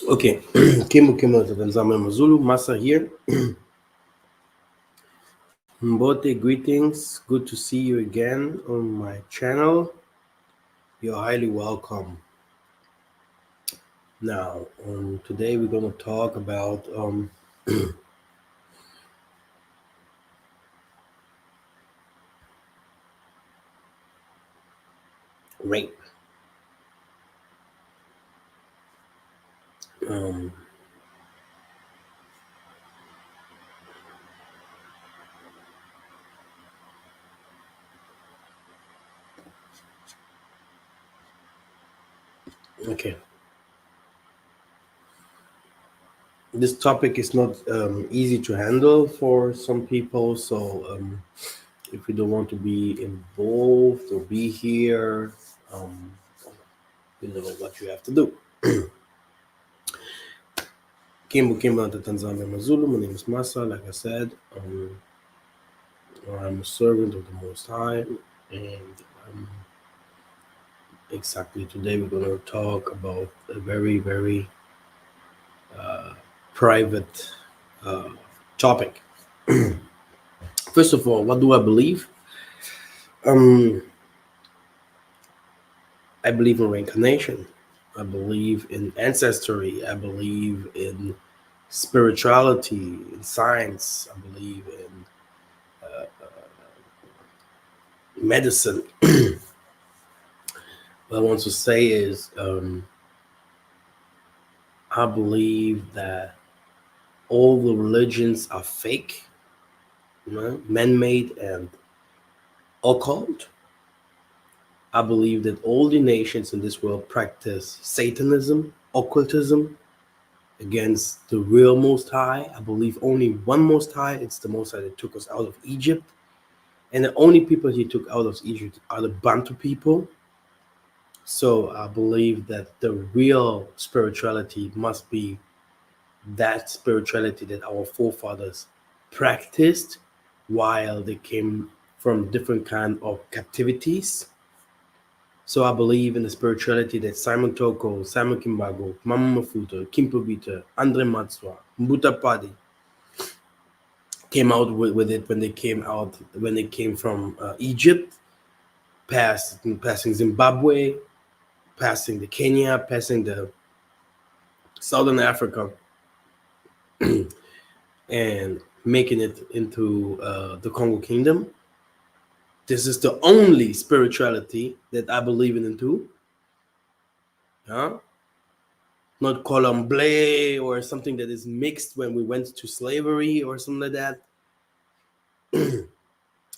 Okay, Kimbo Tanzania Mazulu, Masa here. Mbote, greetings. Good to see you again on my channel. You're highly welcome. Now, today we're going to talk about rape. Um, okay, this topic is not easy to handle for some people, so if you don't want to be involved or be here, um, you know what you have to do. Kimbo to Tanzania Mazulu. My name is Masa. Like I said, I'm a servant of the Most High, and exactly today we're going to talk about a very, very private uh, topic. First of all, what do I believe? Um, I believe in reincarnation. I believe in ancestry. I believe in spirituality, in science. I believe in medicine. What I want to say is, I believe that all the religions are fake, man-made and occult. I believe that all the nations in this world practice Satanism, occultism against the real Most High. I believe only one Most High. It's the Most High that took us out of Egypt. And the only people he took out of Egypt are the Bantu people. So I believe that the real spirituality must be that spirituality that our forefathers practiced while they came from different kind of captivities. So I believe in the spirituality that Simon Toko, Simon Kimbago, Mama Mafuto, Kimpovita, Andre Matswa, Mbuta Padi came out with it when they came from Egypt, passing Zimbabwe, passing the Kenya, passing the Southern Africa, and making it into the Congo Kingdom. This is the only spirituality that I believe in too. Huh? Not colomble or something that is mixed when we went to slavery or something like that.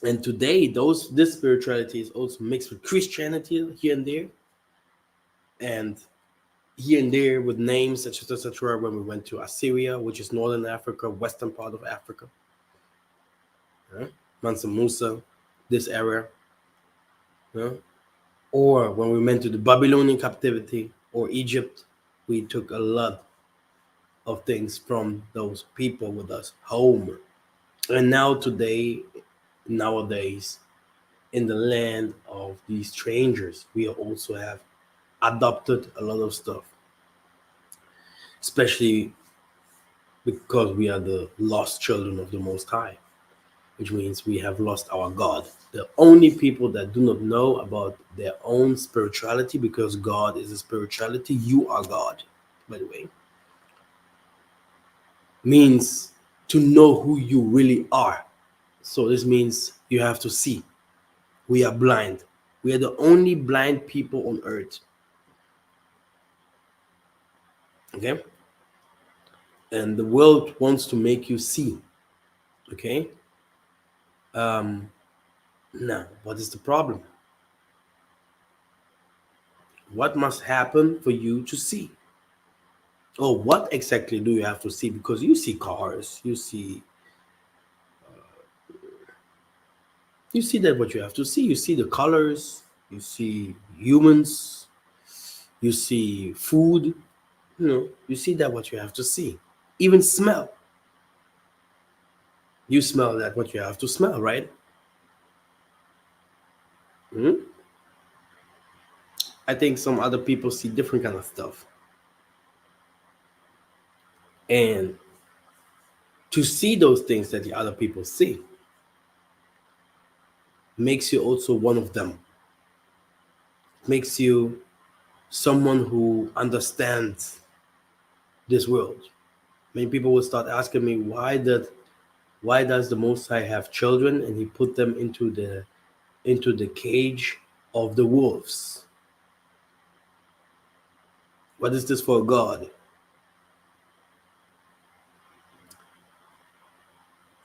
And today, this spirituality is also mixed with Christianity here and there, and here and there with names, etc., when we went to Assyria, which is northern Africa, western part of Africa, Mansa Musa, this area, or when we went to the Babylonian captivity or Egypt, we took a lot of things from those people with us home. And nowadays, in the land of these strangers, we also have adopted a lot of stuff, especially because we are the lost children of the Most High, which means we have lost our God. The only people that do not know about their own spirituality, because God is a spirituality, you are God, by the way, means to know who you really are. So this means you have to see. We are blind. We are the only blind people on earth. Okay? And the world wants to make you see. Okay? Um, Now, what is the problem? What must happen for you to see? Oh, what exactly do you have to see? Because you see cars, you see that what you have to see. You see the colors, you see humans, you see food, you see that what you have to see. Even smell. You smell that what you have to smell, right? Hmm. I think some other people see different kind of stuff. And to see those things that the other people see makes you also one of them, makes you someone who understands this world. Many people will start asking me, why does the Most High have children and he put them into the cage of the wolves? What is this for God?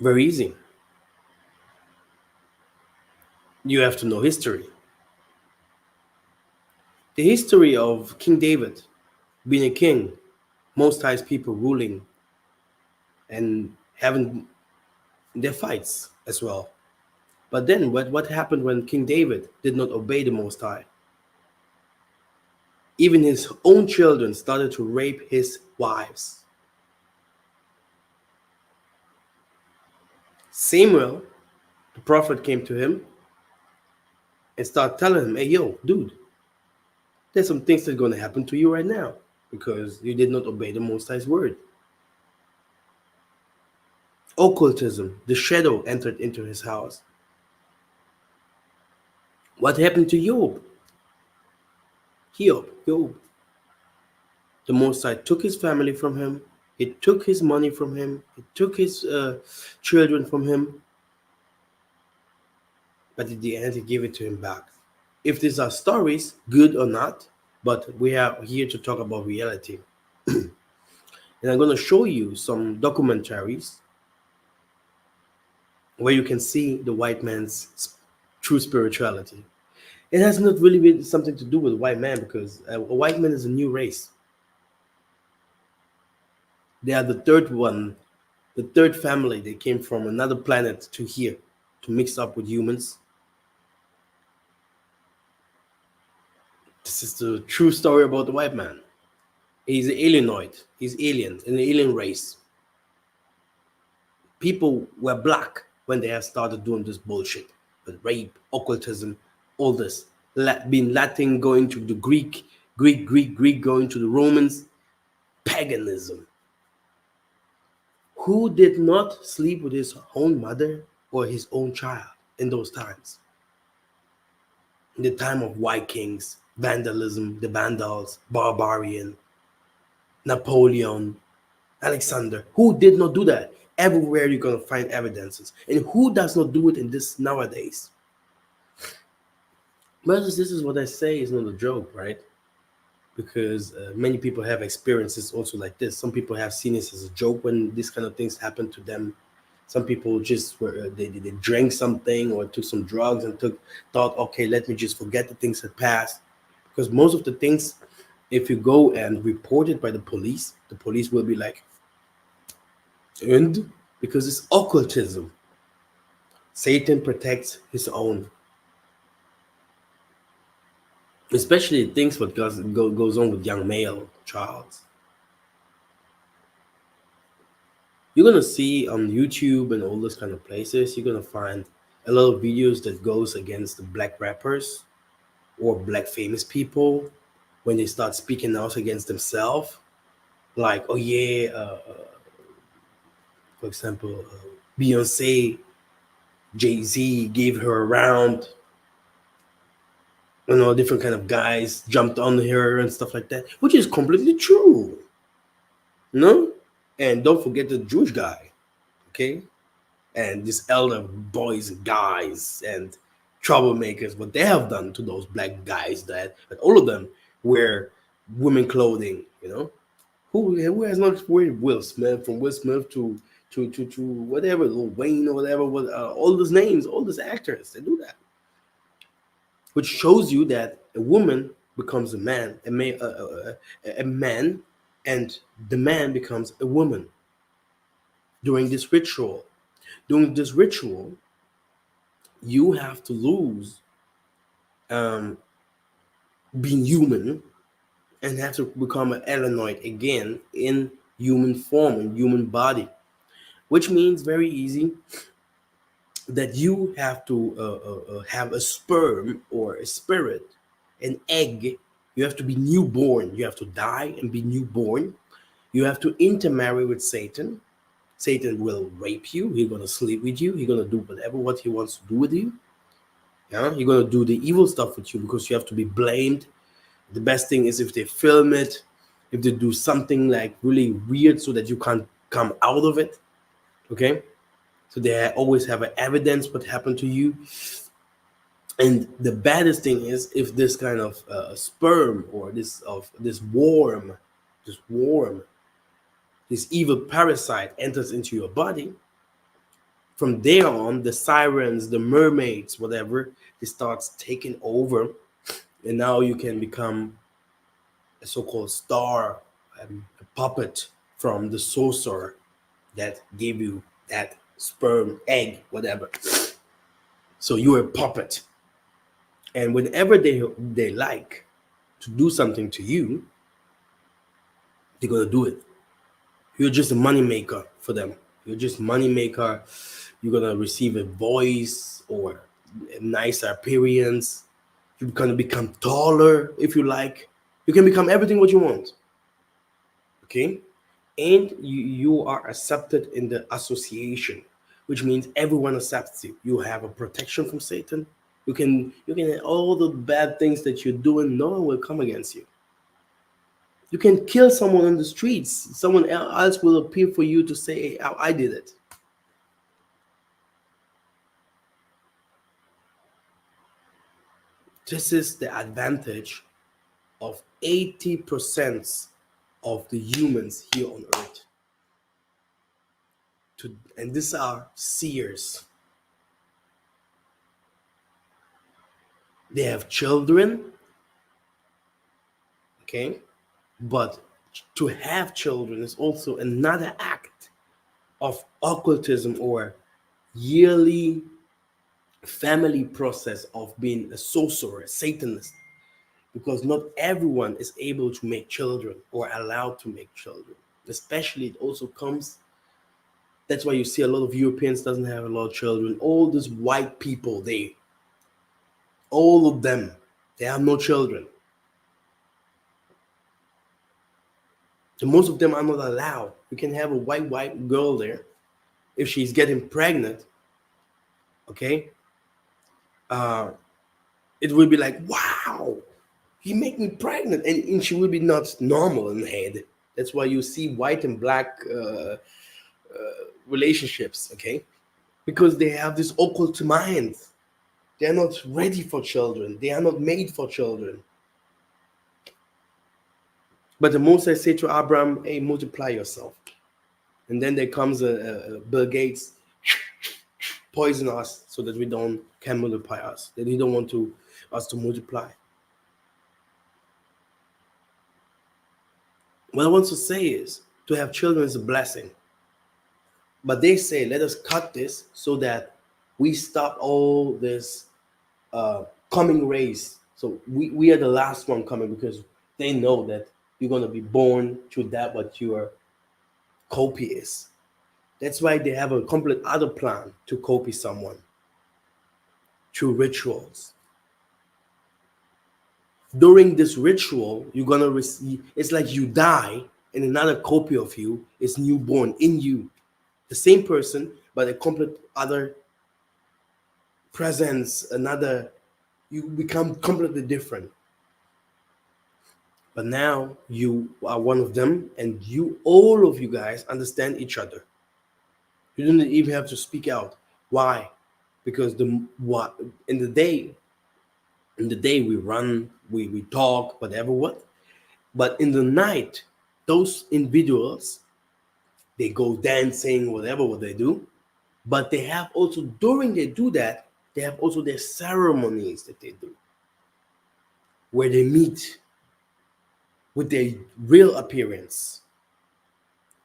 Very easy. You have to know history. The history of King David being a king, Most High's people ruling and having their fights as well. But then what happened when King David did not obey the Most High? Even his own children started to rape his wives. Samuel, the prophet, came to him and started telling him, hey, yo, dude, there's some things that are going to happen to you right now because you did not obey the Most High's word. Occultism, the shadow entered into his house. What happened to Job? Job. The Most High took his family from him. He took his money from him. He took his children from him. But at the end, he gave it to him back. If these are stories, good or not, but we are here to talk about reality. And I'm going to show you some documentaries where you can see the white man's true spirituality. It has not really been something to do with white man because a white man is a new race. They are the third one, the third family. They came from another planet to here to mix up with humans. This is the true story about the white man. He's an alienoid. He's alien, an alien race. People were black when they have started doing this bullshit with rape, occultism, all this. Being Latin, going to the Greek going to the Romans, paganism. Who did not sleep with his own mother or his own child in those times? In the time of Vikings, vandalism, the Vandals, barbarian, Napoleon, Alexander. Who did not do that? Everywhere you're going to find evidences. And who does not do it in this nowadays? Brothers, this is what I say is not a joke, right? Because many people have experiences also like this. Some people have seen this as a joke when these kind of things happen to them. Some people just were they drank something or took some drugs and thought, okay, let me just forget the things that passed. Because most of the things, if you go and report it by the police will be like, and because it's occultism, Satan protects his own, especially things what goes on with young male child. You're gonna see on YouTube and all those kind of places, you're gonna find a lot of videos that goes against the black rappers or black famous people when they start speaking out against themselves. Like, oh yeah, for example, Beyonce, Jay-Z gave her around, different kind of guys jumped on her and stuff like that, which is completely true. No, and don't forget the Jewish guy, okay, and these elder boys and guys and troublemakers, what they have done to those black guys that all of them wear women clothing. Who has not wearing Will Smith, from Will Smith to whatever, Lil Wayne or whatever, all those names, all those actors, they do that, which shows you that a woman becomes a man, a man, and the man becomes a woman during this ritual. During this ritual, you have to lose um, being human and have to become an Eleanoid again in human form, in human body, which means very easy that you have to have a sperm or a spirit, an egg. You have to be newborn. You have to die and be newborn. You have to intermarry with Satan. Satan will rape you. He's gonna sleep with you. He's gonna do whatever what he wants to do with you. Yeah, he's gonna do the evil stuff with you because you have to be blamed. The best thing is if they film it, if they do something like really weird so that you can't come out of it. Okay, so they always have an evidence what happened to you. And the baddest thing is if this kind of sperm or this worm, this evil parasite enters into your body. From there on, the sirens, the mermaids, whatever, it starts taking over, and now you can become a so-called star, a puppet from the sorcerer that gave you that sperm, egg, whatever. So you're a puppet, and whenever they like to do something to you, they're gonna do it. You're just a money maker for them. You're just money maker. You're gonna receive a voice or a nicer appearance. You're gonna become taller if you like. You can become everything what you want. Okay? And you are accepted in the association, which means everyone accepts you. You have a protection from Satan. You can all the bad things that you're doing, no one will come against you. You can kill someone on the streets. Someone else will appear for you to say, hey, I did it. This is the advantage of 80% of the humans here on earth. And these are seers. They have children, okay? But to have children is also another act of occultism or yearly family process of being a sorcerer, a Satanist, because not everyone is able to make children or allowed to make children. Especially, it also comes. That's why you see a lot of Europeans doesn't have a lot of children. All these white people, all of them, they have no children. And most of them are not allowed. You can have a white girl there. If she's getting pregnant, okay, it will be like, wow, he make me pregnant, and she will be not normal in the head. That's why you see white and black relationships, okay, because they have this occult mind. They are not ready for children. They are not made for children. But the most I say to Abraham, hey, multiply yourself. And then there comes Bill Gates, poison us so that we can multiply us, that he don't want us to multiply. What I want to say is, to have children is a blessing. But they say, let us cut this so that we stop all this coming race. So we are the last one coming, because they know that you're going to be born to that what your copy is. That's why they have a complete other plan to copy someone through rituals. During this ritual, you're going to receive, it's like you die and another copy of you is newborn in you. The same person, but a complete other presence, you become completely different. But now you are one of them, and all of you guys understand each other. You don't even have to speak out. Why? Because in the day we run, we talk, whatever what. But in the night, those individuals, they go dancing, whatever what they do. But they have also, during they do that, they have also their ceremonies that they do, where they meet with their real appearance.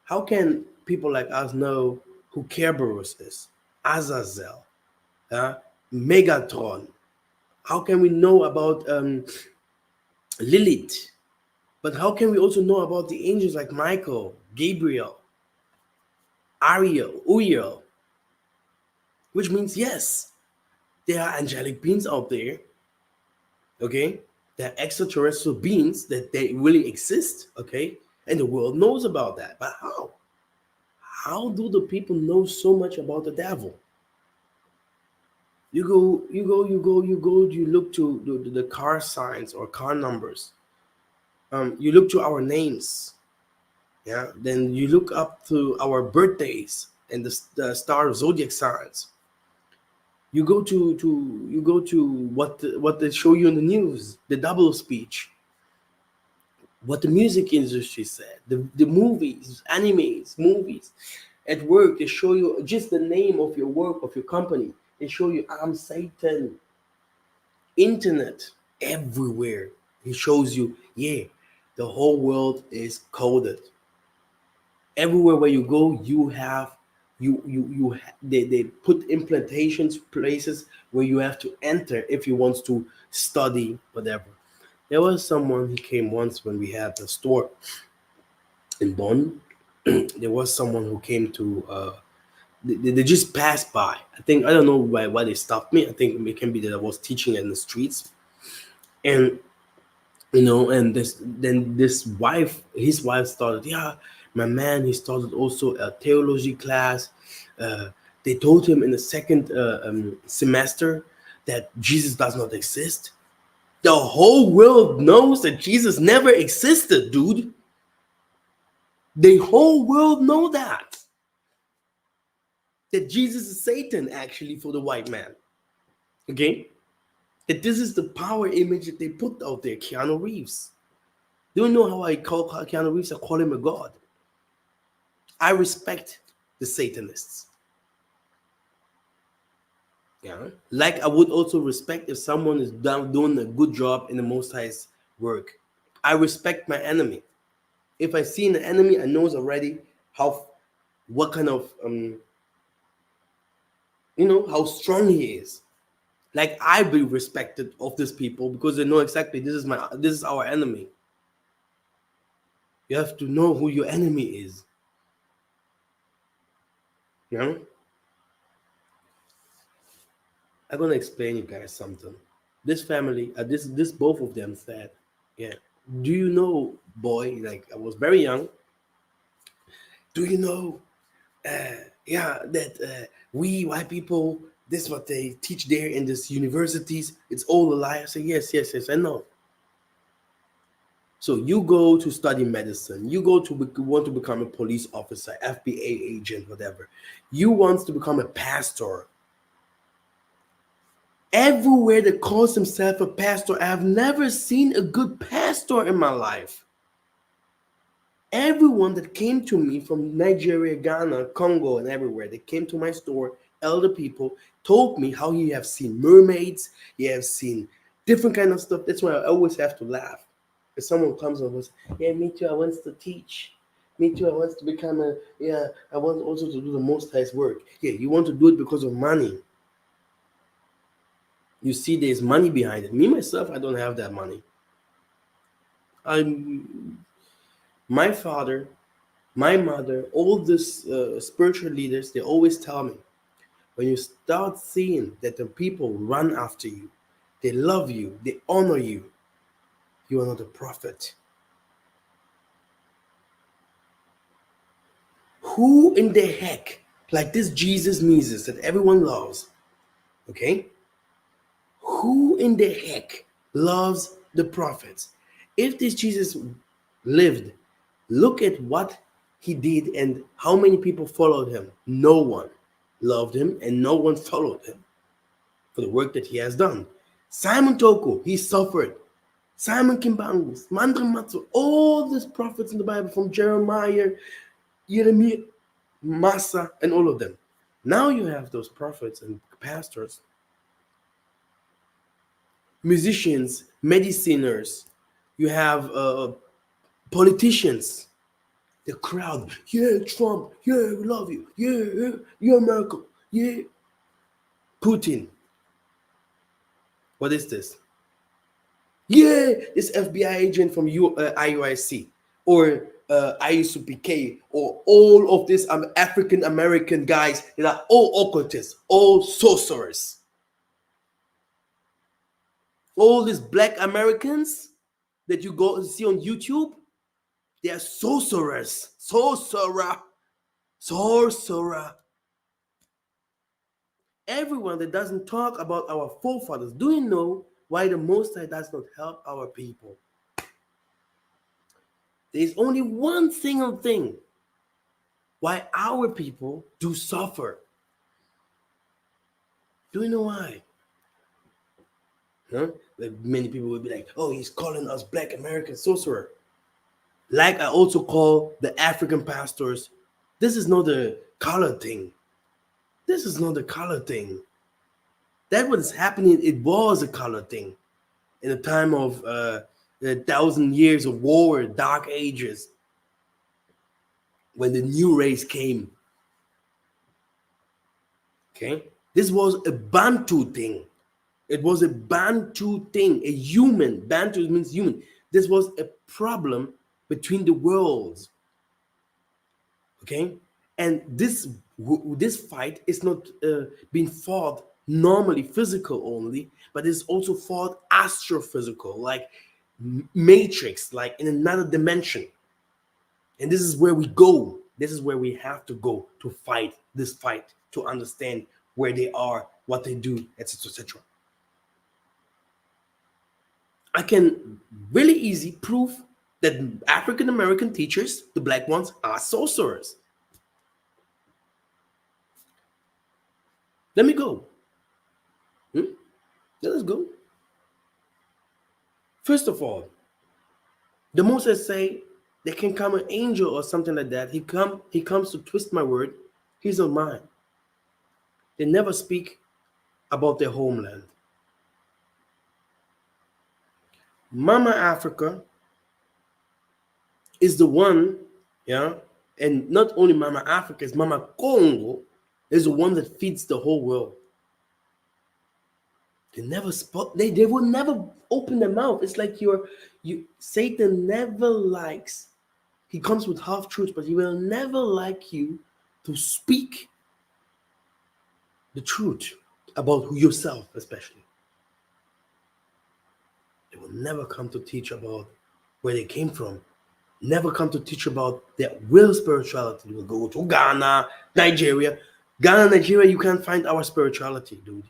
How can people like us know who Kerberos is, Azazel, Megatron? How can we know about Lilith? But how can we also know about the angels like Michael, Gabriel, Ariel, Uriel? Which means, yes, there are angelic beings out there, okay? There are extraterrestrial beings that they really exist, okay? And the world knows about that. But how? How do the people know so much about the devil? You look to the car signs or car numbers. You look to our names. Yeah. Then you look up to our birthdays and the star of zodiac signs. You go to what they show you in the news, the double speech, what the music industry said, the movies, animes, movies. At work, they show you just the name of your work, of your company. They show you, I'm Satan. Internet, everywhere. It shows you, yeah, the whole world is coded. Everywhere where you go, you have they put implantations places where you have to enter if you want to study whatever. There was someone who came once when we had the store in Bonn. There was someone who came to they just passed by. I don't know why they stopped me. I think it can be that I was teaching in the streets. And and this wife, his wife started, yeah, my man, he started also a theology class. uh, they told him in the second semester that Jesus does not exist. The whole world knows that Jesus never existed, dude. The whole world know that Jesus is Satan, actually, for the white man. Okay, that this is the power image that they put out there. Keanu Reeves. Do you know how I call Keanu Reeves? I call him a god. I respect the Satanists. Yeah. Like I would also respect if someone is doing a good job in the Most High's work. I respect my enemy. If I see an enemy, I knows already how, what kind of, how strong he is. Like I be respected of these people because they know exactly this is our enemy. You have to know who your enemy is. You know? I'm gonna explain you guys something. This family, this both of them said, yeah. Do you know, boy? Like I was very young. Do you know? Yeah, that we white people, this is what they teach there in these universities. It's all a lie. I say yes, yes, yes. I know. So you go to study medicine. You want to become a police officer, FBA agent, whatever. You want to become a pastor. Everywhere that calls himself a pastor, I've never seen a good pastor in my life. Everyone that came to me from Nigeria, Ghana, Congo, and everywhere, that came to my store, elder people, told me how he have seen mermaids, he have seen different kind of stuff. That's why I always have to laugh. If someone comes and goes, yeah, me too, I want to teach. Me too, I want to become I want also to do the Most High's work. Yeah, you want to do it because of money. You see, there's money behind it. Me, myself, I don't have that money. I'm my father, my mother, all these spiritual leaders, they always tell me, when you start seeing that the people run after you, they love you, they honor you, you are not a prophet. Who in the heck, like this Jesus Mises that everyone loves, okay? Who in the heck loves the prophets? If this Jesus lived, look at what he did and how many people followed him. No one loved him and no one followed him for the work that he has done. Simon Toko, he suffered. Simon Kimbangus, Mandra Matsu, all these prophets in the Bible, from Jeremiah, Jeremiah, Massa, and all of them. Now you have those prophets and pastors, musicians, mediciners, you have politicians, the crowd, yeah, Trump, yeah, we love you, yeah, yeah, America, yeah, Putin. What is this? Yeah, this FBI agent from IUIC or IUCPK or all of these African American guys that are all occultists, all sorcerers. All these black Americans that you go and see on YouTube, They are sorcerers. Sorcerer. Everyone that doesn't talk about our forefathers, do you know why the Most High does not help our people? There's only one single thing why our people do suffer. Do you know why? Huh? Like many people will be like, oh, he's calling us black American sorcerer. Like I also call the African pastors, this is not a color thing. This is not a color thing. That was happening, it was a color thing. In the time of the 1,000 years of war, dark ages, when the new race came. Okay? This was a Bantu thing. It was a Bantu thing, a human. Bantu means human. This was a problem between the worlds. Okay? And this fight is not being fought normally physical only, but it's also fought astrophysical, like matrix, like in another dimension. And this is where we go. This is where we have to go to fight this fight, to understand where they are, what they do, etc., etc. I can really easy prove that African American teachers, the black ones, are sorcerers. Let me go. Let us go. First of all, the Moses say there can come an angel or something like that. He comes to twist my word. He's not mine. They never speak about their homeland. Mama Africa is the one, yeah, and not only Mama Africa, is Mama Congo is the one that feeds the whole world. They never spoke. They will never open their mouth. It's like Satan never likes. He comes with half truths, but he will never like you to speak the truth about yourself, especially. They will never come to teach about where they came from. Never come to teach about their real spirituality. They will go to Ghana, Nigeria. Ghana, Nigeria, you can't find our spirituality, dude.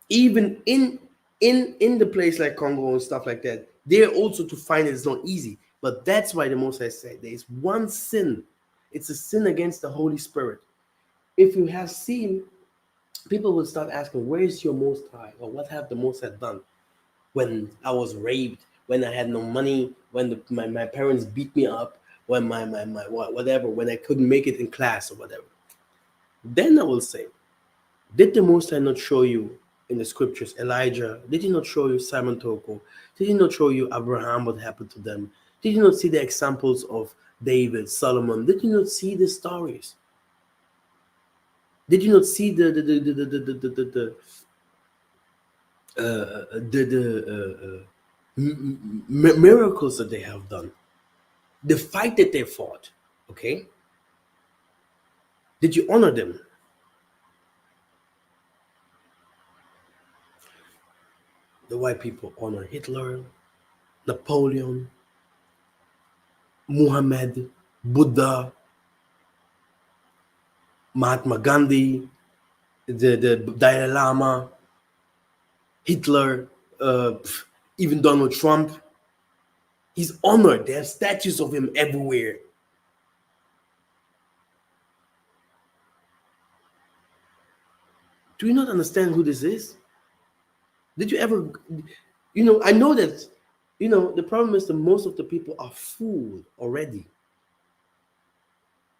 Even in the place like Congo and stuff like that, there also to find it is not easy. But that's why the Most High said there is one sin. It's a sin against the Holy Spirit. If you have seen, people will start asking, where is your Most High? Or what have the Most High done? When I was raped, when I had no money, when my parents beat me up, when my whatever, when I couldn't make it in class or whatever. Then I will say, did the Most High not show you in the scriptures Elijah? Did he not show you Simon Toko? Did he not show you Abraham, what happened to them? Did you not see the examples of David, Solomon? Did you not see the stories? Did you not see the miracles that they have done? The fight that they fought, okay? Did you honor them? The white people honor Hitler, Napoleon, Muhammad, Buddha, Mahatma Gandhi, the Dalai Lama, Hitler, even Donald Trump. He's honored. They have statues of him everywhere. Do you not understand who this is? Did you ever, I know that, the problem is that most of the people are fooled already.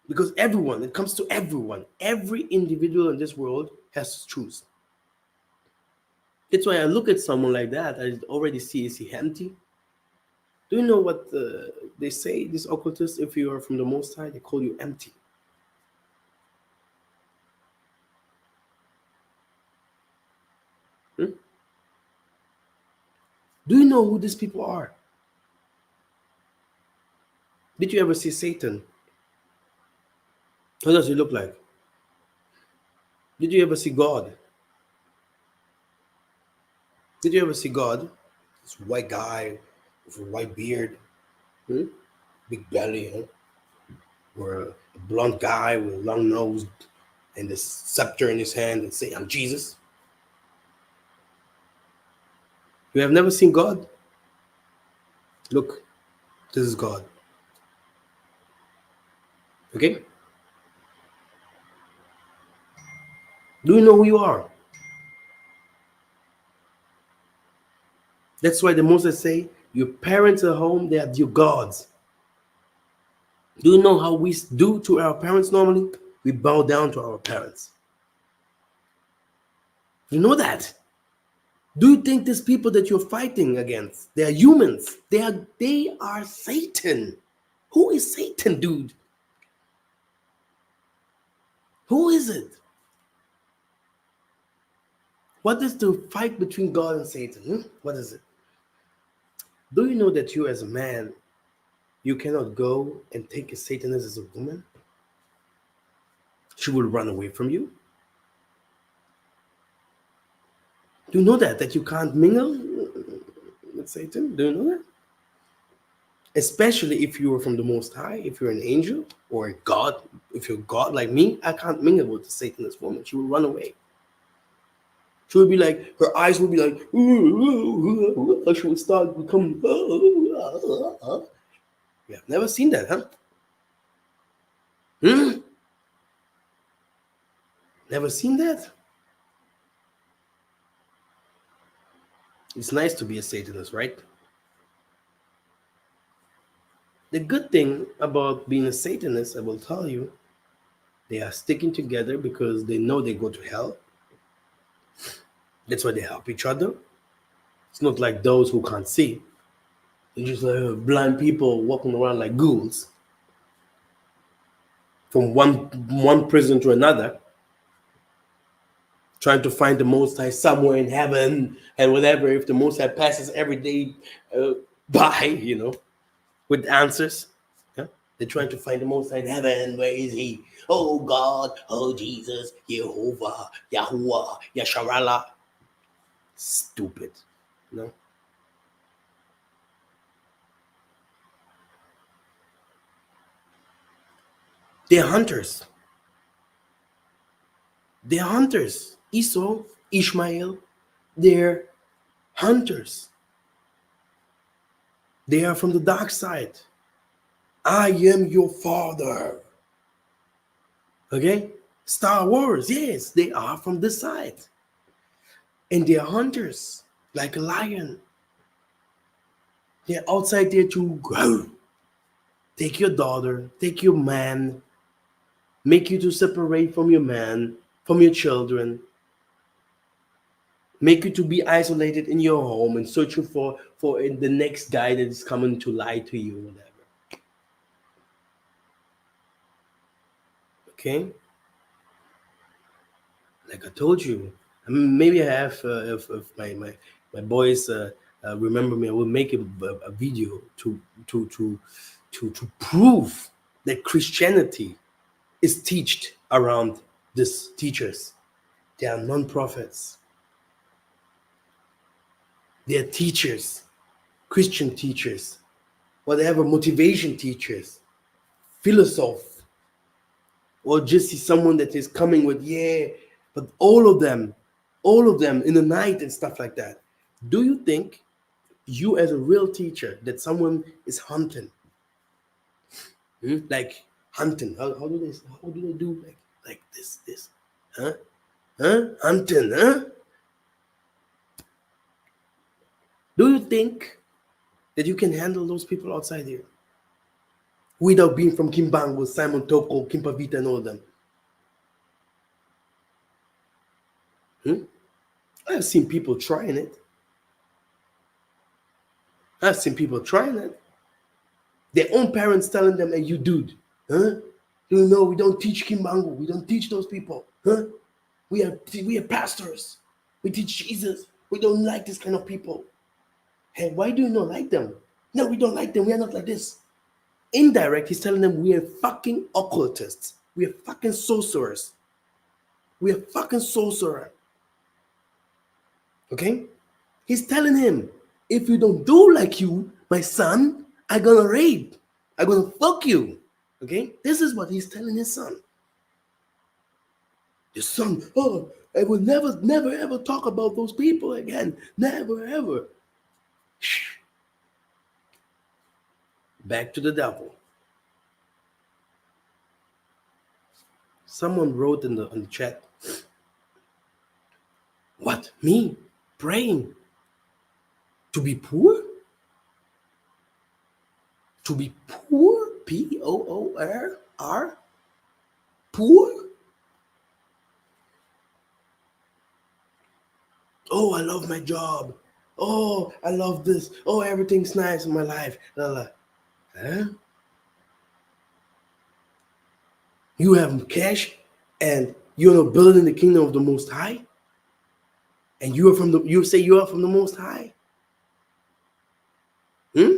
Because everyone, it comes to everyone, every individual in this world has to choose. That's why I look at someone like that, I already see, is he empty? Do you know what they say, these occultists, if you are from the Most High, they call you empty. Do you know who these people are? Did you ever see Satan? How does he look like? Did you ever see God? Did you ever see God? This white guy with a white beard, hmm? Big belly, huh? Or a blonde guy with a long nose and this scepter in his hand and say, I'm Jesus. You have never seen God? Look, this is God. Okay? Do you know who you are? That's why the Moses say, your parents at home, they are your gods. Do you know how we do to our parents normally? We bow down to our parents. You know that? Do you think these people that you're fighting against, they are humans? They are Satan. Who is Satan, dude? Who is it? What is the fight between God and Satan? What is it? Do you know that you as a man, you cannot go and take a Satanist as a woman? She will run away from you. Do you know that you can't mingle with Satan? Do you know that? Especially if you are from the Most High, if you're an angel or a God. If you're God like me, I can't mingle with the Satanist woman. She will run away. She will be like, her eyes will be like, she will start becoming. You have never seen that, huh? Never seen that? It's nice to be a Satanist, right? The good thing about being a Satanist, I will tell you, they are sticking together because they know they go to hell. That's why they help each other. It's not like those who can't see. They're just like blind people walking around like ghouls from one prison to another, trying to find the Most High somewhere in heaven and whatever. If the Most High passes every day by, with answers. Yeah? They're trying to find the Most High in heaven. Where is He? Oh God, oh Jesus, Jehovah, Yahuwah, Yasharala. Stupid. They're hunters. They're hunters. Esau, Ishmael, they're hunters. They are from the dark side. I am your father. Okay? Star Wars, yes, they are from this side. And they are hunters, like a lion. They're outside there to grow. Take your daughter, take your man, make you to separate from your man, from your children, make you to be isolated in your home and searching for the next guy that is coming to lie to you, whatever. Okay? Like I told you, I mean, maybe I have, if my boys remember me, I will make a video to prove that Christianity is taught around these teachers. They are non-prophets. They are teachers, Christian teachers, whatever, motivation teachers, philosoph, or just see someone that is coming with, but all of them in the night and stuff like that. Do you think you as a real teacher that someone is hunting? Like hunting. How do they do like this? Huh? Hunting, huh? Do you think that you can handle those people outside here? Without being from Kimbango, Simon Toko, Kimpavita, and all of them. I've seen people trying it. I've seen people trying it. Their own parents telling them, hey, you dude, huh? You know, we don't teach Kimbango. We don't teach those people, huh? We are pastors. We teach Jesus. We don't like this kind of people. Hey, why do you not like them? No, we don't like them. We are not like this. Indirect, he's telling them we are fucking occultists. We are fucking sorcerers. We are fucking sorcerer. Okay? He's telling him. If you don't do like you, my son, I'm gonna rape. I'm gonna fuck you. Okay? This is what he's telling his son. His son, oh, I will never, never, ever talk about those people again. Never, ever. Back to the devil. Someone wrote in the chat, what? Me? Praying? To be poor? To be poor? Poor? Poor? Oh, I love my job. Oh, I love this. Oh, everything's nice in my life. La, la. Huh? You have cash and you're not building the kingdom of the Most High? And you say you are from the Most High? Hmm?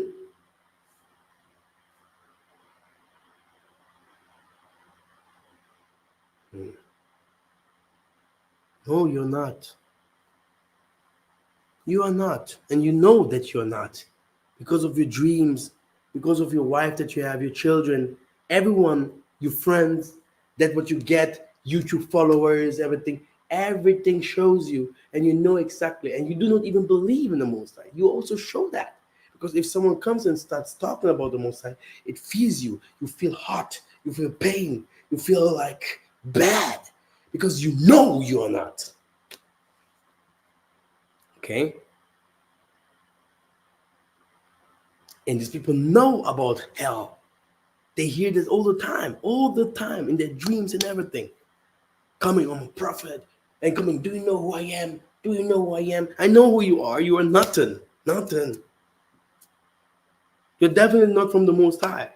No, you're not. You are not. And you know that you're not. Because of your dreams, because of your wife that you have, your children, everyone, your friends, that what you get, YouTube followers, everything shows you, and you know exactly, and you do not even believe in the Most High. You also show that. Because if someone comes and starts talking about the Most High, it feels you. You feel hot. You feel pain. You feel like bad. Because you know you are not. Okay? And these people know about hell. They hear this all the time in their dreams and everything. Coming, I'm a prophet, and coming, do you know who I am? Do you know who I am? I know who you are. You are nothing. Nothing. You're definitely not from the Most High.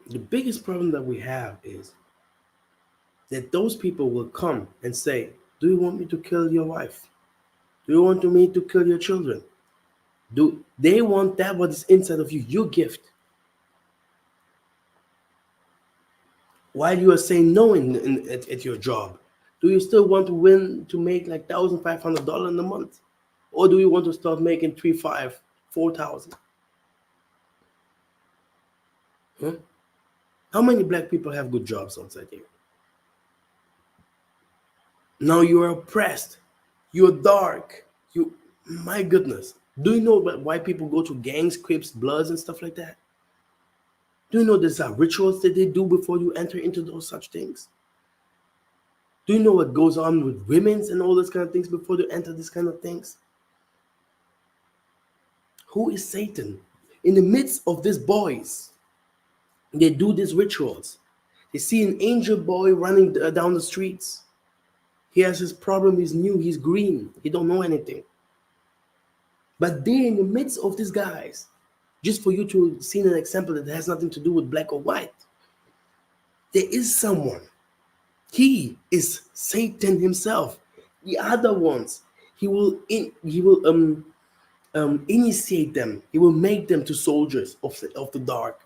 The biggest problem that we have is that those people will come and say, do you want me to kill your wife? Do you want me to kill your children? Do they want that what is inside of you, your gift? While you are saying no at your job, do you still want to win to make like $1,500 in a month, or do you want to start making 3, 5, 4,000? Huh? How many black people have good jobs outside here? Now you are oppressed. You're dark. You, my goodness. Do you know why people go to gangs, Crips, Bloods, and stuff like that? Do you know there's rituals that they do before you enter into those such things? Do you know what goes on with women's and all those kind of things before they enter these kind of things? Who is Satan? In the midst of these boys, they do these rituals. They see an angel boy running down the streets. He has his problem, he's new, he's green, he don't know anything. But they in the midst of these guys, just for you to see an example that has nothing to do with black or white, there is someone. He is Satan himself. The other ones, he will initiate them. He will make them to soldiers of the dark.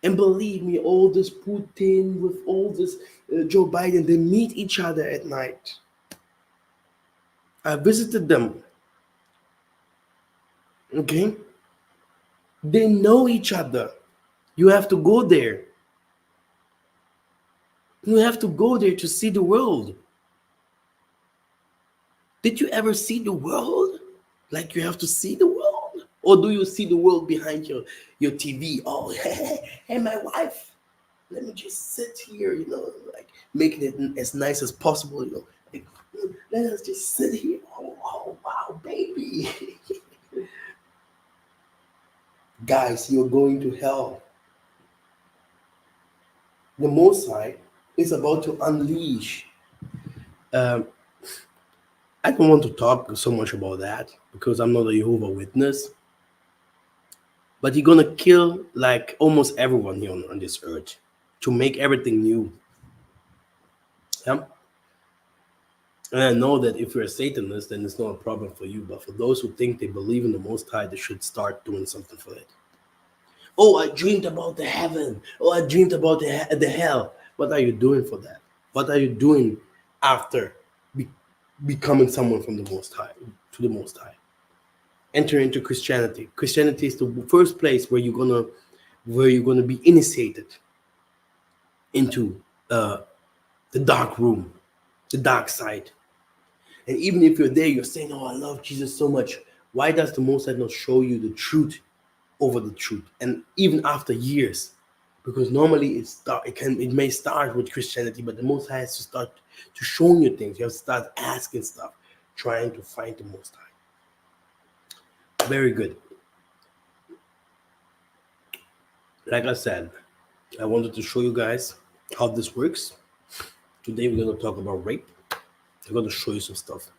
And believe me, all this Putin with all this Joe Biden, they meet each other at night. I visited them. Okay? They know each other. You have to go there. You have to go there to see the world. Did you ever see the world like you have to see the world? Or do you see the world behind your TV? Oh, hey, my wife, let me just sit here, like making it as nice as possible, like, let us just sit here. Oh, wow, baby. Guys, you're going to hell. The Most High is about to unleash. Um, I don't want to talk so much about that because I'm not a Jehovah Witness. But you're gonna kill like almost everyone here on this earth to make everything new. Yeah. And I know that if you're a Satanist, then it's not a problem for you. But for those who think they believe in the Most High, they should start doing something for it. Oh, I dreamed about the heaven. Oh, I dreamed about the hell. What are you doing for that? What are you doing after be- becoming someone from the Most High, to the Most High? Enter into Christianity. Christianity is the first place where you're gonna be initiated into the dark room, the dark side. And even if you're there, you're saying, "Oh, I love Jesus so much." Why does the Most High not show you the truth over the truth? And even after years, because normally it may start with Christianity, but the Most High has to start to showing you things. You have to start asking stuff, trying to find the Most High. Very good. Like I said, I wanted to show you guys how this works. Today we're going to talk about rape. I'm going to show you some stuff.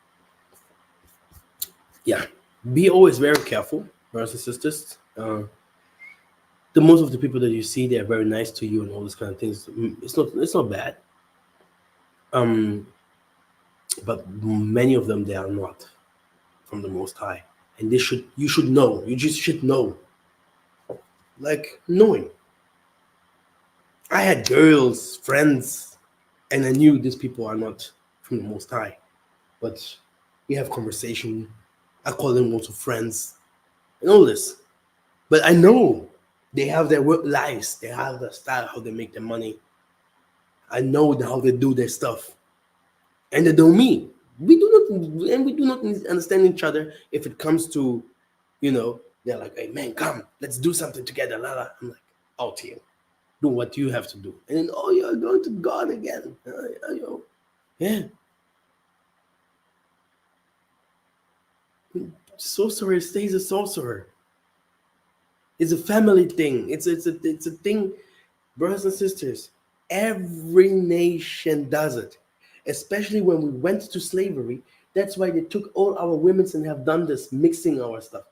Yeah, be always very careful, brothers and sisters. The most of the people that you see, they are very nice to you and all these kind of things. It's not bad. Um, but many of them, they are not from the Most High, and you should know. You just should know, like knowing. I had girls, friends, and I knew these people are not from the Most High. But we have conversation. I call them also friends and all this. But I know they have their work lives. They have the style how they make their money. I know how they do their stuff, and they know me. We do not understand each other if it comes to, they're like, "Hey man, come, let's do something together." La la. I'm like, out here, do what you have to do, and then oh, you're going to God again. Yeah, sorcerer stays a sorcerer. It's a family thing. It's a thing, brothers and sisters. Every nation does it, especially when we went to slavery. That's why they took all our women and have done this, mixing our stuff.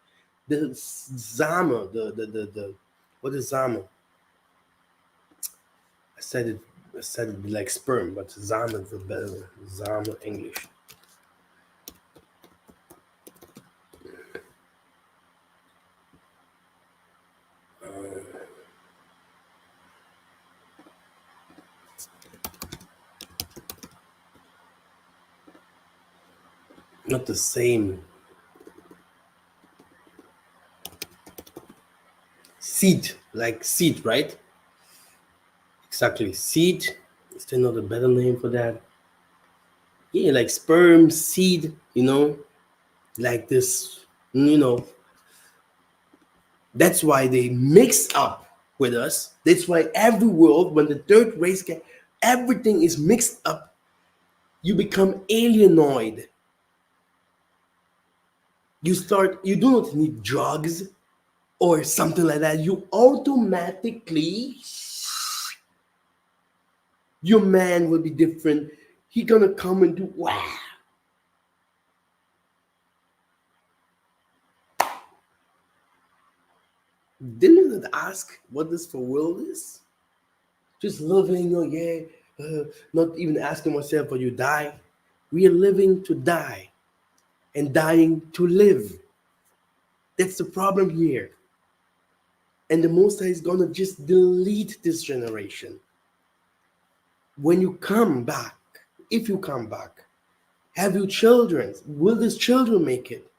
The zama, the what is zama? I said it. I said it like sperm, but zama is the better zama English. Not the same. Seed, like seed, right? Exactly. Seed. Is there not a better name for that? Yeah, like sperm, seed, like this, you know. That's why they mix up with us. That's why every world, when the third race everything is mixed up. You become alienoid. You do not need drugs or something like that. You automatically, your man will be different. He gonna come and do wow. Didn't it ask what this for world is? Just living, oh yeah, not even asking myself, will you die? We are living to die and dying to live. That's the problem here. And the Most High is gonna just delete this generation. When you come back, if you come back, have you children? Will these children make it?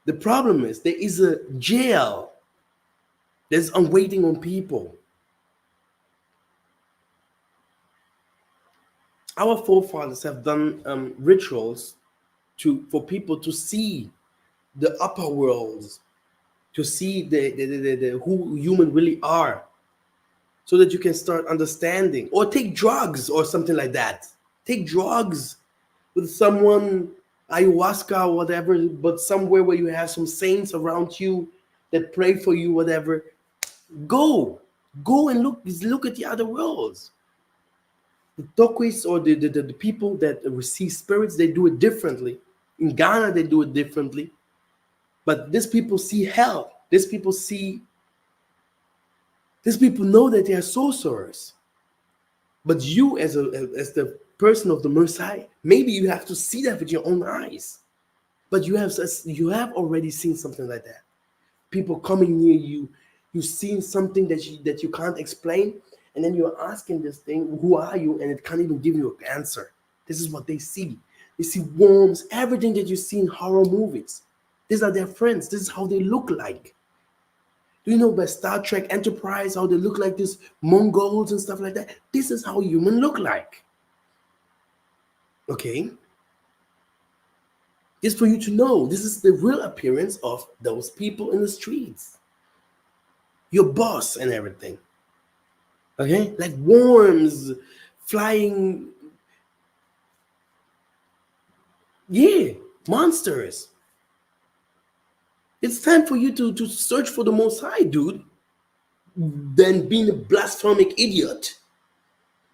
The problem is there is a jail that's waiting on people. Our forefathers have done rituals for people to see the upper worlds, to see the who human really are, so that you can start understanding, or take drugs or something like that. Take drugs with someone, ayahuasca or whatever, but somewhere where you have some saints around you that pray for you, whatever. Go and look at the other worlds. The Tokwis, or the people that receive spirits, they do it differently. In Ghana, they do it differently. But these people see hell. These people know that they are sorcerers. But you, as the person of the Most High, maybe you have to see that with your own eyes. But you have already seen something like that. People coming near you, you seen something that you can't explain, And then you're asking this thing, who are you? And it can't even give you an answer. This is what they see. They see worms, everything that you see in horror movies. These are their friends. This is how they look like. Do you know by Star Trek Enterprise how they look like these Mongols and stuff like that? This is how humans look like. Okay? Just for you to know, this is the real appearance of those people in the streets. Your boss and everything. Okay? Like worms flying. Yeah, monsters. It's time for you to search for the Most High, dude. Than being a blasphemic idiot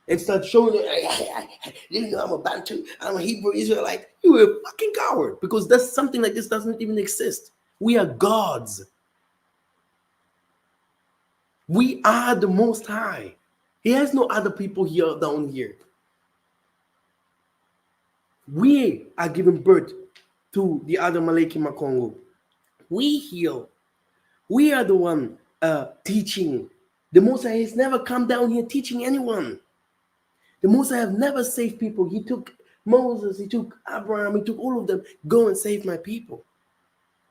and start showing it. You know, I'm a Bantu, I'm a Hebrew Israelite. You're a fucking coward because that's something like this doesn't even exist. We are gods. We are the Most High. He has no other people here down here. We are giving birth to the other Maleki Makongo. We heal. We are the one teaching. The Most High has never come down here teaching anyone. The Most High have never saved people. He took Moses, he took Abraham, he took all of them. Go and save my people.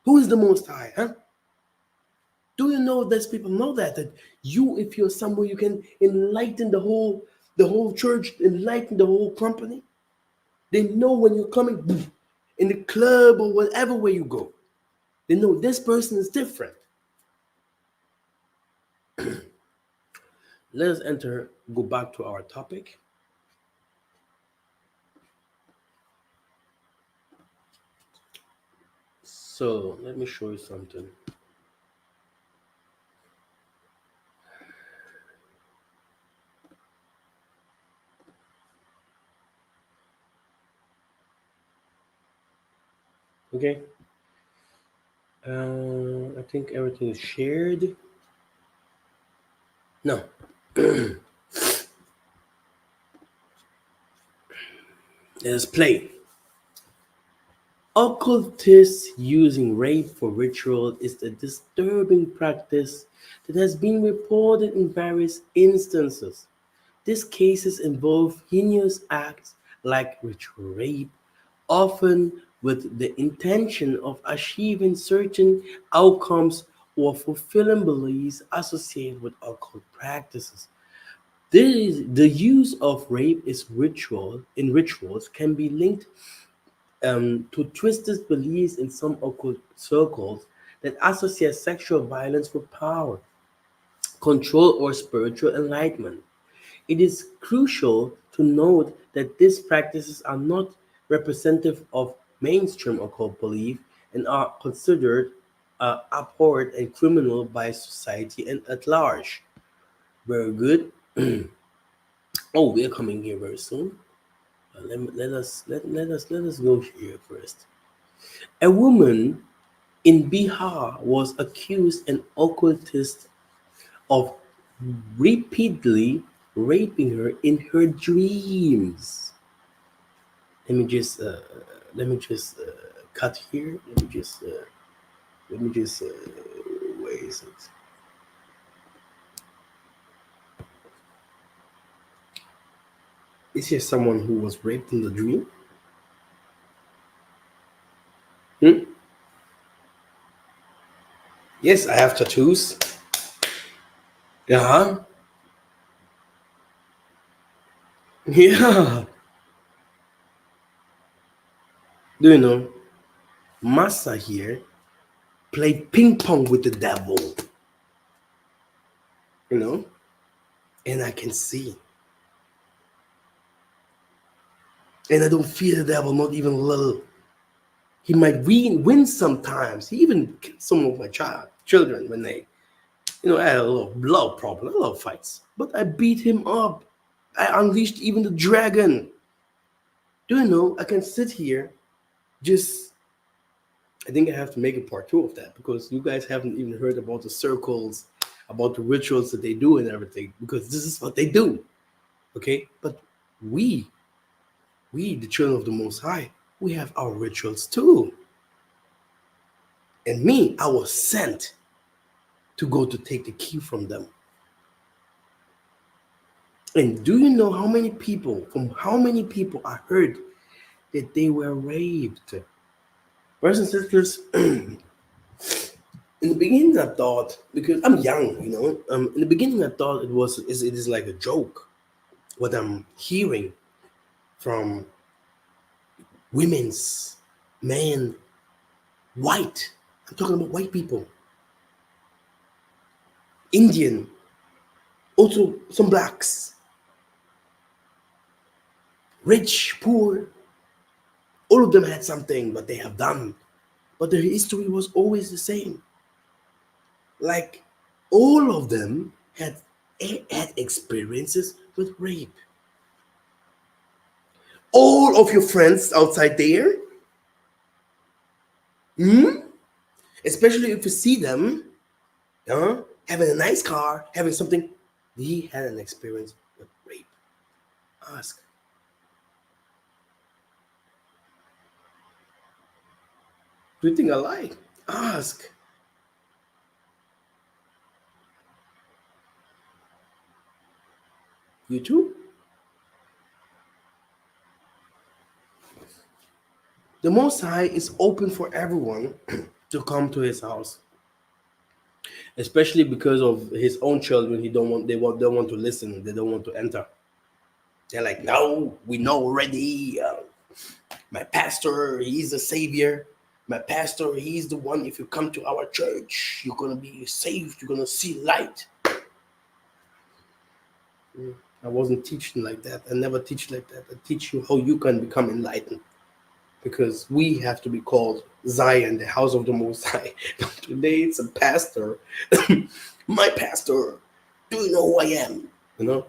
Who is the Most High? Huh? Do you know those people know that you, if you're somewhere, you can enlighten the whole church, enlighten the whole company. They know when you're coming in the club or whatever way you go. They know this person is different. Let us go back to our topic. So let me show you something. Okay. I think everything is shared. No. Let us play. Occultists using rape for ritual is a disturbing practice that has been reported in various instances. These cases involve heinous acts like ritual rape, often with the intention of achieving certain outcomes or fulfilling beliefs associated with occult practices. The use of rape in rituals can be linked to twisted beliefs in some occult circles that associate sexual violence with power, control, or spiritual enlightenment. It is crucial to note that these practices are not representative of mainstream occult belief and are considered abhorrent and criminal by society and at large. Very good. Oh, we're coming here very soon. Let us go here first. A woman in Bihar was accused an occultist of repeatedly raping her in her dreams. Let me just cut here. Let me just where is it? Is here someone who was raped in the dream? Hmm? Yes, I have tattoos. Yeah, yeah. Do you know Massa here played ping pong with the devil? You know, and I can see, and I don't fear the devil, not even a little. He might win sometimes. He even killed some of my children when they, I had a lot of problem, a lot of fights. But I beat him up. I unleashed even the dragon. Do you know? I can sit here, just. I think I have to make a part two of that because you guys haven't even heard about the circles, about the rituals that they do and everything. Because this is what they do. Okay, but we, the children of the Most High, we have our rituals too. And me, I was sent to go to take the key from them. And do you know how many people I heard that they were raped? Brothers and sisters, in the beginning I thought, because I'm young, in the beginning I thought it is like a joke what I'm hearing from women's men, white. I'm talking about white people, Indian, also some blacks, rich, poor. All of them had something what they have done, but their history was always the same. Like all of them had experiences with rape. All of your friends outside there, hmm? Especially if you see them, having a nice car, having something, he had an experience with rape. Ask. Do you think I lie? Ask. You too? The Most High is open for everyone to come to His house, especially because of His own children. Don't want to listen. They don't want to enter. They're like, no, we know already. My pastor, he's the savior. My pastor, he's the one. If you come to our church, you're gonna be saved. You're gonna see light. I wasn't teaching like that. I never teach like that. I teach you how you can become enlightened. Because we have to be called Zion, the house of the Most High. Today it's a pastor. My pastor, do you know who I am? You know?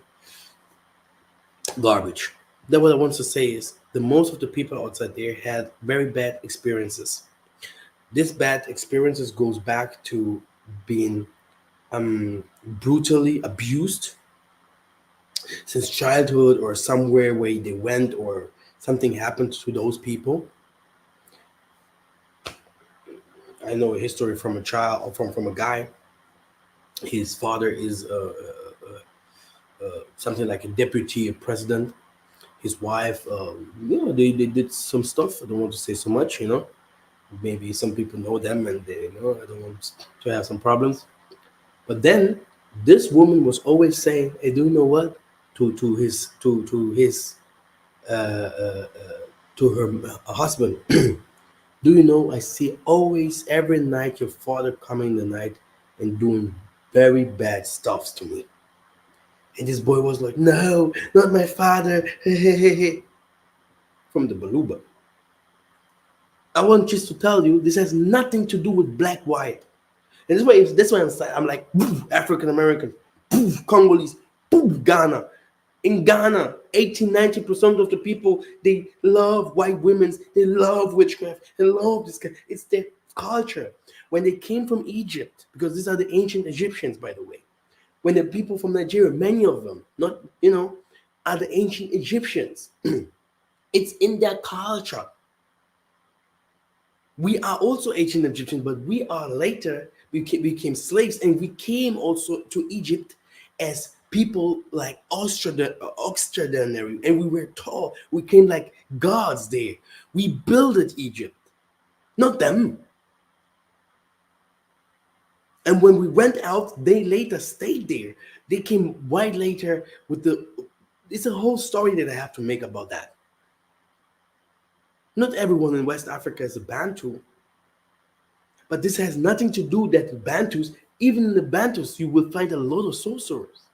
Garbage. Then what I want to say is the most of the people outside there had very bad experiences. This bad experiences goes back to being brutally abused since childhood or somewhere where they went or something happened to those people. I know a history from a child or from a guy. His father is something like a deputy president. His wife, they did some stuff. I don't want to say so much, Maybe some people know them and I don't want to have some problems. But then this woman was always saying, "Hey, do you know what?" To his uh, uh, uh, to her husband. Do you know? I see always every night your father coming in the night and doing very bad stuffs to me. And this boy was like, "No, not my father." From the Baluba. I want just to tell you, this has nothing to do with black white. And this way I'm like, African American, Congolese, Ghana. In Ghana, 80-90% of the people, they love white women, they love witchcraft, they love this kind. It's their culture. When they came from Egypt, because these are the ancient Egyptians, by the way. When the people from Nigeria, many of them, not are the ancient Egyptians. It's in their culture. We are also ancient Egyptians, but we are later became slaves, and we came also to Egypt as people like extraordinary, and we were tall. We came like gods there. We builded Egypt, not them. And when we went out, they later stayed there. They came right later with the. It's a whole story that I have to make about that. Not everyone in West Africa is a Bantu. But this has nothing to do that the Bantus, even in the Bantus, you will find a lot of sorcerers.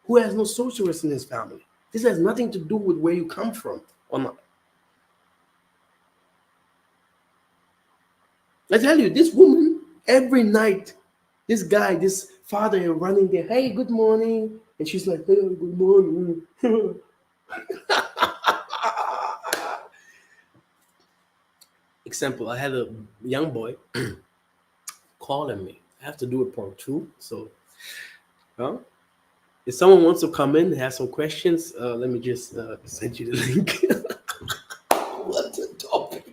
Who has no sorcerers in his family? This has nothing to do with where you come from or not. I tell you, this woman, every night, this guy, this father running there, hey, good morning. And she's like, hey, good morning. Example, I had a young boy calling me. I have to do it part two. So, huh? If someone wants to come in and have some questions, let me just send you the link. What a topic.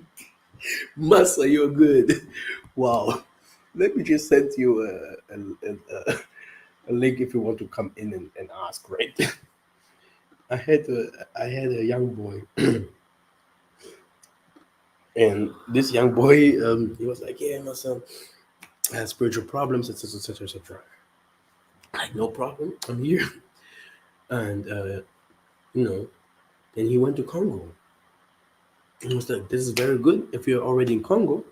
Massa, you're good. Wow. Let me just send you a link if you want to come in and ask, right? I had a young boy, and this young boy, he was like, "Yeah, my son has spiritual problems, etc., etc., etc." Like, no problem, I'm here. And you know, then he went to Congo. And he was like, "This is very good. If you're already in Congo,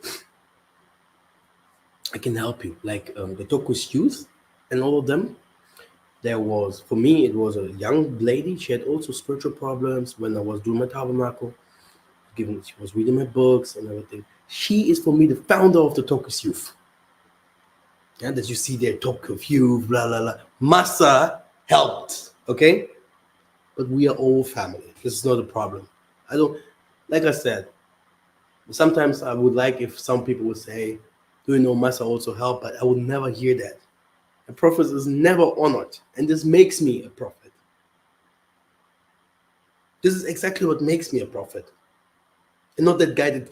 I can help you." Like, the Tokus youth and all of them. There was, for me, it was a young lady. She had also spiritual problems when I was doing my tabernacle. Given she was reading my books and everything. She is for me the founder of the Tokus youth. Yeah, that you see there, Tokus youth, blah blah blah. Massa helped, okay, but we are all family. This is not a problem. I don't, like I said. Sometimes I would like if some people would say, "Do you know Massa also help?" But I would never hear that. A prophet is never honored, and this makes me a prophet. This is exactly what makes me a prophet. And not that guy that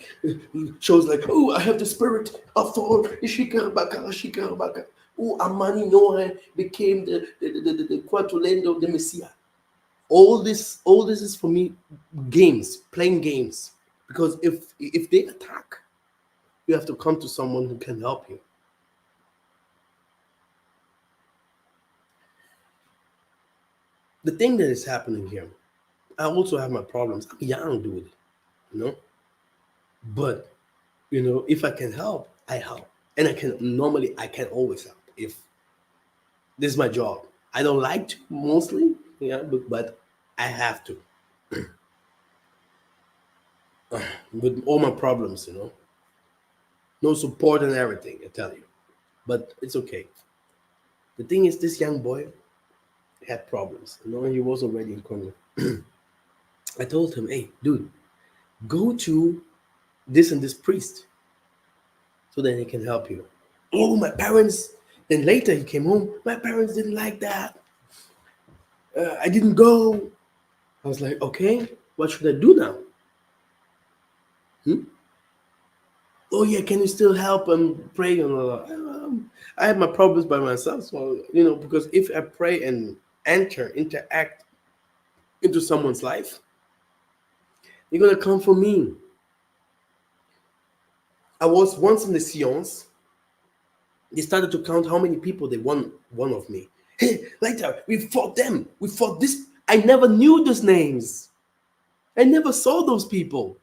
shows like, "Oh, I have the spirit of Thor, Ishikarabaka, Ishikarabaka. Oh, Amani Noah became the Quatulendo of the Messiah." All this is for me games, playing games. Because if they attack, you have to come to someone who can help you. The thing that is happening here, I also have my problems. I'm young, dude, you know. But if I can help, I help, and I can always help if this is my job. I don't like to mostly, yeah, but I have to with all my problems, no support and everything. I tell you, but it's okay. The thing is, this young boy had problems. He was already in Congo. I told him, "Hey, dude, go to this and this priest so that he can help you." Oh, my parents. Then later he came home. My parents didn't like that. I didn't go. I was like, okay, what should I do now? Hmm? Oh yeah, can you still help and pray? And I have my problems by myself, so because if I pray and interact into someone's life, you're gonna come for me. I was once in the Sions. They started to count how many people they won one of me. Hey, later we fought them. We fought this. I never knew those names. I never saw those people.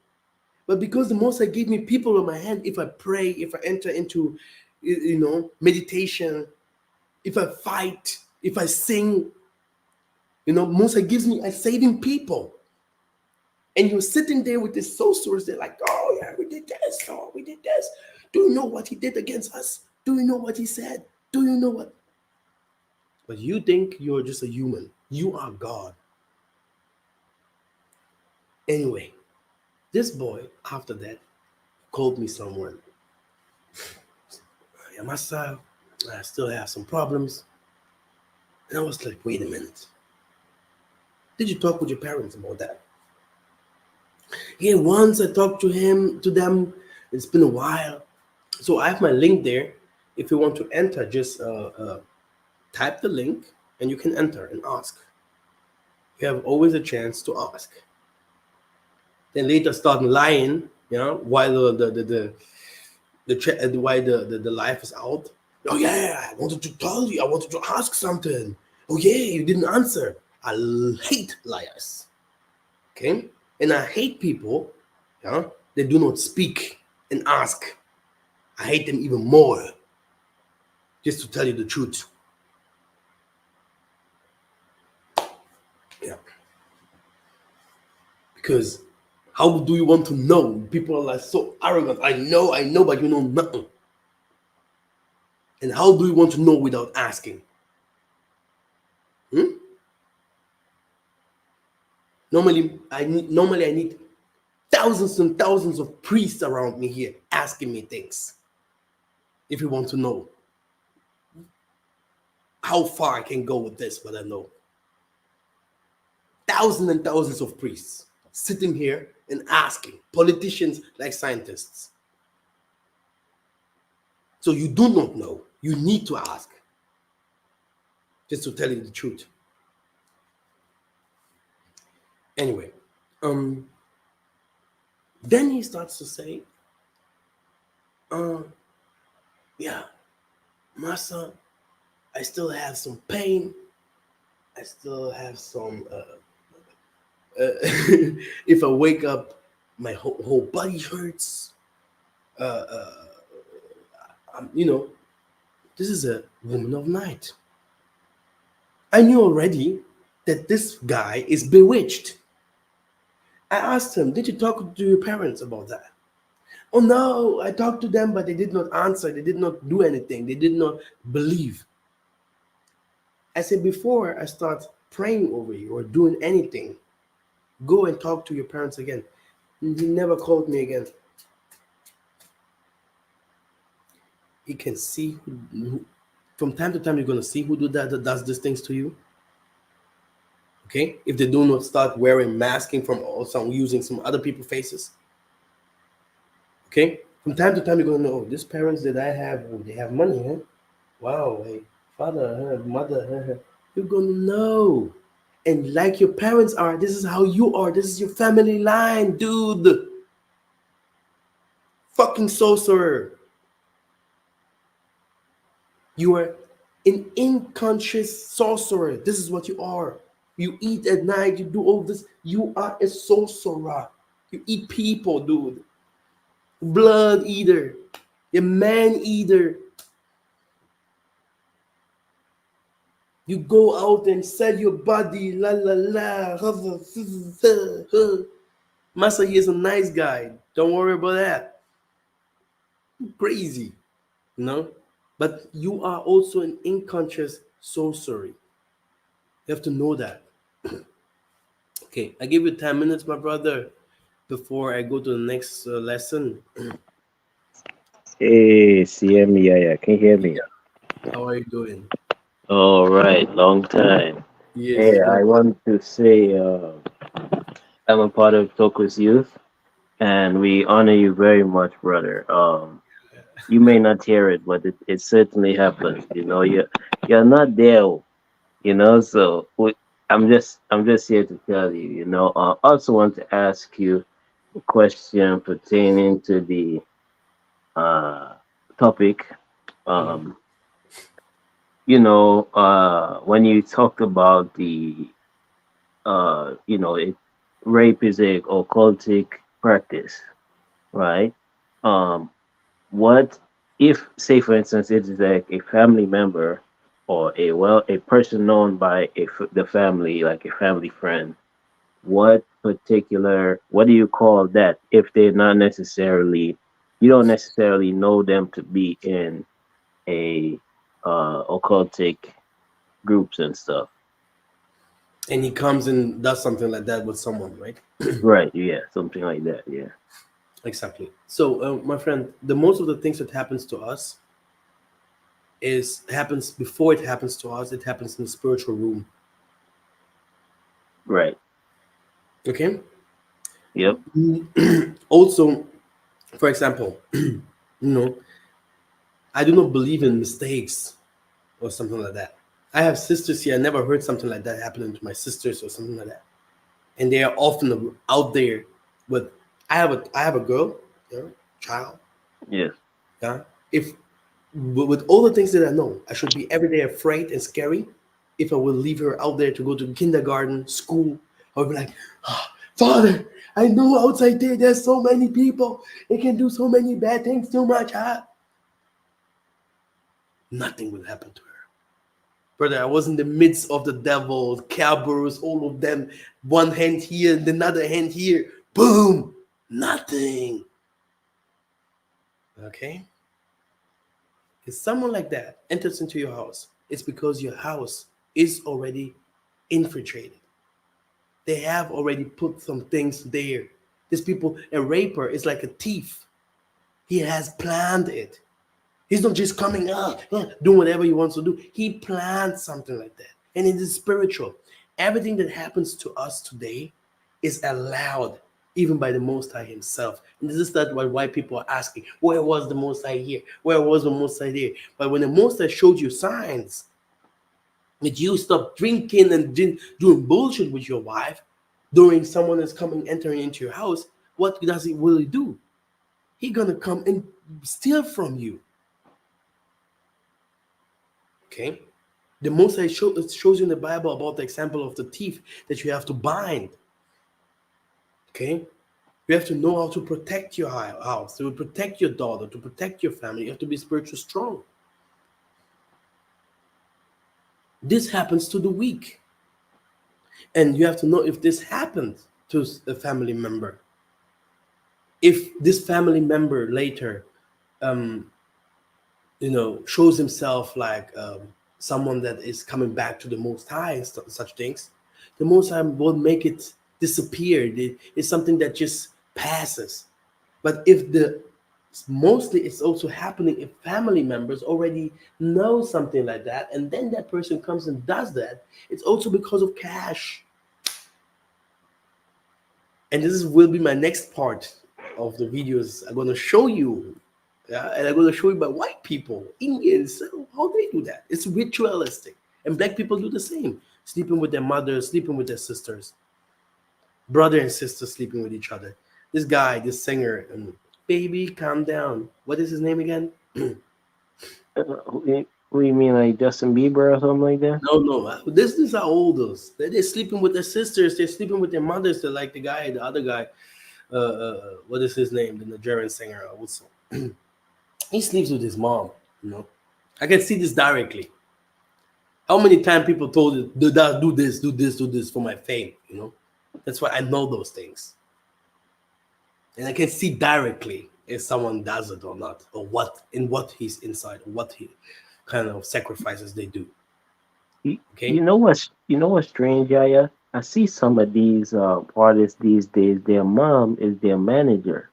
But because the Most High gave me people in my hand, if I pray, if I enter into, meditation, if I fight, if I sing, Most High gives me a saving people. And you're sitting there with the sorcerers, they're like, "Oh yeah, we did this, oh, we did this. Do you know what he did against us? Do you know what he said? Do you know what?" But you think you're just a human. You are God. Anyway, this boy, after that, called me someone. "Yeah, myself, I still have some problems." And I was like, "Wait a minute. Did you talk with your parents about that?" "Yeah, once I talked to them. It's been a while." So I have my link there. If you want to enter, just type the link and you can enter and ask. You have always a chance to ask. Then later start lying, while why the life is out. "Oh yeah, I wanted to tell you. I wanted to ask something. Oh yeah, you didn't answer." I hate liars. Okay, and I hate people, that do not speak and ask. I hate them even more. Just to tell you the truth. Yeah, because how do you want to know? People are like so arrogant. I know, but you know nothing. And how do you want to know without asking? Hmm? Normally I need thousands and thousands of priests around me here asking me things. If you want to know how far I can go with this, but I know thousands and thousands of priests sitting here and asking politicians like scientists. So you do not know. You need to ask. Just to tell you the truth. Anyway, um, then he starts to say, uh, yeah, Massa, I still have some pain. I still have some. If I wake up, my whole body hurts. Uh, uh, you know, this is a woman of night. I knew already that this guy is bewitched. I asked him, did you talk to your parents about that? Oh no, I talked to them, but they did not answer. They did not do anything. They did not believe. I said, before I start praying over you or doing anything, go and talk to your parents again. He never called me again. You can see from time to time you're gonna see who that does these things to you. Okay, if they do not start wearing masking from or some using some other people's faces. Okay, from time to time you're gonna know, oh, these parents that I have, oh, they have money, huh? Wow, hey, father, mother, you're gonna know. And like your parents are, this is how you are. This is your family line, dude. Fucking sorcerer. You are an unconscious sorcerer. This is what you are. You eat at night, you do all this. You are a sorcerer. You eat people, dude. Blood eater. A man eater. You go out and sell your body, la la la. Masa, he is a nice guy. Don't worry about that. Crazy, you know? But you are also an unconscious sorcery. You have to know that. Okay, I give you 10 minutes, my brother, before I go to the next lesson. Hey, CM Yaya, can you hear me? Yeah. How are you doing? All right, long time. Yes, Hey, it's been a I while. want to say I'm a part of Tokus Youth, and we honor you very much, brother. You may not hear it, but it certainly happens. You know, you're not there. So I'm just here to tell you. I also want to ask you a question pertaining to the uh topic. Mhm. Um, when you talked about it, rape is a occultic practice, right? Um, what if, say, for instance, it is like a family member or a person known by the family, like a family friend? What do you call that if they're not necessarily, you don't necessarily know them to be in a occultic groups and stuff? And he comes and does something like that with someone, right? Right, yeah, something like that, yeah. Exactly. So, my friend, the most of the things that happens to us is happens before it happens to us. It happens in the spiritual room. Right. Okay. Yep. Also, for example, know, I do not believe in mistakes or something like that. I have sisters here. I never heard something like that happening to my sisters or something like that. And they are often out there with. I have a girl, you know, child. Yes. Yeah. If with all the things that I know, I should be every day afraid and scary. If I will leave her out there to go to kindergarten, school, I would be like, "Ah, Father, I know outside there's so many people. They can do so many bad things too much. Huh? Nothing will happen to her. Brother, I was in the midst of the devil, Cerberus, all of them. One hand here, and another hand here. Boom! Nothing. Okay? If someone like that enters into your house, it's because your house is already infiltrated. They have already put some things there. These people, a raper is like a thief. He has planned it. He's not just coming out, doing whatever he wants to do. He planned something like that. And it is spiritual. Everything that happens to us today is allowed, even by the Most High Himself. And this is that why white people are asking, where was the Most High here? Where was the Most High there? But when the Most High showed you signs that you stop drinking and doing bullshit with your wife, during someone is coming entering into your house, what does he really do? He gonna come and steal from you. Okay. The Most High it shows you in the Bible about the example of the thief that you have to bind. Okay. You have to know how to protect your house, to protect your daughter, to protect your family. You have to be spiritually strong. This happens to the weak. And you have to know if this happened to a family member. If this family member later, um, shows himself like someone that is coming back to the Most High and such things, the Most High will make it disappear. It's something that just passes. But if the mostly it's also happening if family members already know something like that, and then that person comes and does that, it's also because of cash. And will be my next part of the videos. I'm going to show you, yeah, and I'm going to show you by white people, Indians, how they do that. It's ritualistic, and black people do the same, sleeping with their mothers, sleeping with their sisters, brother and sister sleeping with each other. This guy, this singer, baby, calm down. What is his name again? Who you mean, like Justin Bieber or something like that? No, no. This are oldest. They're sleeping with their sisters. They're sleeping with their mothers. They're like the other guy. What is his name? The Nigerian singer also. He sleeps with his mom. I can see this directly. How many times people told you, do this, do this, do this for my fame? That's why I know those things, and I can see directly if someone does it or not, or what he's inside, or what he kind of sacrifices they do. You Okay. know what's strange, Yaya? I see some of these artists these days. Their mom is their manager.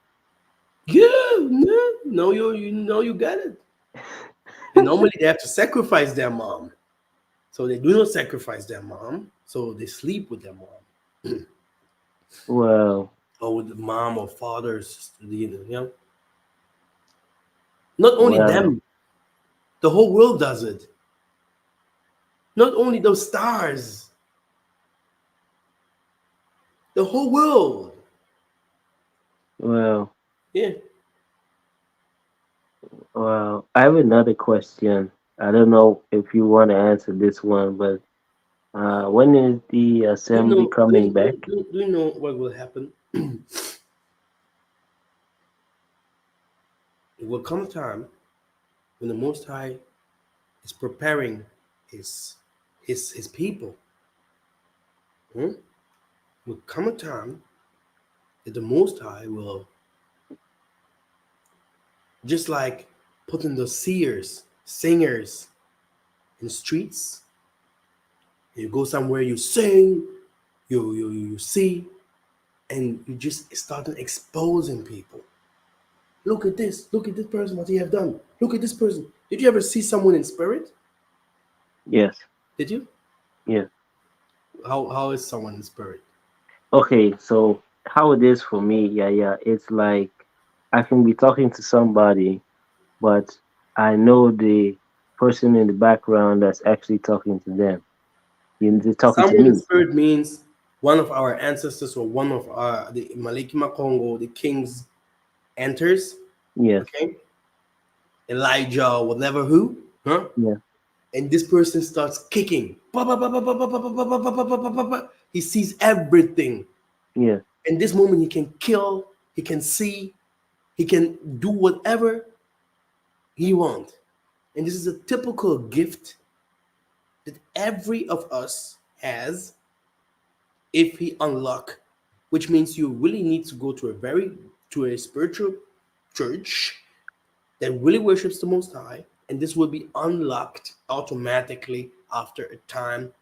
Yeah, no, you got it. And normally they have to sacrifice their mom. So they do not sacrifice their mom. So they sleep with their mom. Well, Or with the mom or father's, Not only well, them, the whole world does it. Not only those stars, the whole world. well, Yeah. well. I have another question. I don't know if you want to answer this one, but when is the Do you assembly know? Do coming you, do, back? do, do you know what will happen? It will come a time when the Most High is preparing his his people. Hmm? Will come a time that the Most High will just like putting the seers, singers in streets. You go somewhere, you sing, you see, and you just started exposing people. Look at this person, what he have done. Look at this person. Did you ever see someone in spirit? Yes, Did you? yes. How is someone in spirit? Okay, so how it is for me, yeah, it's like I can be talking to somebody, but I know the person in the background that's actually talking to them. They're talking to Someone in me. spirit means one of our ancestors or one of the Malekima Congo, the kings enters, Yes, okay? Elijah, whatever who, huh? yeah, And this person starts kicking. Pa, pa, pa, pa, pa, pa, pa, pa, pa, pa, pa, pa, pa, pa, pa. He sees everything. yeah, In this moment, he can kill, he can see, he can do whatever he wants. And this is a typical gift that every of us has if he unlock, which means you really need to go to a spiritual church that really worships the Most High, and this will be unlocked automatically after a time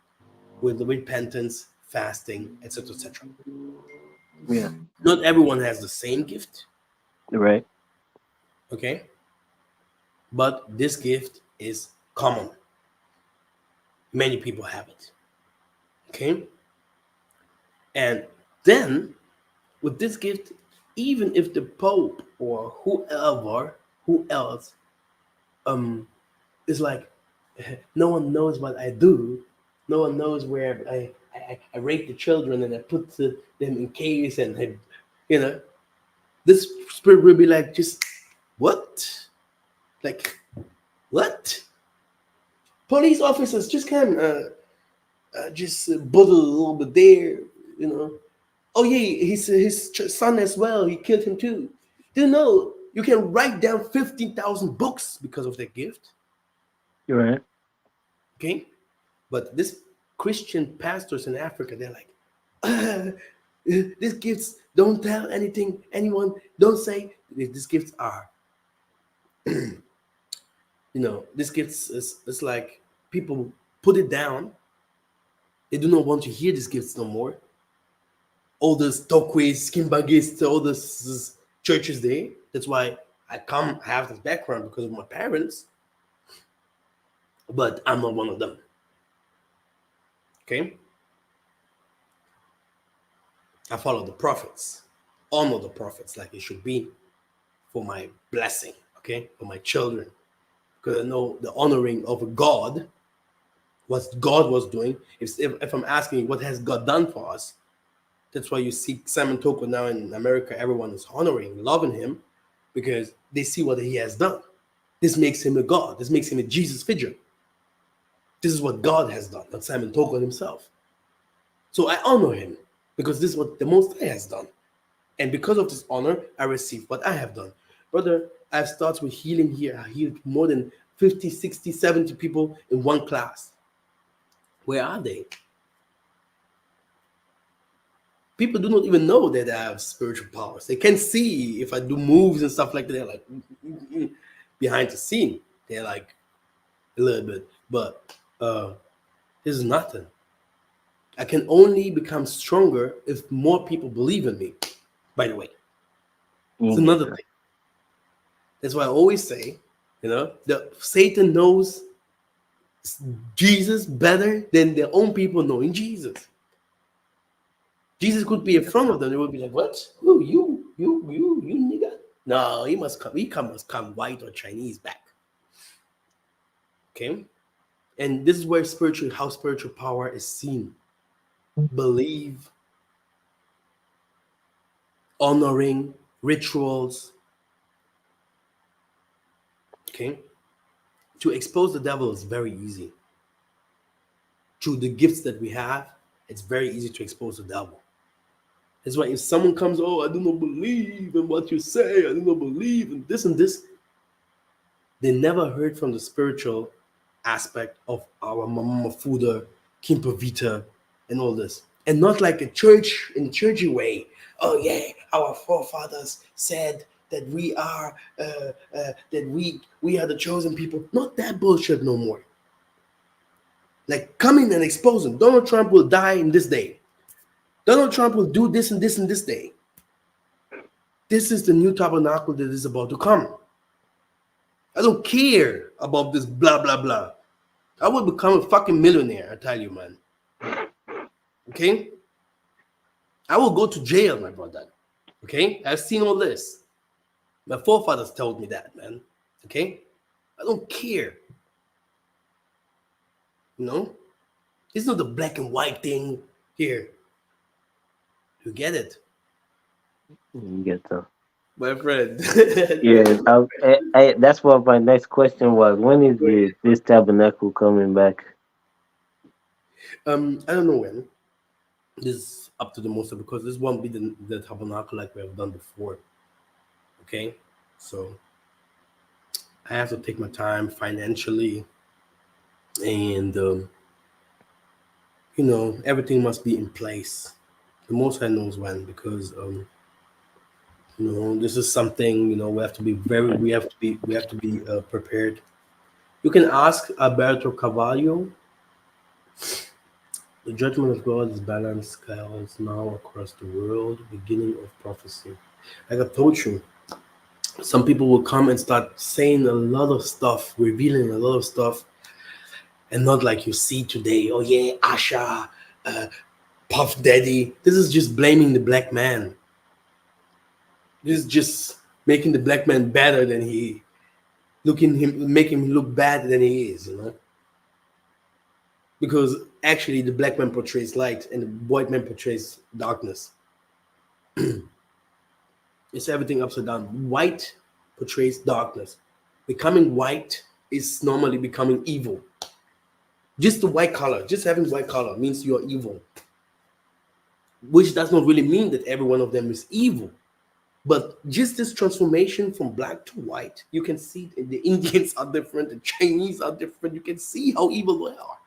with repentance, fasting, etc., etc. yeah. Not everyone has the same gift, Right. okay? But this gift is common. Many people have it, okay? And then with this gift, even if the Pope or who else, um, is like, no one knows what I do, no one knows where I I rape the children and I put them in caves and I, you know, this spirit will be like, just what? Like, what? Police officers just come, just bottle a little bit there, you know. Oh yeah, his son as well. He killed him too. Do you know you can write down 15,000 books because of that gift? You're right. Okay, but this Christian pastors in Africa, they're like, "Ah, these gifts don't tell anything, anyone. Don't say these gifts are. These gifts is like people put it down. They do not want to hear these gifts no more. All those Tokways, Kimbagis, all those churches there. That's why I have this background because of my parents, but I'm not one of them. Okay? I follow the prophets, honor the prophets like it should be for my blessing, okay, for my children. Because I know the honoring of a God, what God was doing. If I'm asking what has God done for us, that's why you see Simon Toko now in America, everyone is honoring, loving him because they see what he has done. This makes him a God. This makes him a Jesus figure. This is what God has done, not Simon Toko himself. So I honor him because this is what the Most High has done. And because of this honor, I receive what I have done. Brother, I've started with healing here. I healed more than 50, 60, 70 people in one class. Where are they? People do not even know that I have spiritual powers. They can see if I do moves and stuff like that. They're like behind the scene. They're like a little bit. But this is nothing. I can only become stronger if more people believe in me. By the way, it's You get another that. thing. That's why I always say, that Satan knows Jesus better than their own people knowing Jesus. Jesus could be You in get front that. of them. They would be like, "What? Who you nigga? No, he must come. Must come white or Chinese back." Okay, and this is where how spiritual power is seen. Believe, honoring, rituals. Okay, to expose the devil is very easy. Through the gifts that we have, it's very easy to expose the devil. That's why if someone comes, oh, I do not believe in what you say, I do not believe in this and this, they never heard from the spiritual aspect of our Mama Fuda, Kimpa Vita, and all this. And not like a church in churchy way. Oh yeah, our forefathers said that we are the chosen people. Not that bullshit no more. Like come in and expose them. Donald Trump will die in this day. Donald Trump will do this and this and this day. This is the new tabernacle that is about to come. I don't care about this blah blah blah. I will become a fucking millionaire, I tell you, man. Okay? I will go to jail, my brother. Okay? I've seen all this. My forefathers told me that, man. Okay? I don't care. You know? It's not the black and white thing here. You get it? You get that. My friend. Yeah, that's what my next question was. When is this tabernacle coming back? I don't know when. This is up to the most because this won't be the tabernacle like we have done before. Okay? So I have to take my time financially and everything must be in place. The most High knows when because this is something we have to be prepared. You can ask Alberto Carvalho. The judgment of God is balanced scales now across the world, beginning of prophecy. Like I told you, some people will come and start saying a lot of stuff, revealing a lot of stuff, and not like you see today. Oh yeah, Asha, uh, Puff Daddy. This is just blaming the black man. This is just making the black man better than making him look bad than he is. because actually the black man portrays light and the white man portrays darkness. It's everything upside down. White portrays darkness. Becoming white is normally becoming evil. Just the white color, just having white color means you're evil, which does not really mean that every one of them is evil. But just this transformation from black to white, you can see the Indians are different, the Chinese are different. You can see how evil they are.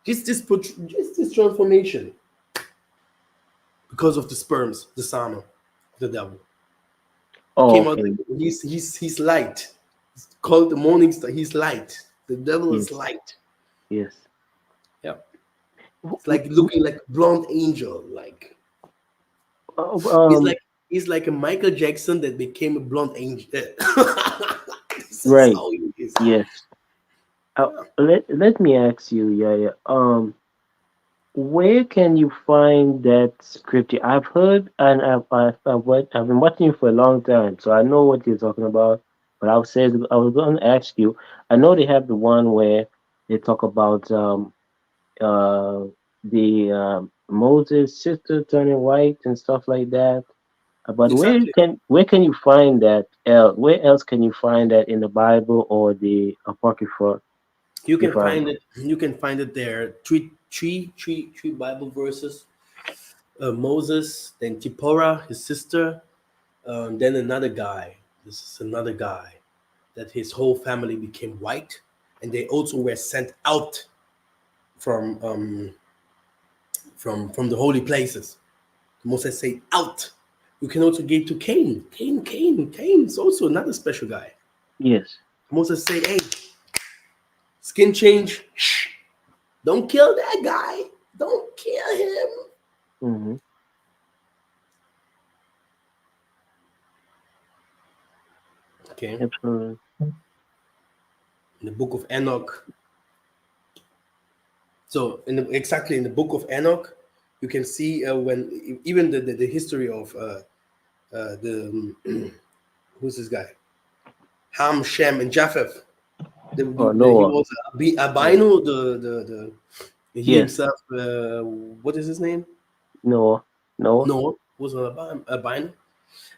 Just this transformation because of the sperms, the sama, the devil. He Oh, came out okay. like he's light. It's called the morning star. He's light. The devil is Yes, light. yes. Yeah. W- It's like w- looking like a blonde angel. Like w- he's Um, like he's like a Michael Jackson that became a blonde angel. This is right. how he is. Yes. Yeah. Let me ask you, yeah. Where can you find that scripture? I've heard and I've been watching you for a long time, so I know what you're talking about. But I was going to ask you. I know they have the one where they talk about uh the Moses' sister turning white and stuff like that. But Exactly. where can you find that? Where else can you find that in the Bible or the Apocrypha? You If can I'm find it. You can find it there. Three Bible verses. Moses, then Tipporah, his sister, then another guy. This is another guy that his whole family became white, and they also were sent out from from the holy places. Moses said, "Out." You can also get to Cain. Cain is also another special guy. yes. Moses said, "Hey, skin change. Shh, don't kill that guy. Don't kill him." Mm-hmm. Okay. Absolutely. In the book of Enoch. So exactly in the book of Enoch, you can see when even the history of the who's this guy? Ham, Shem, and Japheth. Oh He Noah. was Yeah. albino. He Yes. himself. What is his name? Noah. Noah. Noah was an albino.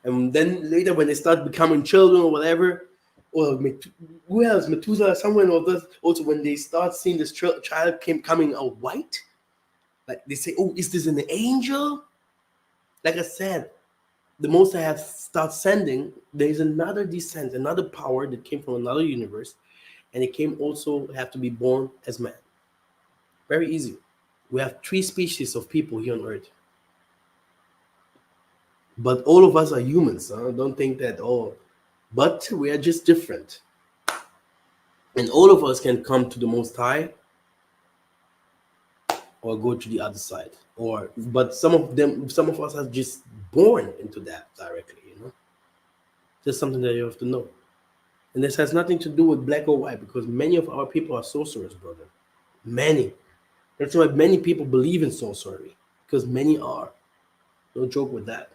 And then later, when they start becoming children or whatever, or who else? Methuselah, someone or this. Also, when they start seeing this child coming out white, like they say, "Oh, is this an angel?" Like I said, the most I have start sending. There is another descent, another power that came from another universe, and it came also have to be born as man. Very easy. We have three species of people here on Earth, but all of us are humans. Don't think that but we are just different, and all of us can come to the Most High or go to the other side. Or but some of us are just born into that directly. Just something that you have to know. And this has nothing to do with black or white because many of our people are sorcerers, brother. Many. That's why many people believe in sorcery because many are. Don't joke with that.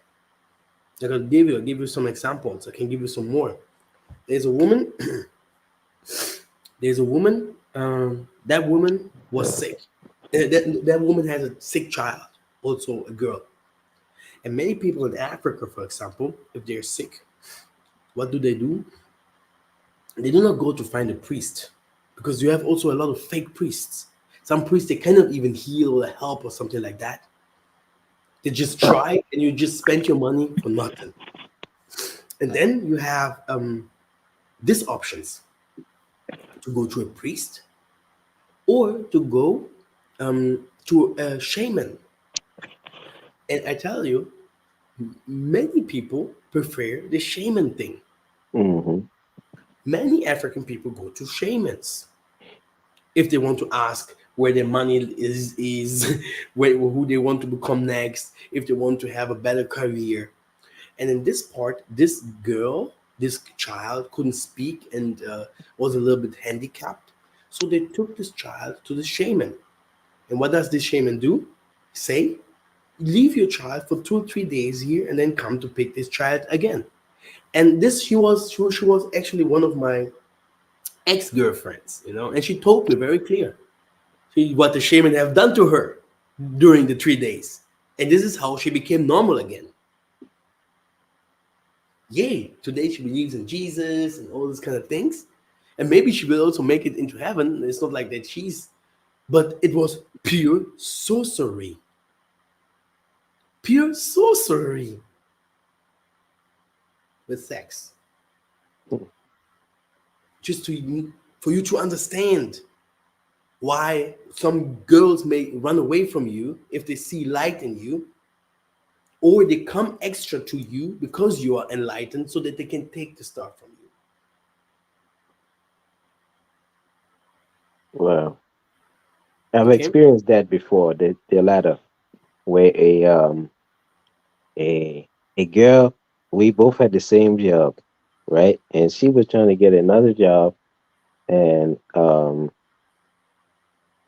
I'll give you some examples. I can give you some more. There's a woman. There's a woman. That woman was sick. That woman has a sick child, also a girl. And many people in Africa, for example, if they're sick, what do? They do not go to find a priest because you have also a lot of fake priests. Some priests they cannot even heal or help or something like that. They just try and you just spend your money for nothing. And then you have these options to go to a priest or to go to a shaman. And I tell you, many people prefer the shaman thing. Mm-hmm. Many African people go to shamans if they want to ask where their money is who they want to become next, if they want to have a better career. And in this part, this girl, this child couldn't speak and was a little bit handicapped. So they took this child to the shaman. And what does this shaman do? Say, leave your child for 2 or 3 days here and then come to pick this child again. And this she was actually one of my ex-girlfriends, and she told me very clear. what the shaman have done to her during the 3 days. And this is how she became normal again. Yay! Today she believes in Jesus and all these kind of things. And maybe she will also make it into heaven. It's not like that but it was pure sorcery. Pure sorcery with sex. Just for you to understand why some girls may run away from you if they see light in you, or they come extra to you because you are enlightened so that they can take the stuff from you. Well, I've Okay? experienced that before. The latter, where a a girl, we both had the same job, right? And she was trying to get another job, and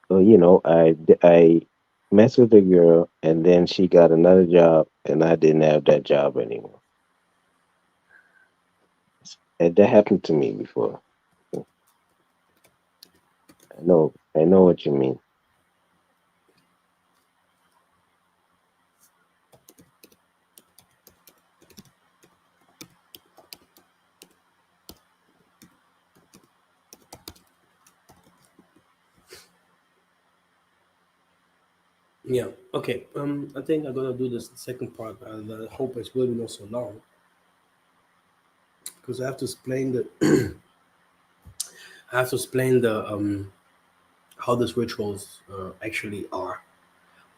well, I messed with the girl, and then she got another job, and I didn't have that job anymore. And that happened to me before. I know what you mean. Yeah. Okay. I think I'm gonna do this second part. I hope it will be not so long because I have to explain I have to explain the how these rituals actually are.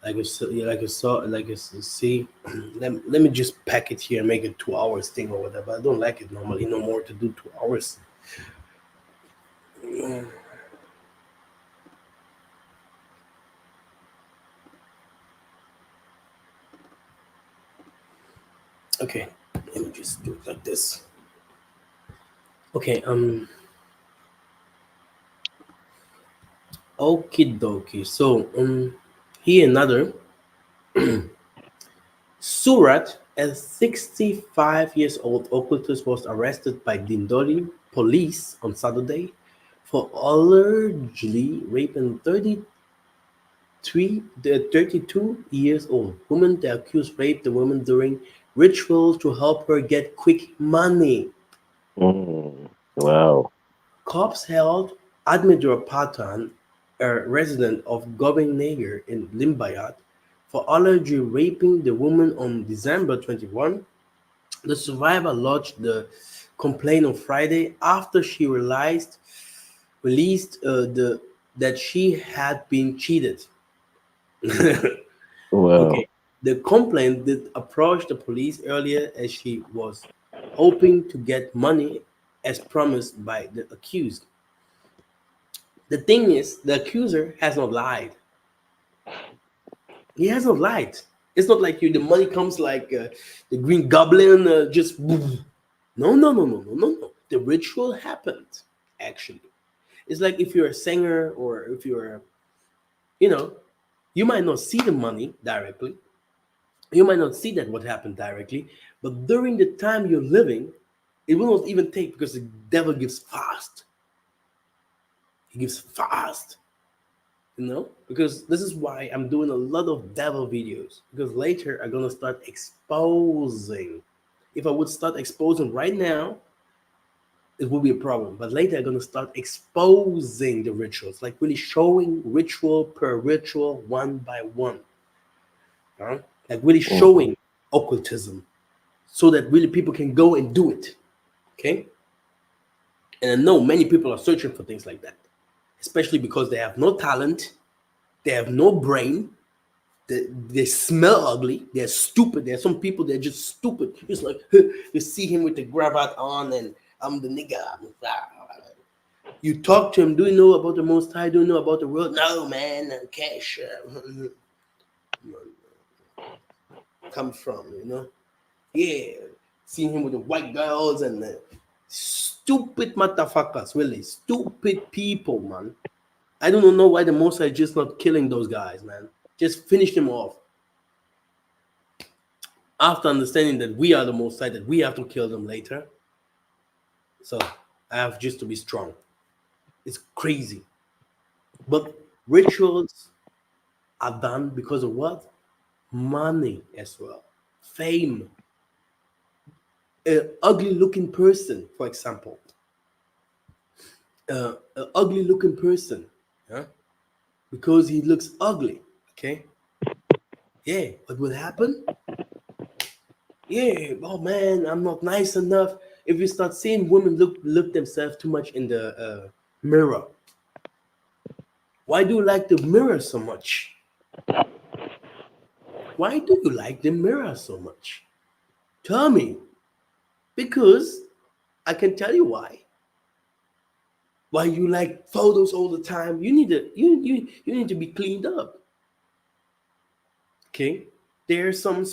Like you see. Let me just pack it here and make it 2 hours thing or whatever. I don't like it normally no more to do 2 hours. Okay. Let me just do it like this. Okay. Okie dokie. So here another Surat, a 65 years old occultist, was arrested by Dindoli police on Saturday for allegedly raping 32 years old woman. The accused raped the woman during ritual to help her get quick money. Wow. Cops held Admiral Patan, a resident of Gobinagar in Limbayat, for allegedly raping the woman on December 21. The survivor lodged the complaint on Friday after she released that she had been cheated. Well, Okay, the complaint did approach the police earlier as she was hoping to get money as promised by the accused. The thing is, the accuser has not lied. He has not lied. It's not like the money comes like the Green Goblin, just no, no, no, no, no, no, no. The ritual happened actually. It's like if you're a singer or if you're, you know, you might not see the money directly. You might not see that what happened directly, but during the time you're living, it will not even take because the devil gives fast. He gives fast. Because this is why I'm doing a lot of devil videos, because later I'm gonna start exposing. If I would start exposing right now, it will be a problem, but later I'm gonna start exposing the rituals, like really showing ritual per ritual, one by one. Huh? Like really mhm. showing occultism so that really people can go and do it. Okay. And I know many people are searching for things like that, especially because they have no talent, they have no brain. They smell ugly. They're stupid. There are some people that are just stupid. It's like you see him with the cravat on, and I'm the nigga. You talk to him. Do you know about the Most High? Do you know about the world? No, man. Cash comes from. Yeah. Seeing him with the white girls and the stupid motherfuckers. Really stupid people, man. I don't know why the Most High is just not killing those guys, man. Just finish them off. After understanding that we are the Most High, that we have to kill them later. So I have just to be strong. It's crazy. But Rituals are done because of what? Money as well, fame. An ugly looking person, for example, an ugly looking person, yeah, because he looks ugly. Okay, yeah, what will happen? Yeah, oh man, I'm not nice enough. If you start seeing women look themselves too much in the mirror, why do you like the mirror so much? Why do you like the mirror so much? Tell me. Because I can tell you why. Why you like photos all the time? You need to be cleaned up. Okay. There's some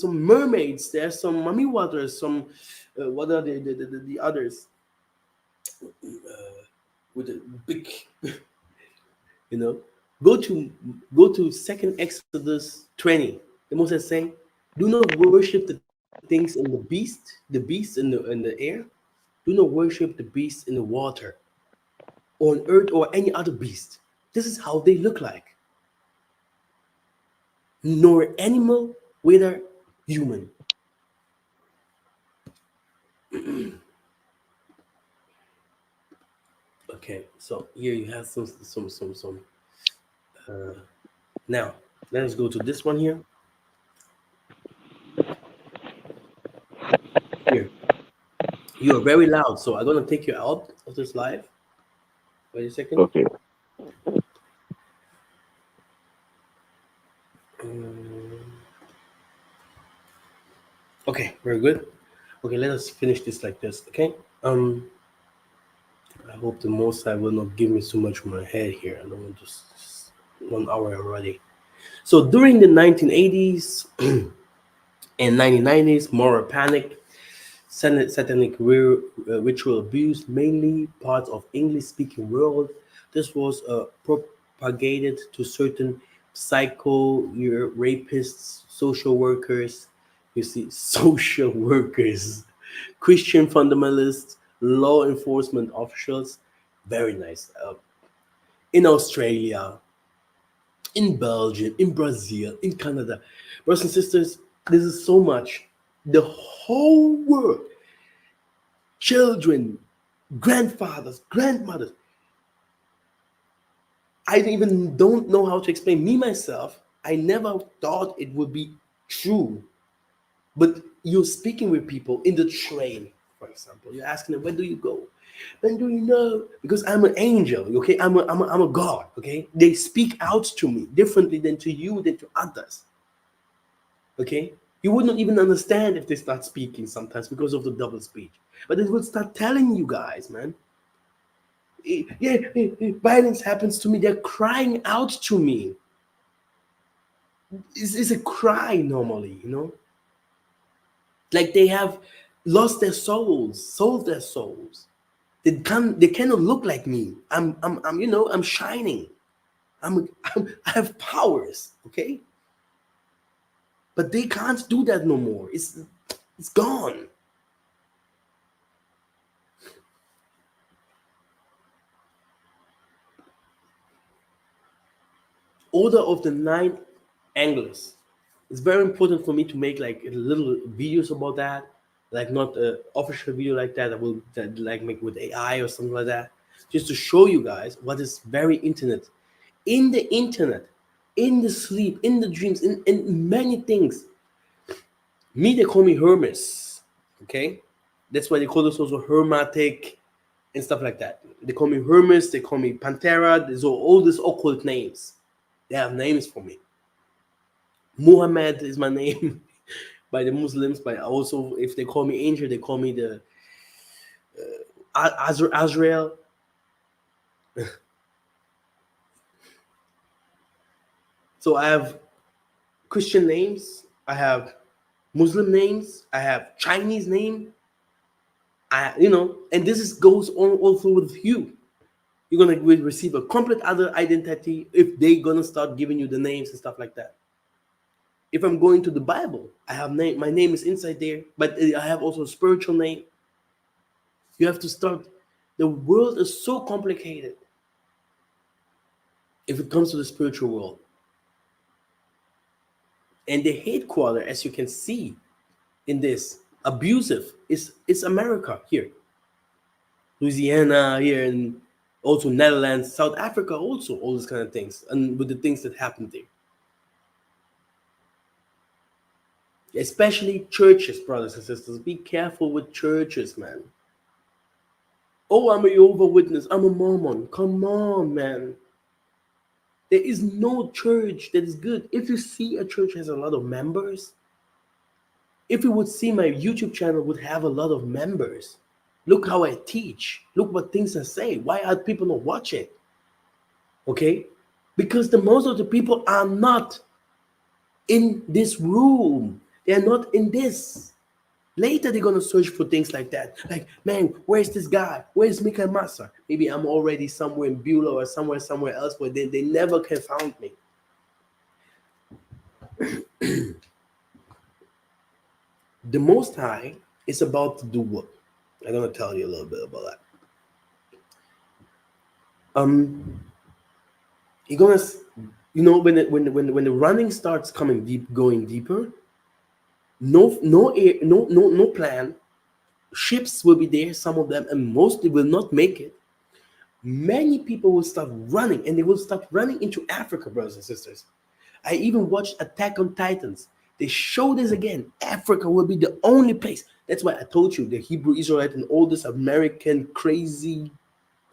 mermaids. There's some mummy waters. Some what are the others with the big you know? Go to Second Exodus 20. The Moses saying, "Do not worship the things in the beast in the air. Do not worship the beast in the water, or on earth, or any other beast. This is how they look like. Nor animal, whether human." Okay, so here you have some. Now let us go to this one here. Here, you are very loud, so I'm gonna take you out of this live. Wait a second. Okay. Okay, very good. Okay, let us finish this like this. Okay. I hope the most I will not give me so much on my head here. I don't want just 1 hour already. So during the 1980s and 1990s, moral panic, satanic ritual abuse, mainly parts of English-speaking world. This was propagated to certain psycho rapists, social workers. You see, social workers, Christian fundamentalists, law enforcement officials. Very nice. In Australia, in Belgium, in Brazil, in Canada. Brothers and sisters, this is so much. The whole world, children, grandfathers, grandmothers. I even don't know how to explain me myself. I never thought it would be true. But you're speaking with people in the train, for example. You're asking them, "When do you go? When do you know?" Because I'm an angel, okay? I'm a God, okay? They speak out to me differently than to you, than to others, okay? You would not even understand if they start speaking sometimes because of the double speech. But it will start telling you guys, man. Yeah, violence happens to me. They're crying out to me. It's a cry normally, like they have lost their souls, sold their souls. They cannot look like me. I'm shining. I have powers, okay? But they can't do that no more. It's gone. Order of the Nine Angles. It's very important for me to make like little videos about that, like not a official video like that. I will like make with AI or something like that, just to show you guys what is very internet, in the sleep, in the dreams, in many things. Me, they call me Hermes. Okay, that's why they call us also Hermetic and stuff like that. They call me Hermes. They call me Pantera. There's all these occult names. They have names for me. Muhammad is my name by the Muslims, but also if they call me angel, they call me the Azrael. So I have Christian names, I have Muslim names, I have Chinese name. And this goes on also with you. You're gonna receive a complete other identity if they gonna start giving you the names and stuff like that. If I'm going to the Bible, I have name. My name is inside there, but I have also a spiritual name. You have to start. The world is so complicated. if it comes to the spiritual world. And the headquarter, as you can see in this, abusive, is America here. Louisiana here, and also Netherlands, South Africa, also all these kind of things, and with the things that happened there. Especially churches, brothers and sisters. Be careful with churches, man. Oh, I'm a Jehovah Witness. I'm a Mormon. Come on, man. There is no church that is good. If you see a church has a lot of members, if you would see my YouTube channel would have a lot of members. Look how I teach. Look what things I say. Why are people not watching? Okay? Because the most of the people are not in this room. They are not in this. Later they're gonna search for things like that. Like, man, where's this guy? Where's Mika Massa? Maybe I'm already somewhere in Beulah or somewhere else where they never can find me. The Most High is about to do what? I'm gonna tell you a little bit about that. You're gonna, when the running starts coming deep, going deeper. No plan. Ships will be there, some of them, and mostly will not make it. Many people will start running, and they will start running into Africa, brothers and sisters. I even watched Attack on Titans. They show this again. Africa will be the only place. That's why I told you the Hebrew Israelite and all this American crazy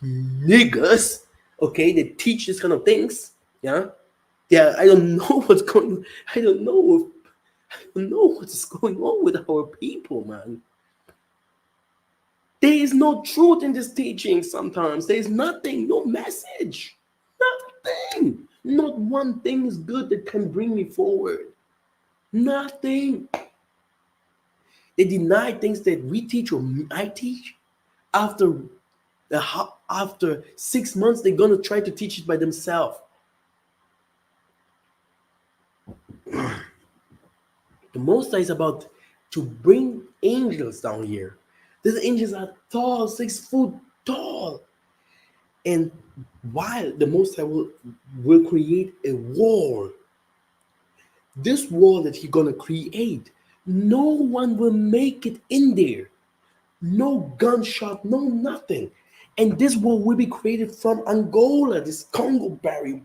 niggas, okay, they teach this kind of things. Yeah. Yeah, I don't know what's going. I don't know. I don't know what's going on with our people, man. There is no truth in this teaching sometimes. There is nothing, no message. Nothing. Not one thing is good that can bring me forward. Nothing. They deny things that we teach or I teach. After 6 months, they're going to try to teach it by themselves. The Most High is about to bring angels down here. These angels are tall, 6 foot tall. And while the Most High will create a wall, this wall that he's going to create, no one will make it in there. No gunshot, no nothing. And this wall will be created from Angola, this Congo barrier.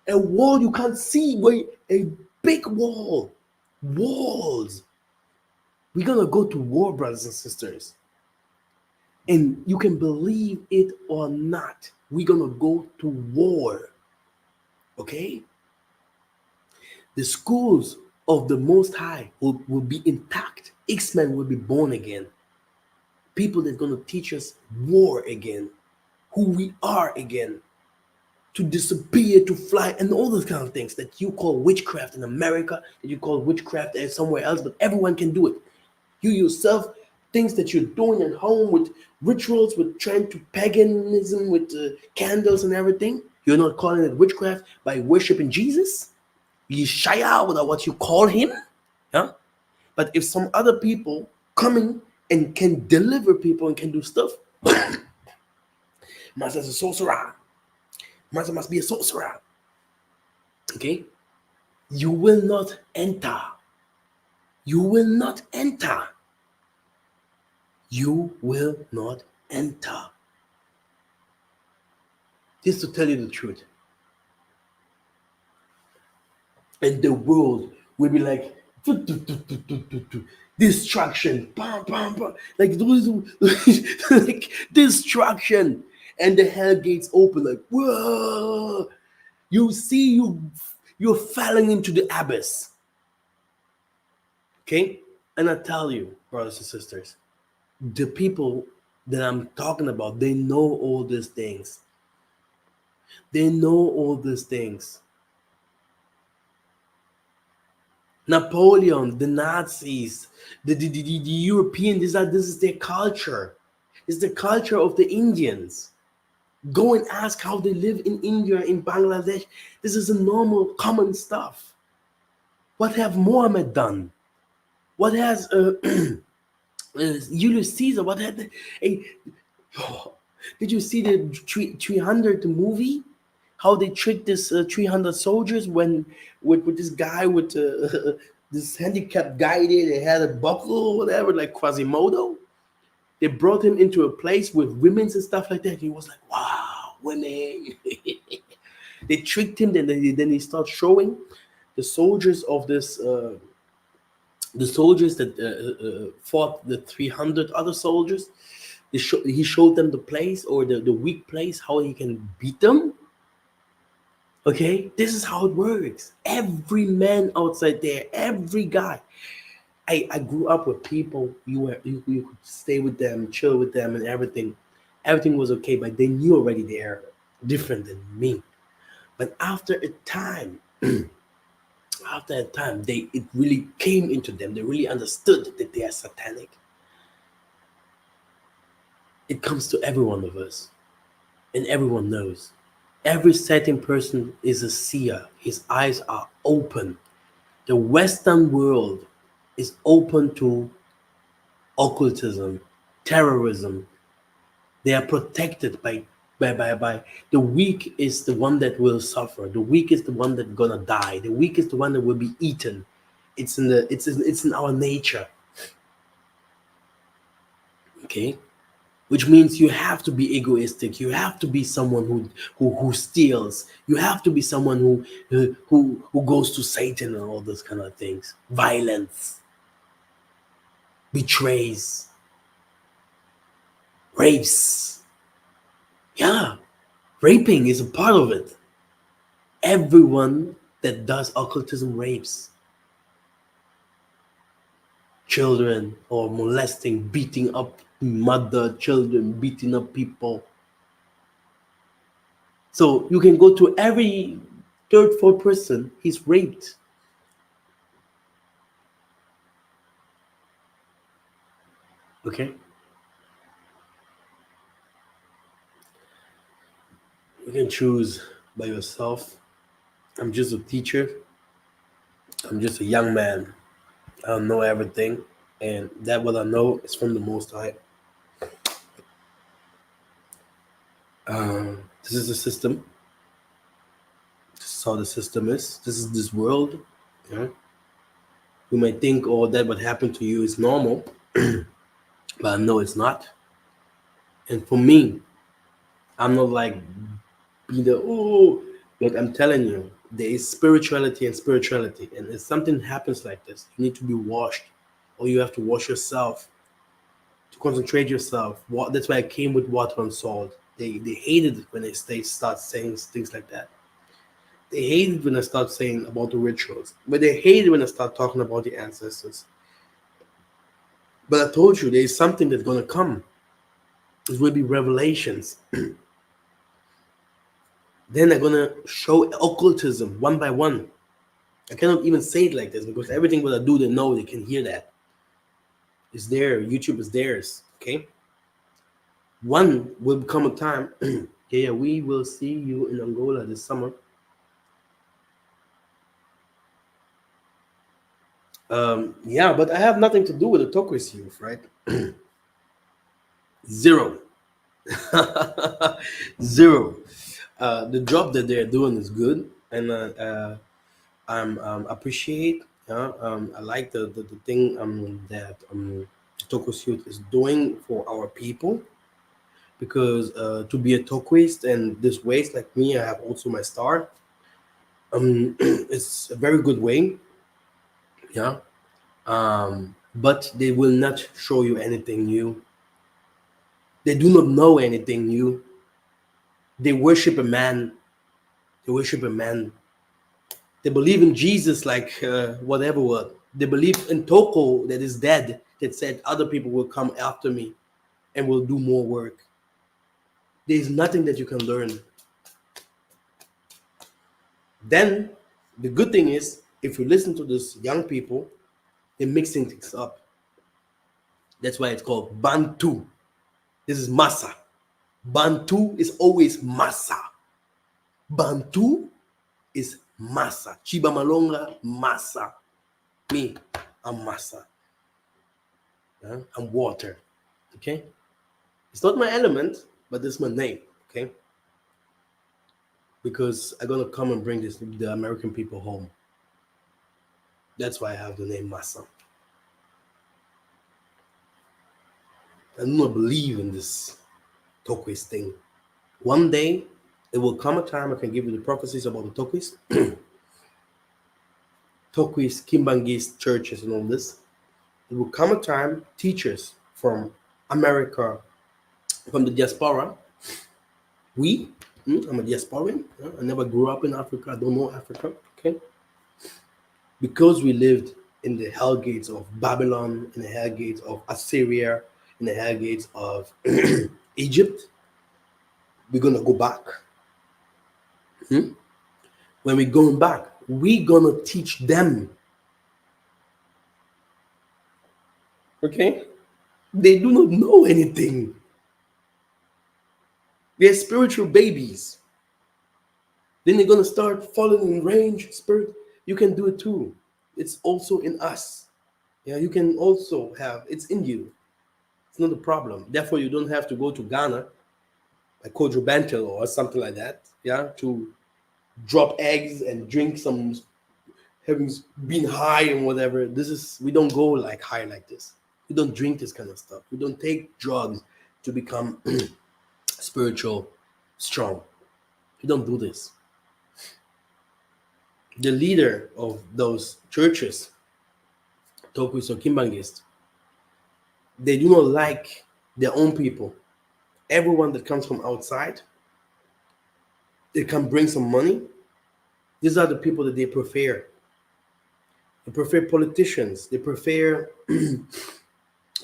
A wall you can't see, a big wall. Walls. We're going to go to war, brothers and sisters. And you can believe it or not, we're going to go to war. Okay? The schools of the Most High will be intact. X-Men will be born again. People that are going to teach us war again, who we are again, to disappear, to fly, and all those kind of things that you call witchcraft in America, that you call witchcraft somewhere else, but everyone can do it. You yourself, things that you're doing at home with rituals, with trying to paganism, with candles and everything, you're not calling it witchcraft by worshiping Jesus? Yiseka'yah, without what you call him? Yeah? But if some other people coming and can deliver people and can do stuff, Master's a sorcerer. Master must be a sorcerer. Okay? You will not enter. You will not enter. You will not enter. Just to tell you the truth. And the world will be like destruction, bam, bam, bam, like those, like destruction, and the hell gates open, like whoa! You see, you're falling into the abyss. Okay, and I tell you, brothers and sisters, the people that I'm talking about, they know all these things. They know all these things. Napoleon, the Nazis, the European, this is their culture. It's the culture of the Indians. Go and ask how they live in India, in Bangladesh. This is a normal, common stuff. What have Muhammad done? What has Julius Caesar? What had Did you see the 300 movie? How they tricked this 300 soldiers when with this guy with this handicapped guy there. They had a buckle or whatever, like Quasimodo. They brought him into a place with women's and stuff like that. He was like, "Wow, women!" They tricked him. Then he started showing the soldiers of this. The soldiers that fought the 300 other soldiers. He showed them the place or the weak place, how he can beat them. Okay, this is how it works. Every man outside there, every guy. I grew up with people. You could stay with them, chill with them, and everything. Everything was okay, but they knew already they're different than me. But after a time, it really came into them. They really understood that they are satanic. It comes to every one of us, and everyone knows. Every certain person is a seer. His eyes are open. The Western world is open to occultism, terrorism. They are protected by the weak is the one that will suffer. The weak is the one that's gonna die. The weak is the one that will be eaten. It's in our nature. Okay? Which means you have to be egoistic. You have to be someone who steals. You have to be someone who goes to Satan and all those kind of things. Violence, betrays, rapes. Yeah, raping is a part of it. Everyone that does occultism rapes children or molesting, beating up mother, children, beating up people. So you can go to every third, fourth person, he's raped. Okay? You can choose by yourself. I'm just a teacher. I'm just a young man. I don't know everything. And that what I know is from the Most High. This is the system. This is how the system is. This is this world. Yeah? You might think, oh, that what happened to you is normal. But no, it's not. And for me, I'm not like be the oh, but I'm telling you, there is spirituality and spirituality, and if something happens like this, you need to be washed, or you have to wash yourself to concentrate yourself. That's why I came with water and salt. They hated it when they start saying things like that. They hate it when I start saying about the rituals, but they hate it when I start talking about the ancestors. But I told you there is something that's gonna come. It will be revelations. Then they're gonna show occultism one by one. I cannot even say it like this because everything what I do, they know they can hear that. It's there. YouTube is theirs. Okay. One will come a time. Yeah, we will see you in Angola this summer. Yeah, but I have nothing to do with the Tokris youth, right? Zero. Zero. The job that they're doing is good, and I'm appreciate. I like the thing that Tokris youth is doing for our people because to be a Tokwist and this ways like me, I have also my star. It's a very good way, yeah. But they will not show you anything new. They do not know anything new. They worship a man. They worship a man. They believe in Jesus like whatever what. They believe in Toko that is dead. That said other people will come after me and will do more work. There is nothing that you can learn. Then the good thing is if you listen to these young people, they're mixing things up. That's why it's called Bantu. This is Massa. Bantu is always Massa. Bantu is Massa. Chiba Malonga, Massa. Me, I'm Massa. I'm water. Okay? It's not my element. but this is my name, okay? Because I'm gonna come and bring this the American people home. That's why I have the name Massa. I do not believe in this Tokis thing. One day, it will come a time I can give you the prophecies about the Tokis, Tokis, Kimbangis, churches, and all this. It will come a time teachers from America, from the diaspora, we, I'm a diasporan. I never grew up in Africa. I don't know Africa. Okay, because we lived in the hell gates of Babylon, in the hell gates of Assyria, in the hell gates of Egypt. We're gonna go back. Hmm? When we're going back, we're gonna teach them. Okay, they do not know anything. They're spiritual babies. Then they're gonna start falling in range. Spirit, you can do it too. It's also in us. Yeah, you can also have. It's in you. It's not a problem. Therefore, you don't have to go to Ghana, like Kojo Bantel or something like that. Yeah, to drop eggs and drink some, having been high and whatever. This is we don't go like high like this. We don't drink this kind of stuff. We don't take drugs to become spiritual strong. We don't do this. The leader of those churches, Tokus or Kimbangist, they do not like their own people. Everyone that comes from outside, they can bring some money. These are the people that they prefer. They prefer politicians. They prefer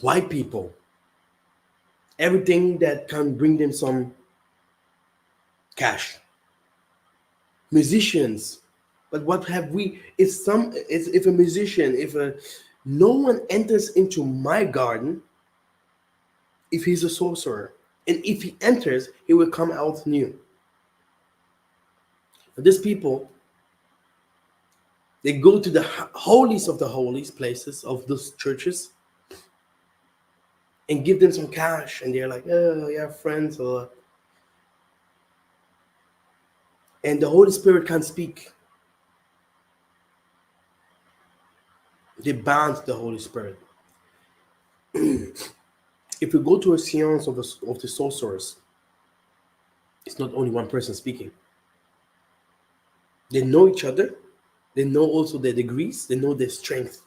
white people. Everything that can bring them some cash. Musicians. But what have we? If a musician, if a no one enters into my garden, if he's a sorcerer, and if he enters, he will come out new. But these people, they go to the holies of the holies places of those churches and give them some cash, and they're like, oh yeah, friends, or and the Holy Spirit can't speak. They ban the Holy Spirit. If you go to a seance of the sorcerers, it's not only one person speaking. They know each other. They know also their degrees. They know their strength.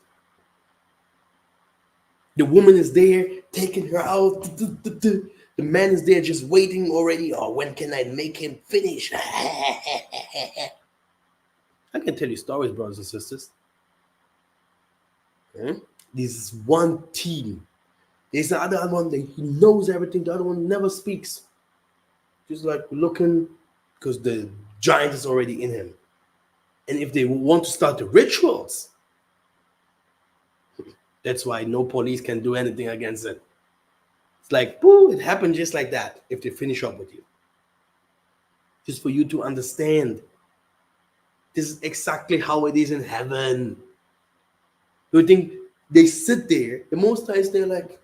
The woman is there taking her out. The man is there just waiting already. Oh, when can I make him finish? I can tell you stories, brothers and sisters. Hmm? This is one team. There's the other one that he knows everything. The other one never speaks. Just like looking because the giant is already in him. And if they want to start the rituals, that's why no police can do anything against it. It's like, boo, it happened just like that if they finish up with you. Just for you to understand. This is exactly how it is in heaven. You think they sit there, the most times they're like,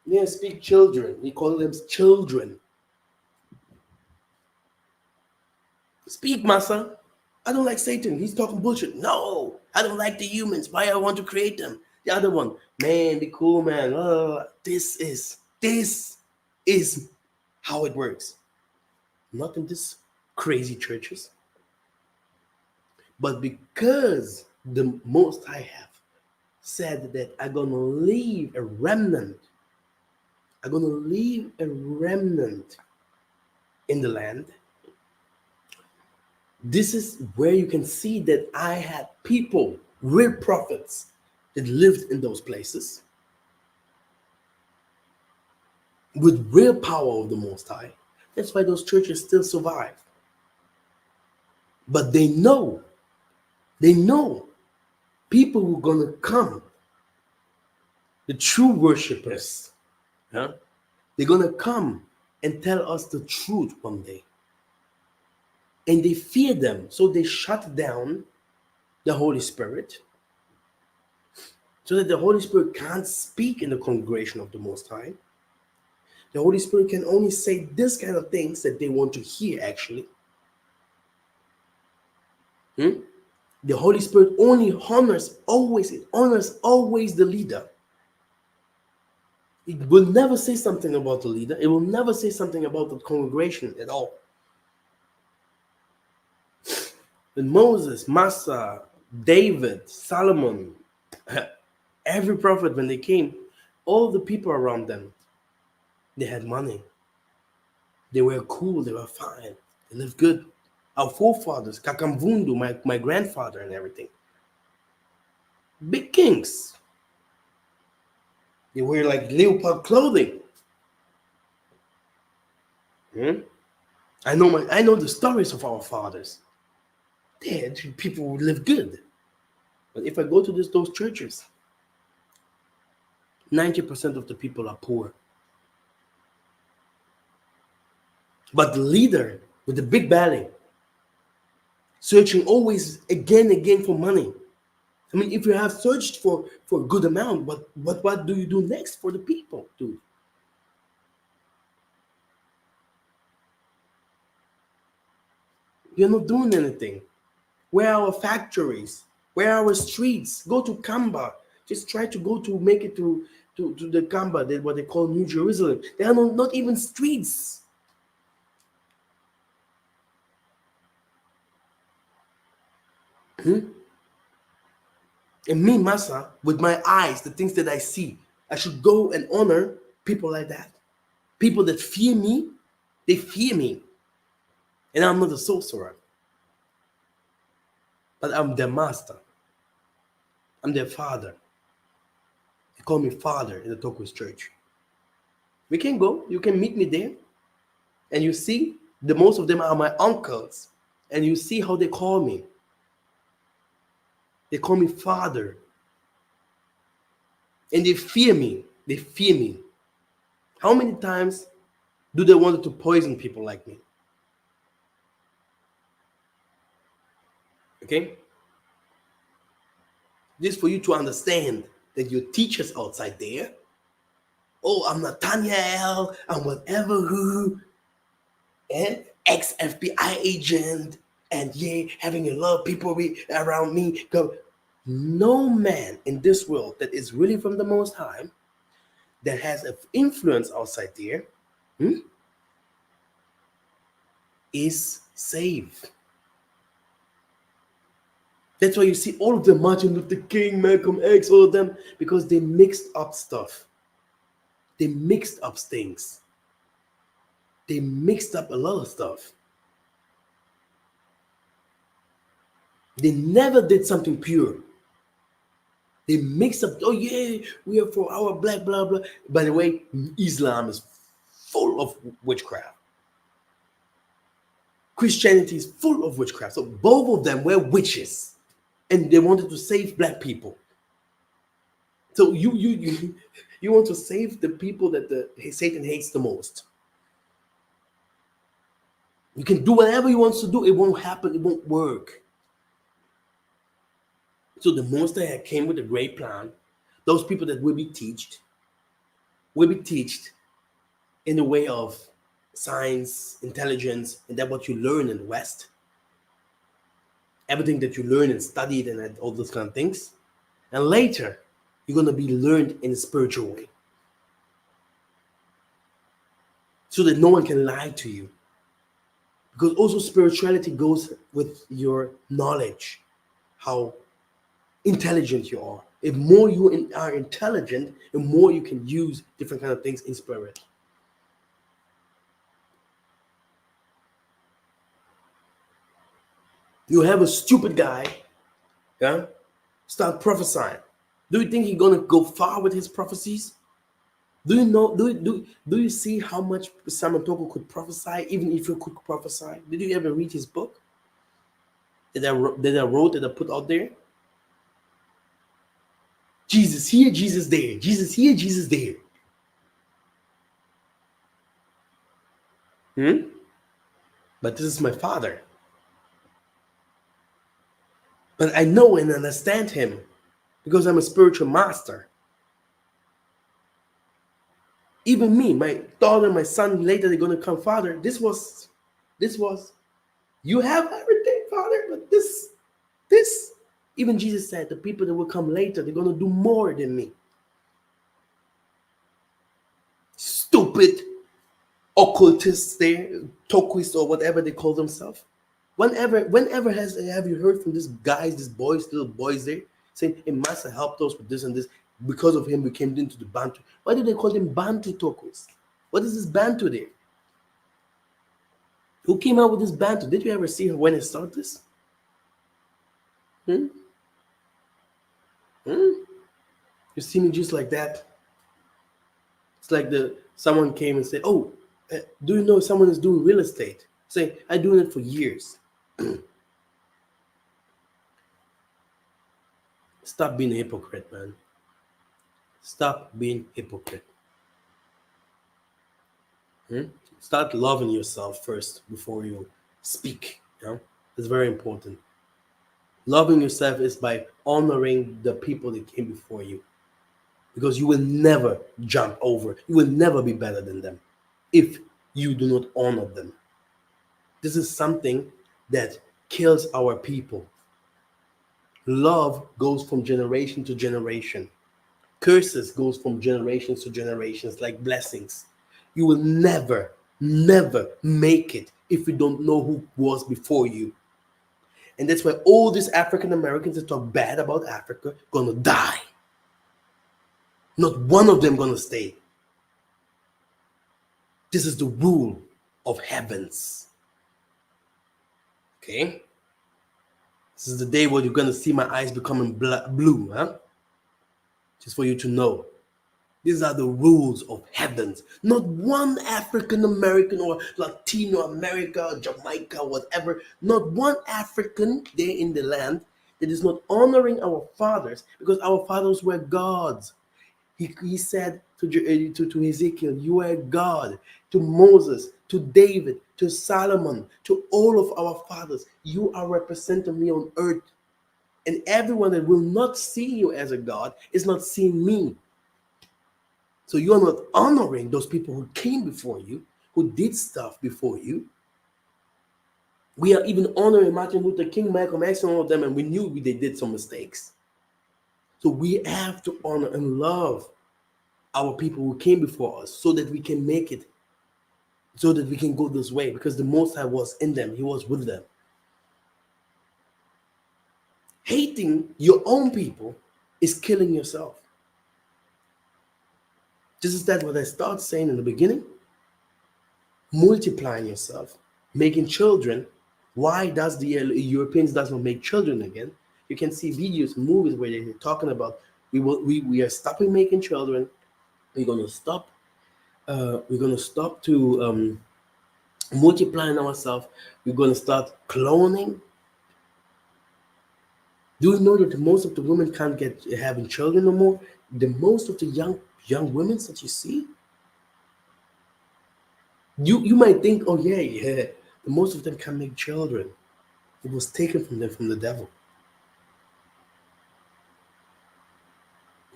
yeah, speak children. We call them children. Speak, Massa. I don't like Satan. He's talking bullshit. No, I don't like the humans. Why I want to create them? The other one, man, be cool, man. This is how it works. Not in these crazy churches, but because the Most High have said that I'm gonna leave a remnant. I'm gonna leave a remnant in the land. This is where you can see that I had people, real prophets, that lived in those places with real power of the Most High. That's why those churches still survive. But they know people who are gonna come, the true worshippers, huh? They're gonna come and tell us the truth one day. And they fear them, so they shut down the Holy Spirit so that the Holy Spirit can't speak in the congregation of the Most High. The Holy Spirit can only say this kind of things that they want to hear, actually. Hmm? The Holy Spirit only it honors always the leader. It will never say something about the leader. It will never say something about the congregation at all. When Moses, Massa, David, Solomon, every prophet, when they came, all the people around them, they had money. They were cool. They were fine. They lived good. Our forefathers, Kakamvundu, my grandfather and everything. Big kings. They wear like leopard clothing. Hmm? I know the stories of our fathers. People live good. But if I go to those churches, 90% of the people are poor. But the leader with the big belly, searching always again for money. I mean, if you have searched for a good amount, what do you do next for the people, dude? You're not doing anything. Where are our factories? Where are our streets? Go to Kamba. Just try to go to make it to the Kamba, what they call New Jerusalem. There are not even streets. Hmm? And me, Massa, with my eyes, the things that I see, I should go and honor people like that. People that fear me, they fear me. And I'm not a sorcerer, but I'm their master. I'm their father. They call me father in the Tokus church. We can go. You can meet me there. And you see, the most of them are my uncles. And you see how they call me. They call me father. And they fear me. They fear me. How many times do they want to poison people like me? Okay? Just for you to understand that your teachers outside there, oh, I'm Nathaniel, I'm whatever who, and ex-FBI agent, and yeah, having a lot of people around me. Go. No man in this world that is really from the Most High, that has an influence outside there, is saved. That's why you see all of them, Martin Luther King, Malcolm X, all of them, because they mixed up stuff. They mixed up things. They mixed up a lot of stuff. They never did something pure. They mixed up, oh yeah, we are for our black, blah, blah. By the way, Islam is full of witchcraft. Christianity is full of witchcraft. So both of them were witches. And they wanted to save black people. So you want to save the people that Satan hates the most. You can do whatever he wants to do. It won't happen. It won't work. So the Most High came with a great plan. Those people that will be taught in the way of science, intelligence, and that what you learn in the West. Everything that you learn and studied and all those kind of things. And later, you're going to be learned in a spiritual way. So that no one can lie to you. Because also spirituality goes with your knowledge, how intelligent you are. If more you are intelligent, the more you can use different kind of things in spirit. You have a stupid guy, yeah, start prophesying. Do you think he's gonna go far with his prophecies? Do you know? Do you see how much Simon Toko could prophesy, even if you could prophesy? Did you ever read his book that I wrote, that I put out there? Jesus here, Jesus there. Jesus here, Jesus there. But this is my father. But I know and understand him because I'm a spiritual master. Even me, my daughter, my son, later they're gonna come, Father, this was, you have everything, Father, but this. Even Jesus said, the people that will come later, they're gonna do more than me. Stupid occultists there, toquists or whatever they call themselves. Whenever have you heard from these guys, these boys, little boys there, saying it must have helped us with this and this. Because of him, we came into the Bantu. Why do they call them Bantu toquists? What is this Bantu there? Who came out with this Bantu? Did you ever see when it started this? Hmm? Hmm? You see me just like that? It's like someone came and said, "Oh, do you know someone is doing real estate?" Say, "I'm doing it for years." Stop being a hypocrite, man. Stop being hypocrite. Hmm? Start loving yourself first before you speak. You know, it's very important. Loving yourself is by honoring the people that came before you, because you will never jump over. You will never be better than them if you do not honor them. This is something that kills our people. Love goes from generation to generation. Curses goes from generations to generations like blessings. You will never, never make it if you don't know who was before you. And that's why all these African Americans that talk bad about Africa gonna die. Not one of them gonna stay. This is the rule of heavens. Okay? This is the day where you're gonna see my eyes becoming blue, huh? Just for you to know. These are the rules of heavens. Not one African American or Latino America, Jamaica, whatever, not one African there in the land that is not honoring our fathers, because our fathers were gods. He said to Ezekiel, "You are God." To Moses, to David, to Solomon, to all of our fathers, "You are representing me on earth." And everyone that will not see you as a God is not seeing me. So you are not honoring those people who came before you, who did stuff before you. We are even honoring Martin Luther King, Malcolm X, and all of them, and we knew they did some mistakes. So we have to honor and love our people who came before us so that we can make it, so that we can go this way, because the Most High was in them, He was with them. Hating your own people is killing yourself. This is that what I started saying in the beginning. Multiplying yourself, making children. Why does the Europeans does not make children again? You can see videos, movies where they're talking about we are stopping making children. We're gonna stop. We're gonna stop to multiplying ourselves. We're gonna start cloning. Do you know that most of the women can't get having children no more? The most of the young women that you see, you might think, oh yeah, the most of them can make children. It was taken from them from the devil.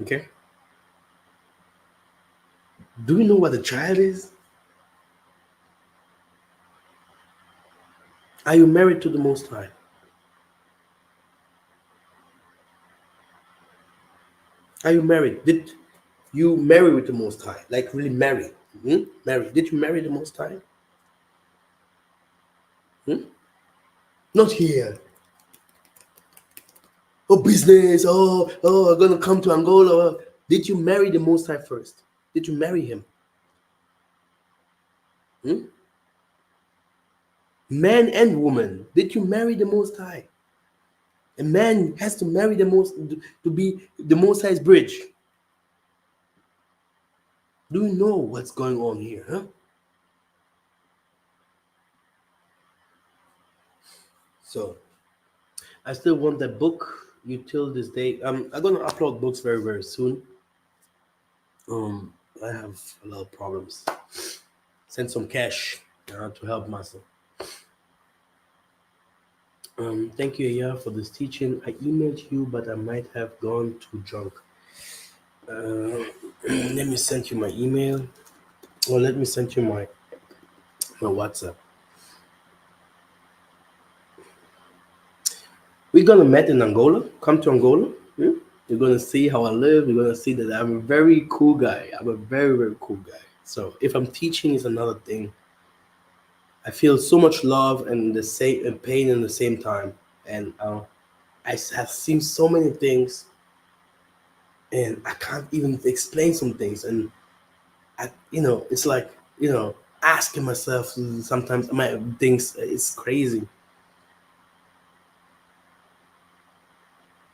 Okay. Do you know what a child is? Are you married to the Most High? Are you married? Did you marry with the Most High? Like really marry? Hmm? Marry? Did you marry the Most High? Hmm? Not here. Oh, business. I'm gonna come to Angola. Did you marry the Most High first? Did you marry Him? Hmm? Man and woman. Did you marry the Most High? A man has to marry the Most to be the Most High's bridge. Do you know what's going on here? Huh? So I still want that book. You till this day. I'm gonna upload books very very soon. I have a lot of problems. Send some cash to help myself. Thank you, Aya, for this teaching. I emailed you, but I might have gone to junk. Uh, let me send you my email. Well, let me send you my WhatsApp. We're gonna meet in Angola. Come to Angola. Yeah? You're gonna see how I live. You're gonna see that I'm a very cool guy. I'm a very very cool guy. So if I'm teaching is another thing. I feel so much love and the same and pain in the same time. And have seen so many things, and I can't even explain some things. And it's like asking myself sometimes. My things it's crazy.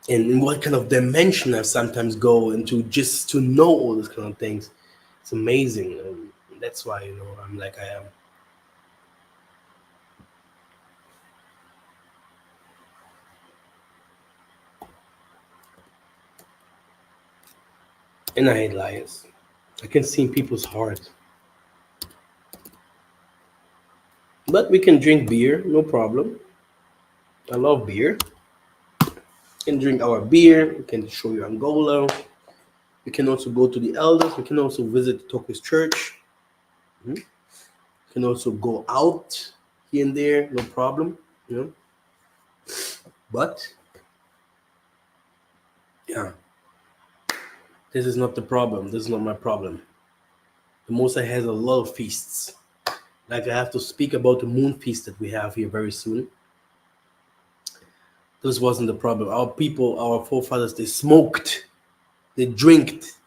And in what kind of dimension I sometimes go into just to know all these kind of things. It's amazing. And that's why I'm like I am. And I hate liars. I can see in people's heart. But we can drink beer, no problem. I love beer. We can drink our beer. We can show you Angola. We can also go to the elders. We can also visit the Tokus church. Mhm. We can also go out here and there, no problem. You know. But yeah, this is not the problem. This is not my problem. The Most High has a lot of feasts. Like I have to speak about the moon feast that we have here very soon. This wasn't the problem. Our people, our forefathers, they smoked, they drinked,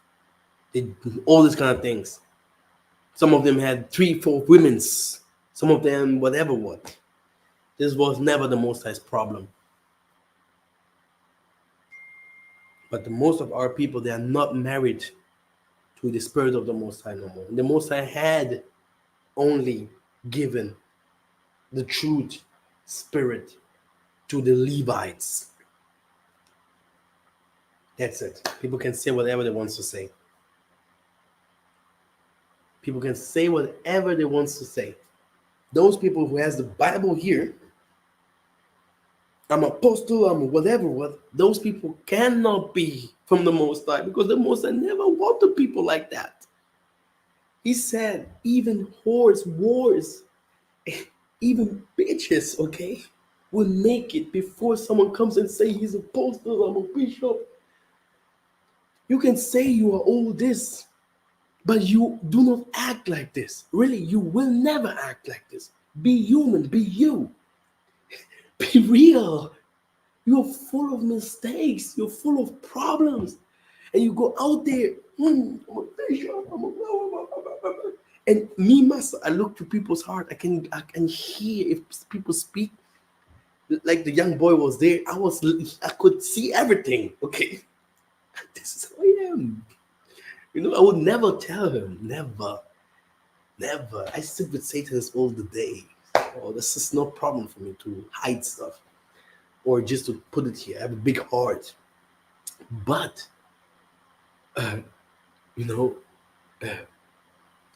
they all these kind of things. Some of them had 3, 4 women's. Some of them whatever what. This was never the Most High's problem. But the most of our people, they are not married to the spirit of the Most High no more. The Most High had only given the truth spirit to the Levites. That's it. People can say whatever they want to say. People can say whatever they want to say. Those people who has the Bible here, I'm apostle, I'm whatever, what those people cannot be from the Most High because the Most High never wanted people like that. He said, even whores, wars, even bitches, okay, will make it before someone comes and say he's a apostle, I'm a bishop. You can say you are all this, but you do not act like this. Really, you will never act like this. Be human, be you. Be real. You're full of mistakes. You're full of problems. And you go out there, I'm a bishop, I'm a blah, blah, blah, blah, blah, blah. And me myself, I look to people's heart. I can hear if people speak. Like the young boy was there. I could see everything. Okay. This is who I am. I would never tell him. Never. Never. I sit with Satans all the day. Oh, this is no problem for me to hide stuff or just to put it here. I have a big heart. But, uh, you know, uh,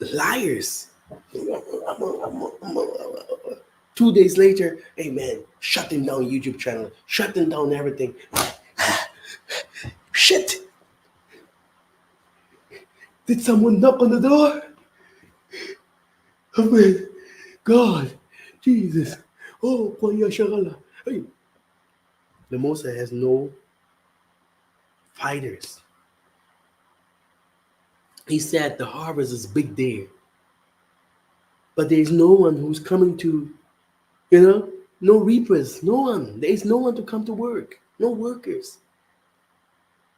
liars. 2 days later, hey man, shutting down YouTube channel, shutting down everything. Shit! Did someone knock on the door? Oh man, God, Jesus. Oh, Kwaya Shagala. Hey, the Mosa has no fighters. He said the harvest is big there, but there is no one who's coming to, no reapers, no one. There is no one to come to work, no workers.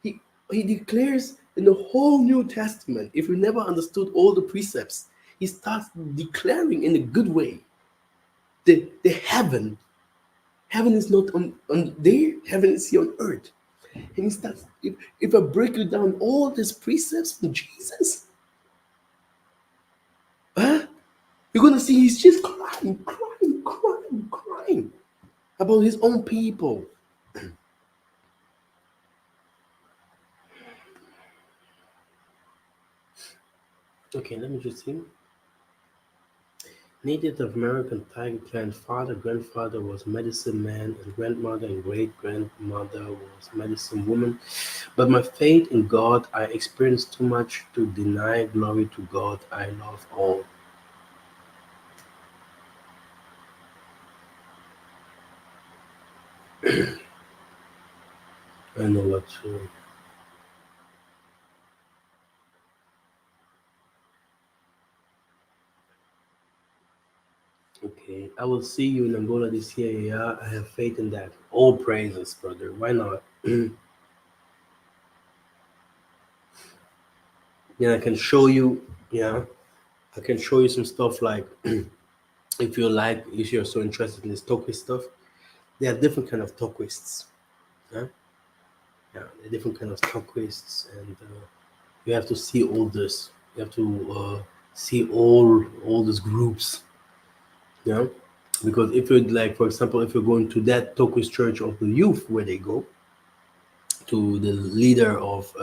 He he declares in the whole New Testament. If you never understood all the precepts, he starts declaring in a good way. The heaven is not on there. Heaven is here on earth. And he starts. If I break you down all these precepts from Jesus, huh? You're gonna see he's just crying, crying, crying, crying about his own people. Okay, let me just see. Native American tiger clan father, grandfather was medicine man, and grandmother and great grandmother was medicine woman. But my faith in God, I experienced too much to deny glory to God. I love all. I know what to. Okay, I will see you in Angola this year. Yeah, I have faith in that. All praises, brother. Why not? Yeah, I can show you. Yeah, I can show you some stuff like if you like, if you're so interested in this Tokwist stuff, there are different kind of Tokwists. Yeah, yeah, there are different kind of Tokwists, and you have to see all this. You have to see all these groups. Yeah, because if you like, for example, if you're going to that Tokwist church of the youth where they go to the leader of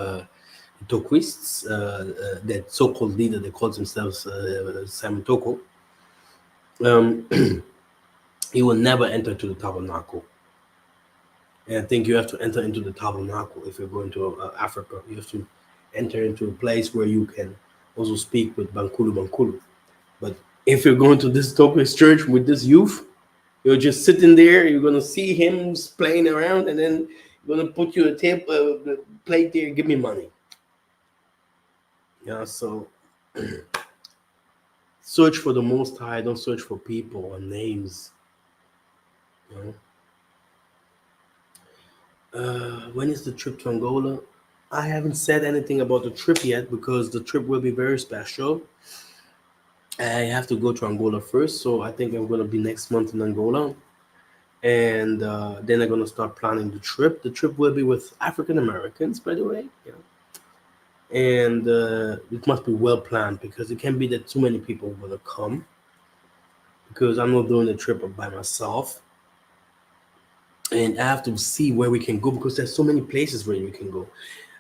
Tokwists, that so-called leader, they call themselves Simon Toko. Um, he will never enter to the tabernacle. And I think you have to enter into the tabernacle if you're going to Africa. You have to enter into a place where you can also speak with Bankulu Bankulu. But if you're going to this Tokwist church with this youth, you're just sitting there. You're gonna see him playing around, and then you're gonna put you a plate there. Give me money. Yeah. So search for the Most High. Don't search for people or names. You know. When is the trip to Angola? I haven't said anything about the trip yet because the trip will be very special. I have to go to Angola first, so I think I'm gonna be next month in Angola, and then I'm gonna start planning the trip. The trip will be with African Americans, by the way, you know, and it must be well planned because it can be that too many people are gonna come because I'm not doing the trip by myself, and I have to see where we can go because there's so many places where we can go.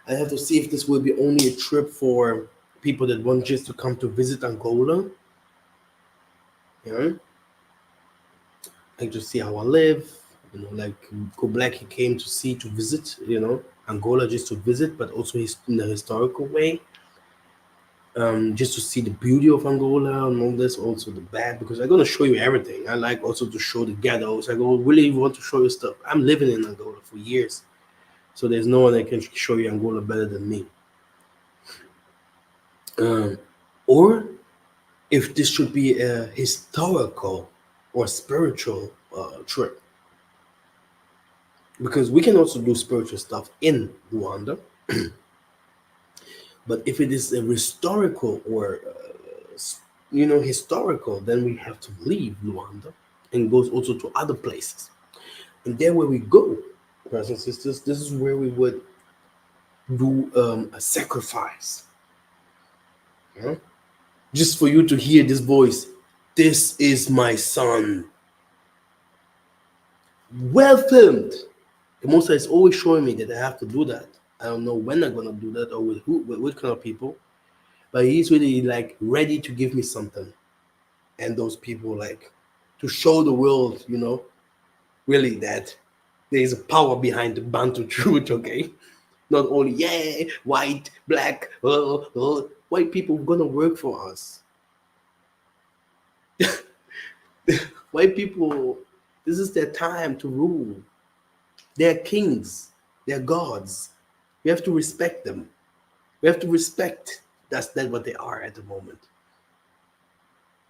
I have to see if this will be only a trip for people that want just to come to visit Angola, you know, like to see how I live, you know, like Black he came to see to visit, you know, Angola just to visit, but also in a historical way, just to see the beauty of Angola and all this, also the bad, because I'm gonna show you everything. I like also to show the ghettos. I go really want to show you stuff. I'm living in Angola for years, so there's no one that can show you Angola better than me. Um, or if this should be a historical or spiritual trip, because we can also do spiritual stuff in Rwanda, but if it is a historical or historical, then we have to leave Rwanda and goes also to other places. And there where we go, brothers and sisters, this is where we would do a sacrifice, you know? Just for you to hear this voice. This is my son. Well filmed. The Most High is always showing me that I have to do that. I don't know when I'm gonna do that or with who, with what kind of people, but he's really like ready to give me something. And those people like to show the world, really that there is a power behind the Bantu truth. Okay, not only yeah, white, black, white people gonna work for us. White people, this is their time to rule. They're kings. They're gods. We have to respect them. We have to respect that's what they are at the moment.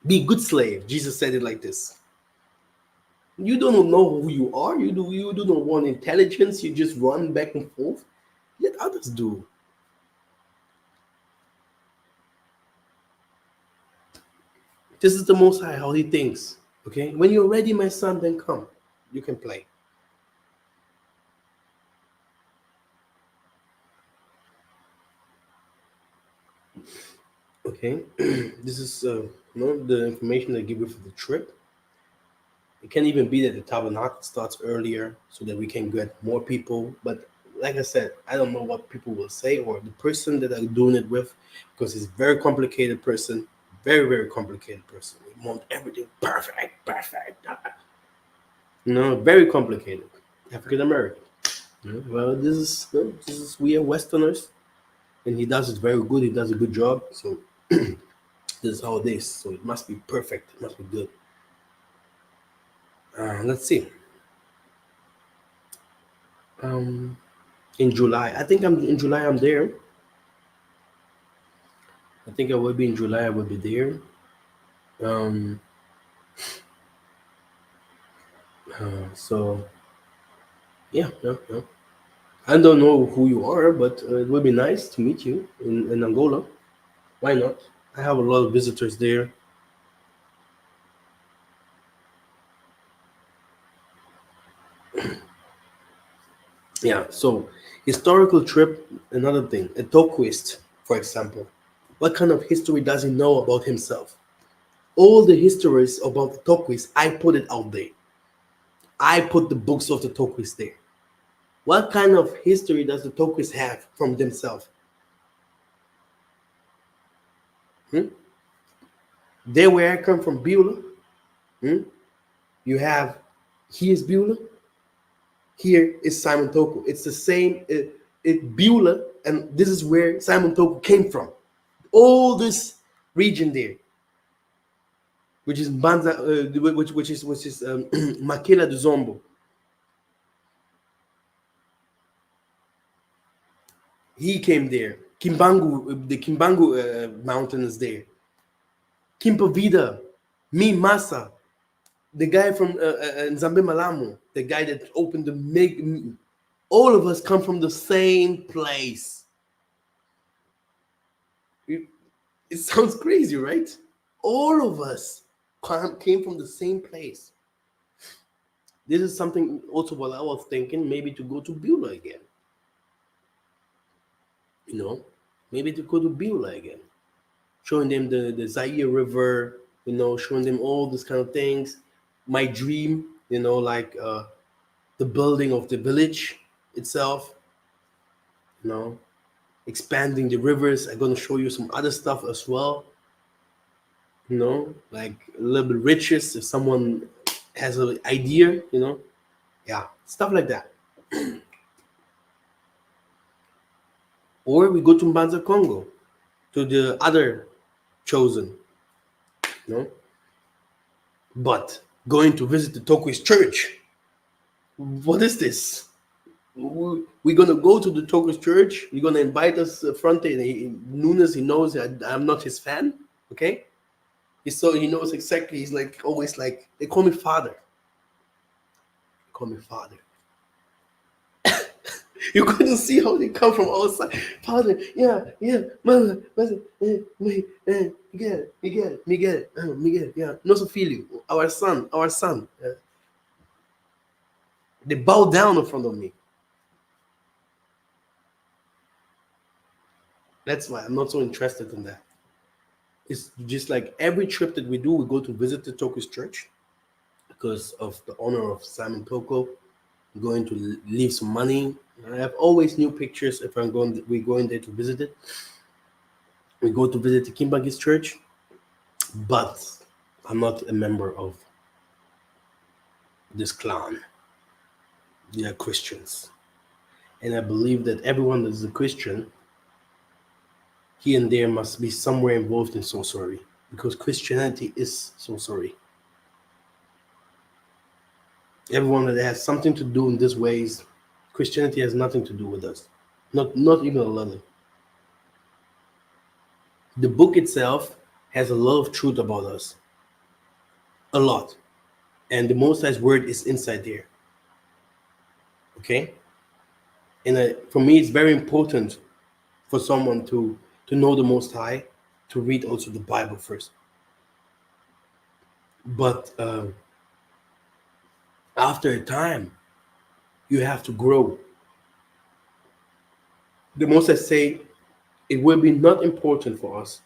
Be good slave. Jesus said it like this. You don't know who you are. You do not want intelligence. You just run back and forth. Let others do. This is the Most High how He thinks. Okay. When you're ready, my son, then come. You can play. Okay. This is the information I give you for the trip. It can even be that the tabernacle starts earlier so that we can get more people. But like I said, I don't know what people will say or the person that I'm doing it with because it's a very complicated person. Very, very complicated person. We want everything perfect, perfect. Very complicated. African American. Well, this is we are Westerners, and he does it very good. He does a good job. So this is how it is. So it must be perfect. It must be good. Let's see. Um, in July, I think I'm in July. I'm there. I think I will be in July. I will be there. Um, so yeah, yeah, yeah. I don't know who you are, but it would be nice to meet you in Angola. Why not? I have a lot of visitors there. Yeah, so historical trip, another thing. A Tokwist, for example. What kind of history does he know about himself? All the histories about the Tokwist, I put it out there. I put the books of the Tokwist there. What kind of history does the Tokwist have from themselves? Hmm? There where I come from, Beulah. Hmm? You have, here's Beulah, here is Simon Toko. It's the same, Beulah, and this is where Simon Toko came from. All this region there, which is Banza, which is Makela de Zombo. He came there. Kimbangu, the Kimbangu mountain is there. Kimpavida, Mi Masa, the guy from Nzambe Malamu, the guy that opened the Meg. All of us come from the same place. It, it sounds crazy, right? All of us came from the same place. This is something also what I was thinking, maybe to go to Beulah again. You know, maybe to go to Beulah again, showing them the Zaire River, showing them all these kind of things. My dream, like the building of the village itself, you know, expanding the rivers. I'm going to show you some other stuff as well, like a little bit riches if someone has an idea, yeah, stuff like that. Or we go to Mbanza Congo, to the other chosen, you know. But going to visit the Tokwis church, what is this? We're gonna go to the Tokwis church. You're gonna invite us, Fronte. Nunes, he knows that I'm not his fan. Okay, he knows exactly. He's like always like they call me father. They call me father. You couldn't see how they come from outside. Father, yeah, yeah, mother, Miguel, yeah, nosso filho, our son. They bow down in front of me. That's why I'm not so interested in that. It's just like every trip that we do, we go to visit the Tokus church because of the honor of Simon Toko. We're going to leave some money. I have always new pictures if we're going there to visit it. We go to visit the Kimbagis church, but I'm not a member of this clan. They are Christians. And I believe that everyone that is a Christian, here and there must be somewhere involved in sorcery. Because Christianity is sorcery. Everyone that has something to do in these ways, Christianity has nothing to do with us. Not even a little. The book itself has a lot of truth about us. A lot. And the Most High's word is inside there. Okay? And for me, it's very important for someone to know the Most High, to read also the Bible first. But after a time, you have to grow. The Most High say it will be not important for us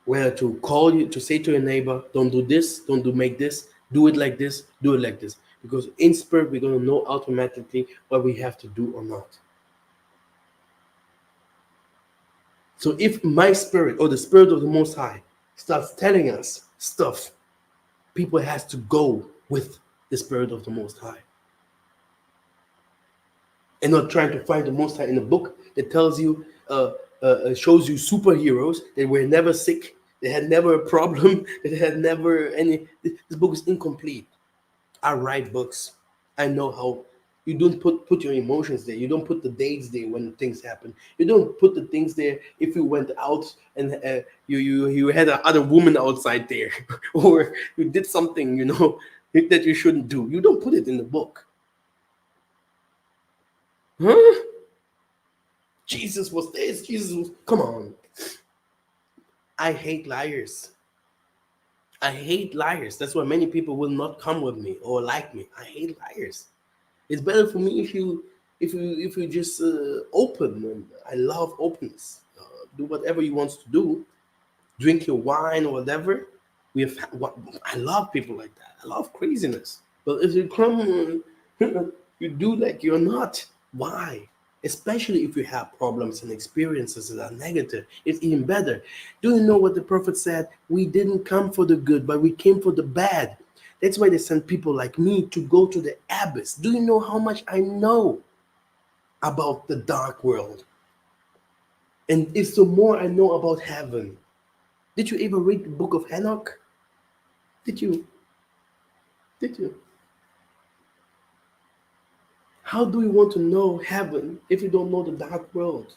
whether to call you to say to your neighbor, don't do this, don't do make this, do it like this, do it like this. Because in spirit, we're going to know automatically what we have to do or not. So if my spirit or the spirit of the Most High starts telling us stuff, people has to go with the spirit of the Most High, and not trying to find the Most High in a book that tells you, shows you superheroes that were never sick, they had never a problem, that had never any. This book is incomplete. I write books. I know how. You don't put your emotions there. You don't put the dates there when things happen. You don't put the things there if you went out and you had a other woman outside there, or you did something that you shouldn't do. You don't put it in the book, huh? Jesus was this. Jesus was. Come on. I hate liars. I hate liars. That's why many people will not come with me or like me. I hate liars. It's better for me if you just open. And I love openness. Do whatever you want to do. Drink your wine or whatever. We have. I love people like that. I love craziness. But if you come, you do like you're not. Why? Especially if you have problems and experiences that are negative, it's even better. Do you know what the prophet said? We didn't come for the good, but we came for the bad. That's why they send people like me to go to the abyss. Do you know how much I know about the dark world? And it's the more I know about heaven. Did you ever read the book of Enoch? Did you? Did you? How do you want to know heaven if you don't know the dark world?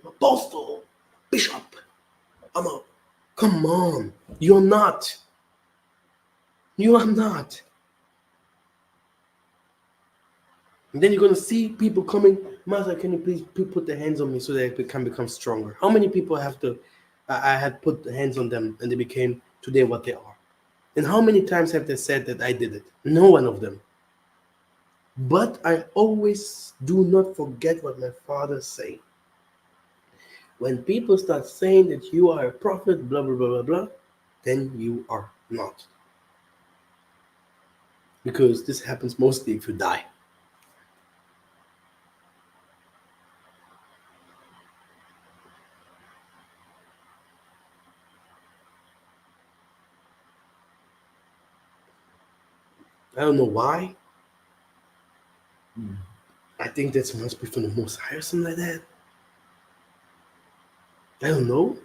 Apostle, bishop, I'm a. Come on, you're not. You are not. And then you're gonna see people coming. Master, can you please put the hands on me so that I can become stronger? How many people have to? I had put the hands on them and they became today what they are. And how many times have they said that I did it? No one of them. But I always do not forget what my father say. When people start saying that you are a prophet, blah blah blah blah blah, then you are not. Because this happens mostly if you die. I don't know why. I think that must be from the Most High or something like that. I don't know.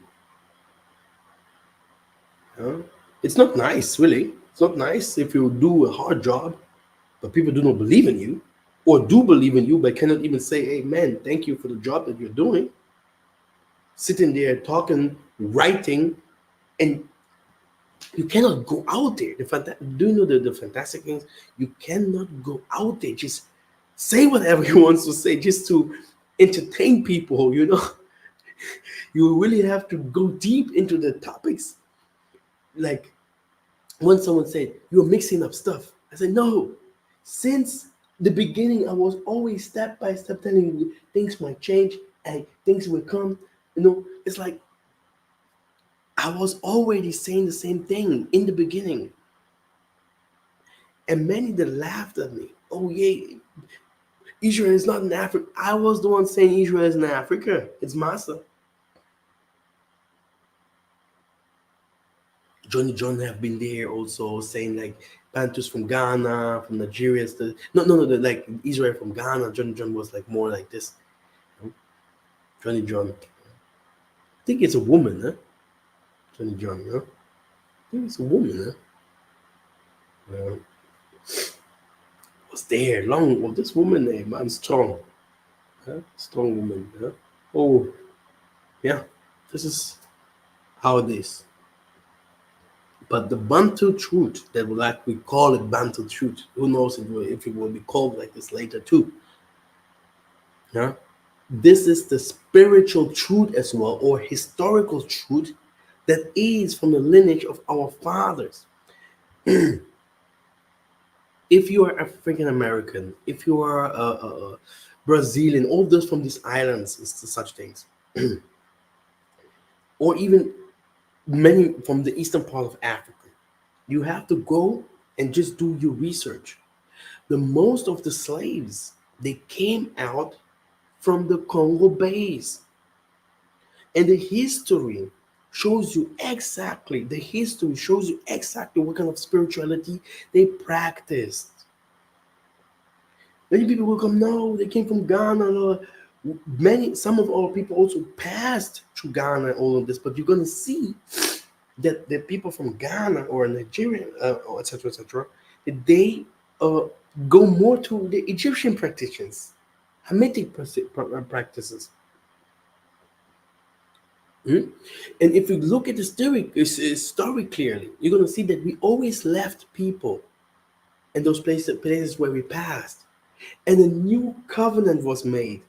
Huh? It's not nice, really. It's not nice if you do a hard job, but people do not believe in you, or do believe in you, but cannot even say, "Hey, man, thank you for the job that you're doing." Sitting there talking, writing, and you cannot go out there. Do you know the fantastic things? You cannot go out there. Just say whatever you want to say, just to entertain people. You really have to go deep into the topics. Like when someone said you're mixing up stuff, I said no. Since the beginning, I was always step by step telling you things might change and things will come. It's like I was already saying the same thing in the beginning. And many that laughed at me. Oh yeah, Israel is not in Africa. I was the one saying Israel is in Africa. It's Massa. Johnny John have been there also saying like Bantus from Ghana, from Nigeria. No, like Israel from Ghana. Johnny John was like more like this. Johnny John. I think it's a woman, huh? Johnny John, huh? I think it's a woman, huh? Was there long. Well, this woman name, man, strong. Huh? Strong woman, huh? Oh, yeah. This is how it is. But the Bantu truth, that we call it Bantu truth. Who knows if it will be called like this later too? Yeah, this is the spiritual truth as well, or historical truth that is from the lineage of our fathers. If you are African American, if you are Brazilian, all those from these islands, and such things, or even many from the eastern part of Africa, you have to go and just do your research. The most of the slaves, they came out from the Congo base. And the history shows you exactly what kind of spirituality they practiced. Many people will come, no, they came from Ghana. No. Some of our people also passed through Ghana, all of this, but you're going to see that the people from Ghana or Nigeria, or etc., that they uh, go more to the Egyptian practitioners, Hamitic practices. Mm? And if you look at the story clearly, you're going to see that we always left people in those places where we passed. And a new covenant was made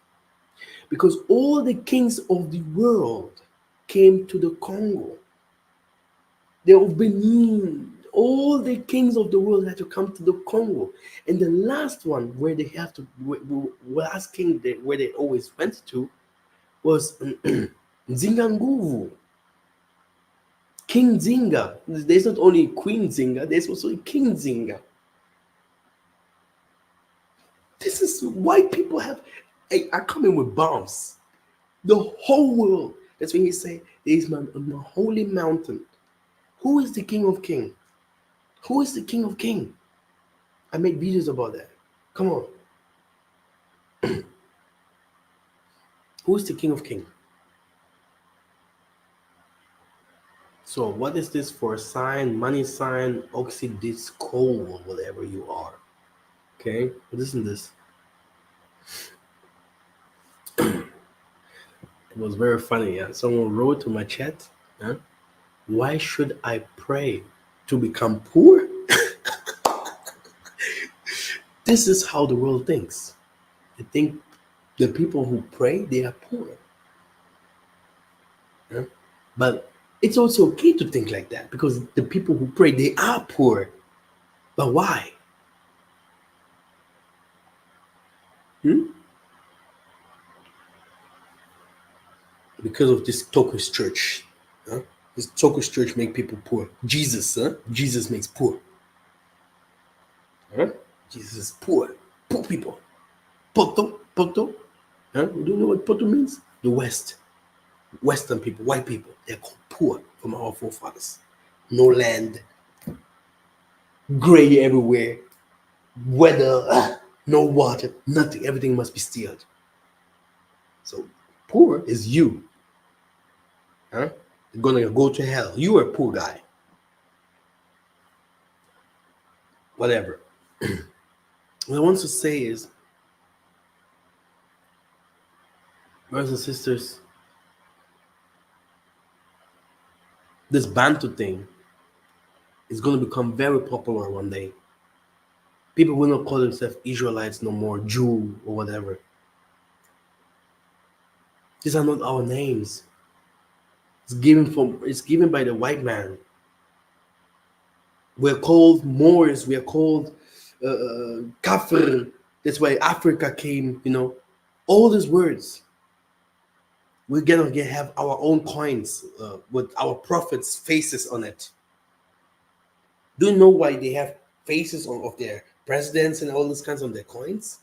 because all the kings of the world came to the Congo. The of Benin, all the kings of the world had to come to the Congo. And the last one where they have to, last king where they always went to was Zinganguvu. King Zinga. There's not only Queen Zinga, there's also King Zinga. This is why people are coming with bombs. The whole world. That's when he say there is on a holy mountain. Who is the King of King? Who is the King of King? I made videos about that. Come on. Who is the King of King? So what is this for a sign? Money sign, oxydisco, or whatever you are. Okay? Listen to this. It was very funny. Yeah? Someone wrote to my chat. Yeah? Why should I pray to become poor? This is how the world thinks. They think the people who pray, they are poor. Yeah? But it's also okay to think like that because the people who pray, they are poor. But why? Hmm? Because of this Tokus church. Huh? This Tokus church make people poor. Jesus, huh? Jesus makes poor. Huh? Jesus is poor. Poor people. Poto, poto. Huh? Do you know what poto means? The West. Western people, white people, they're called poor from our forefathers. No land, gray everywhere, weather, no water, nothing. Everything must be steered. So poor is you. Huh? You're gonna go to hell. You are a poor guy. Whatever. What I want to say is, brothers and sisters, this Bantu thing is gonna become very popular one day. People will not call themselves Israelites no more, Jew or whatever. These are not our names. It's given by the white man. We're called Moors. We're called Kafir. That's why Africa came. All these words. We're gonna have our own coins with our prophets' faces on it. Do you know why they have faces of their presidents and all these kinds on their coins?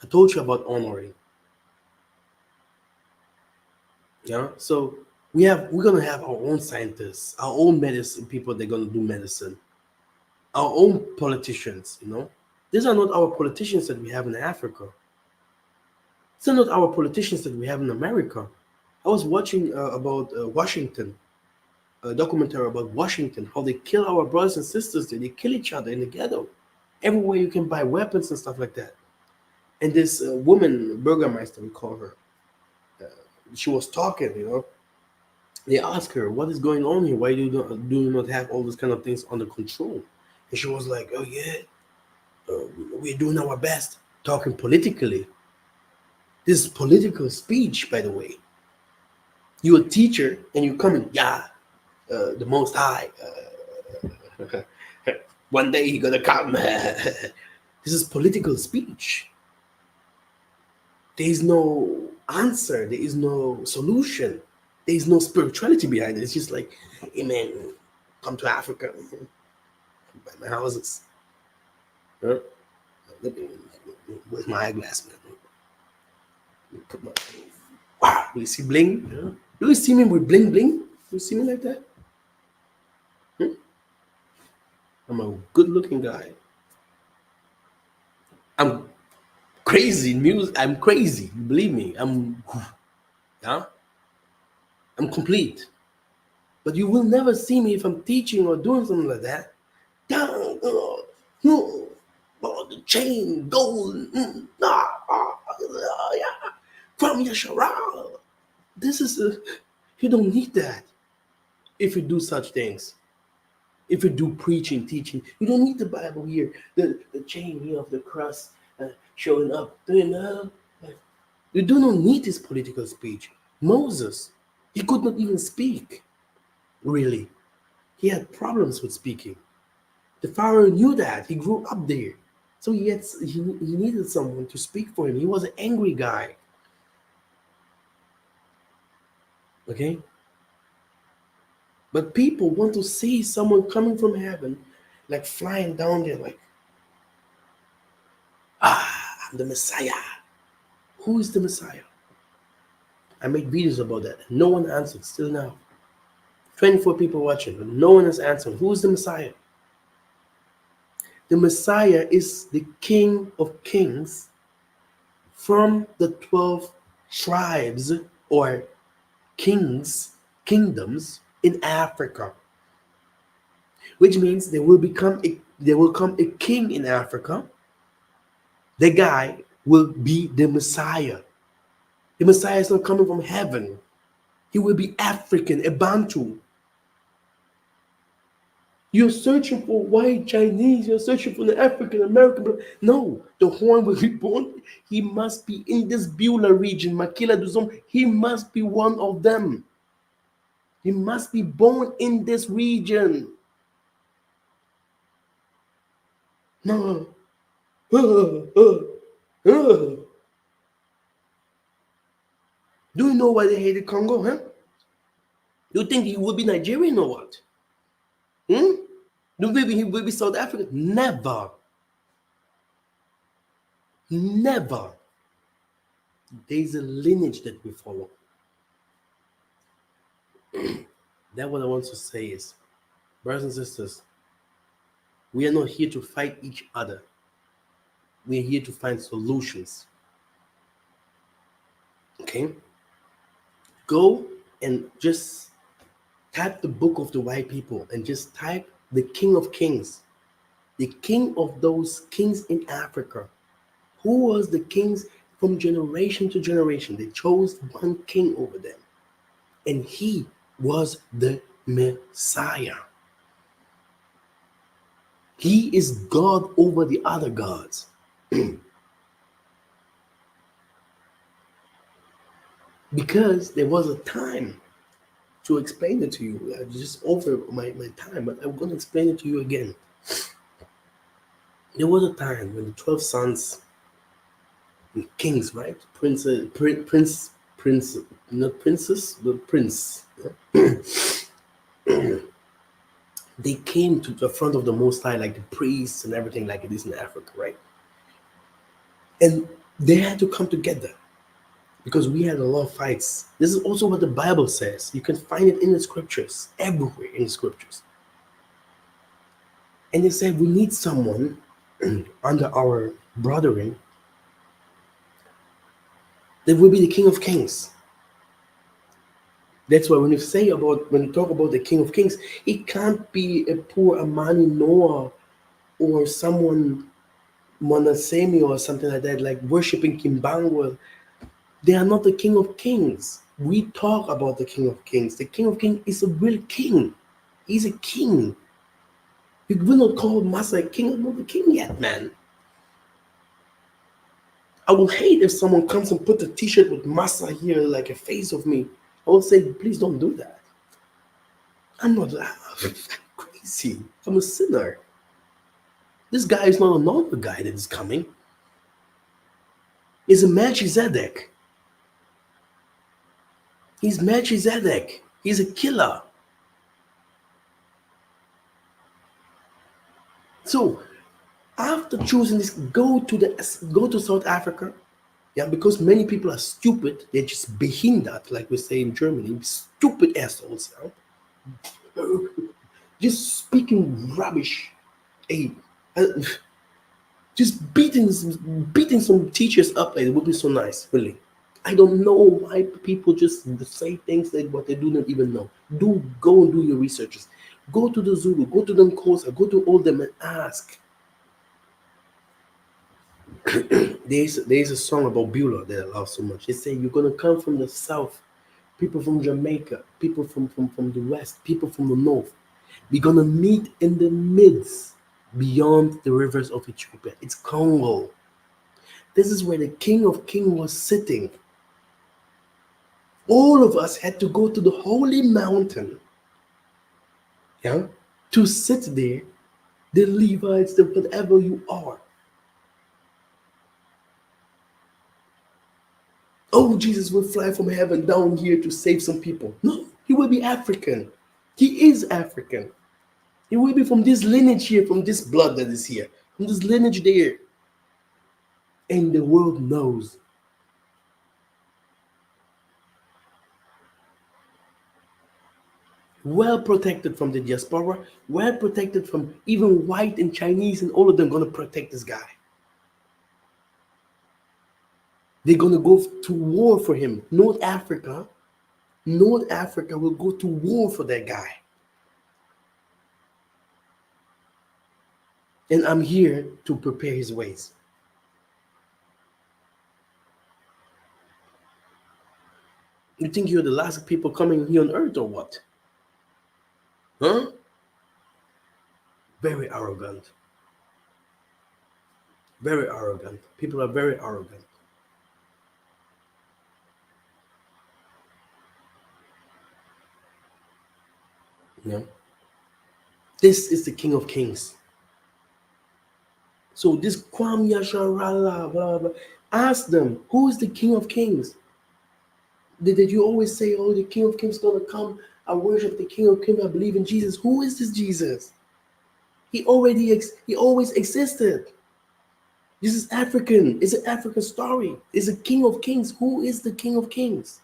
I told you about honoring. Yeah. So we're gonna have our own scientists, our own medicine people. They're gonna do medicine. Our own politicians. These are not our politicians that we have in Africa. These are not our politicians that we have in America. I was watching about Washington, a documentary about Washington, how they kill our brothers and sisters there. They kill each other in the ghetto. Everywhere you can buy weapons and stuff like that. And this woman, Burgermeister, we call her, she was talking. They asked her, what is going on here? Why do you not have all these kind of things under control? And she was like, oh yeah, we're doing our best, talking politically. This is political speech, by the way. You're a teacher and you come in, yeah, the Most High. One day he gonna come. This is political speech. There is no answer. There is no solution. There is no spirituality behind it. It's just like, hey man, come to Africa, buy my houses. Huh? Where's my eyeglass, man? Put my wow. You see bling? Yeah. Do you see me with bling bling? You see me like that? Hmm? I'm a good-looking guy. I'm crazy music. I'm crazy. Believe me. Yeah. I'm complete. But you will never see me if I'm teaching or doing something like that. Down, no, oh, the chain, gold, yeah, from Yashara. This is a, you don't need that if you do such things. If you do preaching, teaching, you don't need the Bible here, the chain here of the cross showing up. Doing you do not need this political speech. Moses, he could not even speak, really. He had problems with speaking. The Pharaoh knew that. He grew up there. So he needed someone to speak for him. He was an angry guy. Okay? But people want to see someone coming from heaven, like flying down there, like, I'm the Messiah. Who is the Messiah? I made videos about that. No one answered still now. 24 people watching, but no one has answered. Who is the Messiah? The Messiah is the King of Kings from the 12 tribes or kingdoms in Africa, which means there will come a king in Africa. The guy will be the Messiah. The Messiah is not coming from heaven. He will be African, a Bantu. You're searching for white Chinese, you're searching for the African American. No, the horn will be born. He must be in this Beulah region, Makila Duzom. He must be one of them. He must be born in this region. No. Do you know why they hated Congo, huh? Do you think he would be Nigerian or what? Hmm? Do you think he would be South African? Never. Never. There's a lineage that we follow. That what I want to say is, brothers and sisters, we are not here to fight each other. We are here to find solutions. Okay? Go and just type the book of the white people and just type the King of Kings, the king of those kings in Africa. Who was the kings from generation to generation? They chose one king over them, and he was the Messiah. He is God over the other gods. Because there was a time to explain it to you. I just over my time, but I'm going to explain it to you again. There was a time when the 12 sons and kings, right? Prince, not princess, but prince. They came to the front of the Most High, like the priests and everything, like it is in Africa, right? And they had to come together because we had a lot of fights. This is also what the Bible says. You can find it in the scriptures, everywhere in the scriptures. And they said, we need someone under our brethren that will be the King of Kings. That's why when you talk about the King of Kings, it can't be a poor Amani Noah or someone Monasemi or something like that, like worshiping Kimbangwa. They are not the King of Kings. We talk about the King of Kings. The King of Kings is a real king. He's a king. You will not call Massa a king. I'm not the king yet, man. I will hate if someone comes and put a t-shirt with Massa here like a face of me. I will say, please don't do that. I'm not I'm crazy. I'm a sinner. This guy is not a normal guy that is coming. He's a Melchizedek. He's Melchizedek. He's a killer. So after choosing this, go to South Africa Yeah, because many people are stupid, they're just behindert, like we say in Germany, stupid assholes. Yeah? Just speaking rubbish. Hey, uh, just beating some teachers up, it would be so nice, really. I don't know why people just say things that what they do not even know. Do go and do your researches. Go to the Zulu, go to them course, go to all them and ask. There's a song about Beulah that I love so much. They say you're gonna come from the south, people from Jamaica, people from the west, people from the north. We're gonna meet in the midst beyond the rivers of Ethiopia. It's Congo. This is where the King of Kings was sitting. All of us had to go to the holy mountain, yeah, to sit there. The Levites, the whatever you are. Oh, Jesus will fly from heaven down here to save some people. No, he will be African. He is African. He will be from this lineage here, from this blood that is here, from this lineage there. And the world knows. Well protected from the diaspora, well protected from even white and Chinese, and all of them gonna protect this guy. They're gonna go to war for him. North Africa will go to war for that guy. And I'm here to prepare his ways. You think you're the last people coming here on earth or what? Huh? Very arrogant. Very arrogant. People are very arrogant. You know? This is the King of Kings. So this Kwam Yasharala, blah, blah. Ask them, who is the King of Kings? Did you always say, oh, the King of Kings is gonna come? I worship the King of Kings. I believe in Jesus. Who is this Jesus? He always existed. This is African. It's an African story. It's a King of Kings. Who is the King of Kings?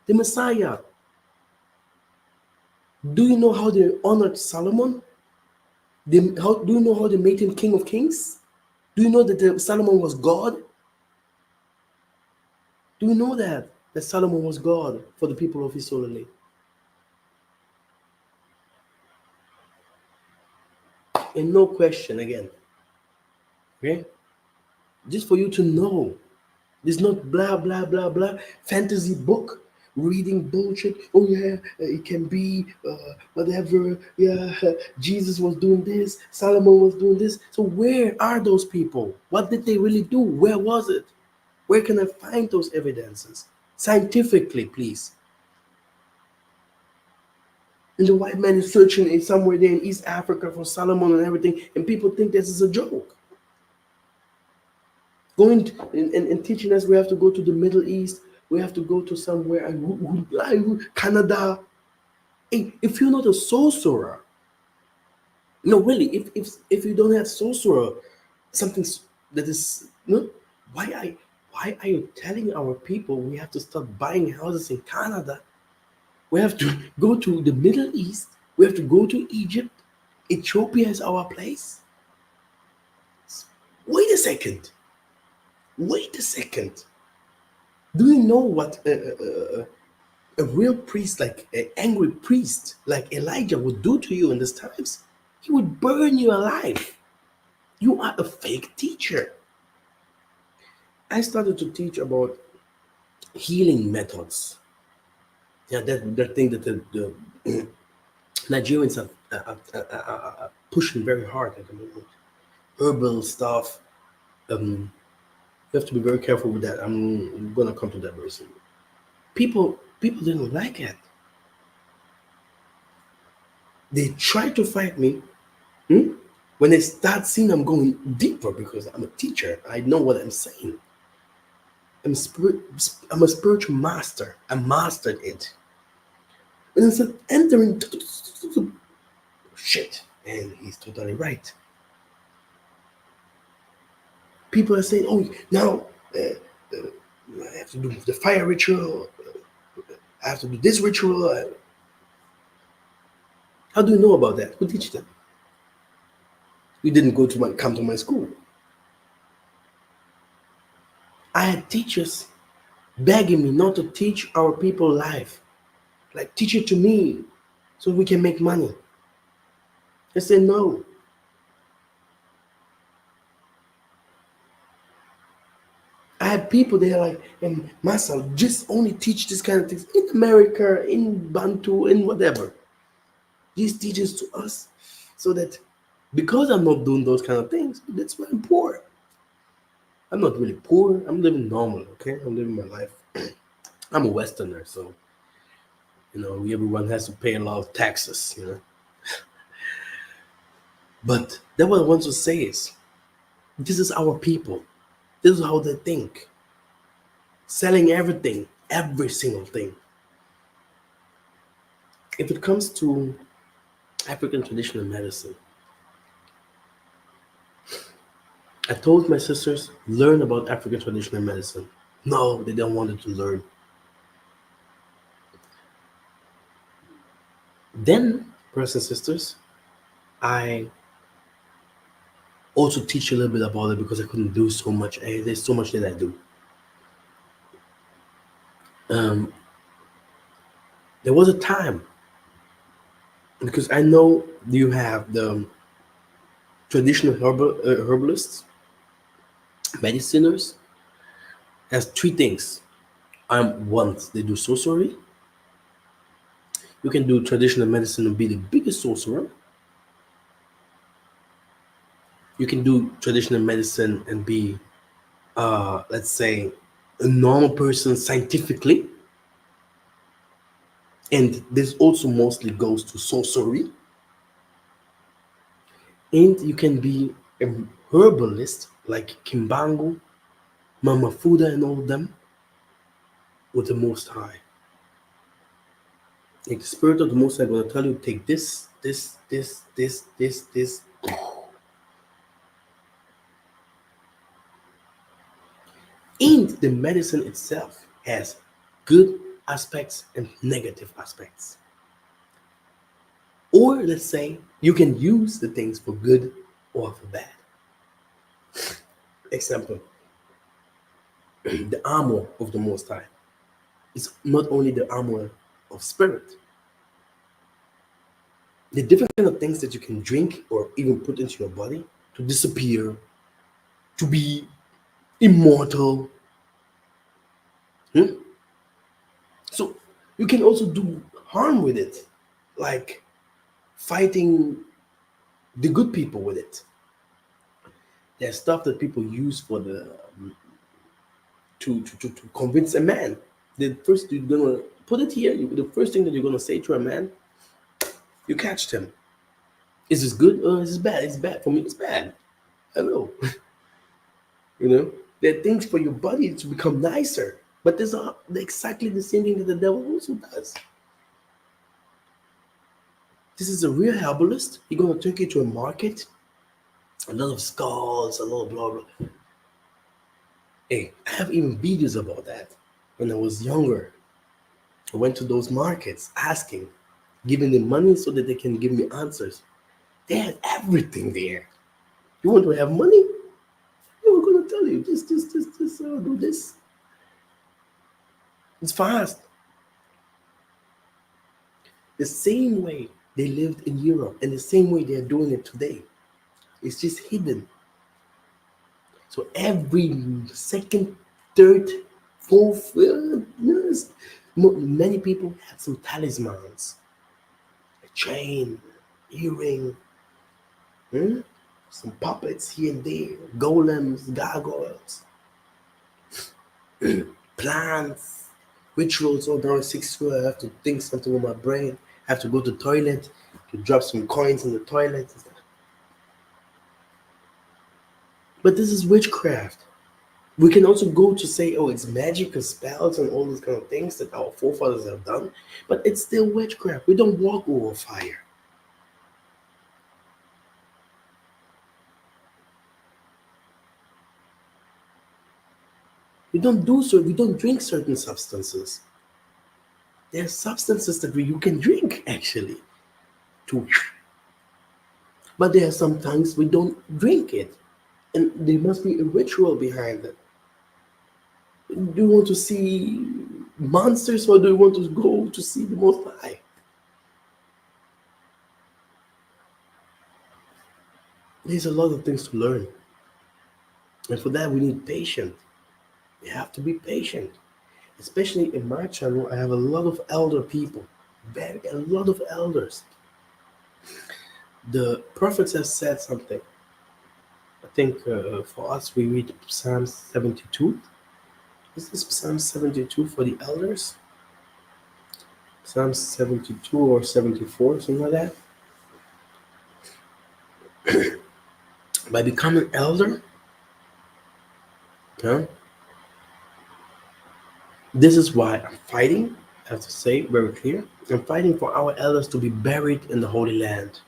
The Messiah. Do you know how they honored Solomon? Do you know how they made him King of Kings? Do you know that Solomon was God? Do you know that Solomon was God for the people of Israel? And no question again. Okay? Just for you to know. It's not blah blah blah blah fantasy book reading bullshit. Oh yeah, it can be whatever. Yeah, Jesus was doing this. Solomon was doing this. So where are those people? What did they really do? Where was it? Where can I find those evidences? Scientifically, please. And the white man is searching in somewhere there in East Africa for Solomon and everything, and people think this is a joke. Going and teaching us we have to go to the Middle East, we have to go to somewhere and Canada. Hey, if you're not a sorcerer, no, really, if you don't have sorcerer, something that is no, why are you telling our people we have to start buying houses in Canada? We have to go to the Middle East. We have to go to Egypt. Ethiopia is our place. Wait a second. Wait a second. Do you know what a real priest, like an angry priest, like Elijah, would do to you in these times? He would burn you alive. You are a fake teacher. I started to teach about healing methods. Yeah, that thing that the Nigerians are pushing very hard at the moment. Herbal stuff. Um, you have to be very careful with that. I'm gonna come to that very soon. People didn't like it. They tried to fight me. Hmm? When they start seeing I'm going deeper because I'm a teacher, I know what I'm saying. I'm a spiritual master. I mastered it. And instead entering shit, and he's totally right. People are saying, "Oh, now I have to do the fire ritual. I have to do this ritual. How do you know about that? Who teach them? You didn't come to my school. I had teachers begging me not to teach our people life. Like, teach it to me so we can make money. I said, no. I had people there like, Master, just only teach this kind of things in America, in Bantu, in whatever. Just teach this to us so that because I'm not doing those kind of things, that's why I'm poor. I'm not really poor. I'm living normal, okay? I'm living my life. I'm a Westerner, so everyone has to pay a lot of taxes. But that what I want to say is, this is our people. This is how they think. Selling everything, every single thing. If it comes to African traditional medicine, I told my sisters, learn about African traditional medicine. No, they don't want to learn. Then, brothers and sisters, I also teach a little bit about it because I couldn't do so much. There's so much that I do. Um, there was a time because I know you have the traditional herbalists, mediciners, has three things. One, they do sorcery. You can do traditional medicine and be the biggest sorcerer. You can do traditional medicine and be, let's say, a normal person scientifically. And this also mostly goes to sorcery. And you can be a herbalist like Kimbangu, Mama Fuda, and all of them with the Most High. Like the Spirit of the Most High going to tell you, take this. And the medicine itself has good aspects and negative aspects. Or let's say you can use the things for good or for bad. Example, the armor of the Most High is not only the armor of spirit, the different kind of things that you can drink or even put into your body to disappear, to be immortal. Hmm? So you can also do harm with it, like fighting the good people with it. There's stuff that people use for the to convince a man. The first you're gonna put it here. The first thing that you're gonna say to a man, you catch him. Is this good or is this bad? It's bad for me. It's bad. Hello. There are things for your body to become nicer, but there's exactly the same thing that the devil also does. This is a real herbalist. He's gonna take you to a market, a lot of skulls, a lot of blah blah. Hey, I have even videos about that. When I was younger, I went to those markets asking, giving them money so that they can give me answers. They had everything there. You want to have money? They were gonna tell you this, do this. It's fast. The same way they lived in Europe and the same way they're doing it today. It's just hidden. So every second, third, fourth, yes, many people have some talismans, a chain, earring, hmm? Some puppets here and there, golems, gargoyles, plants, rituals. Oh, now it's 6 I have to think something with my brain. I have to go to the toilet to drop some coins in the toilet. But this is witchcraft. We can also go to say, oh, it's magic and spells and all these kind of things that our forefathers have done, but it's still witchcraft. We don't walk over fire. We don't drink certain substances. There are substances that you can drink actually, to, but there are sometimes we don't drink it, and there must be a ritual behind it. Do you want to see monsters or do you want to go to see the Most High? There's a lot of things to learn, and for that we need patience. We have to be patient. Especially in my channel, I have a lot of elder people, very a lot of elders. The prophets have said something. I think for us, we read Psalm 72. Is this Psalm 72 for the elders? Psalm 72 or 74, something like that. By becoming elder, huh? This is why I'm fighting. I have to say very clear. I'm fighting for our elders to be buried in the Holy Land.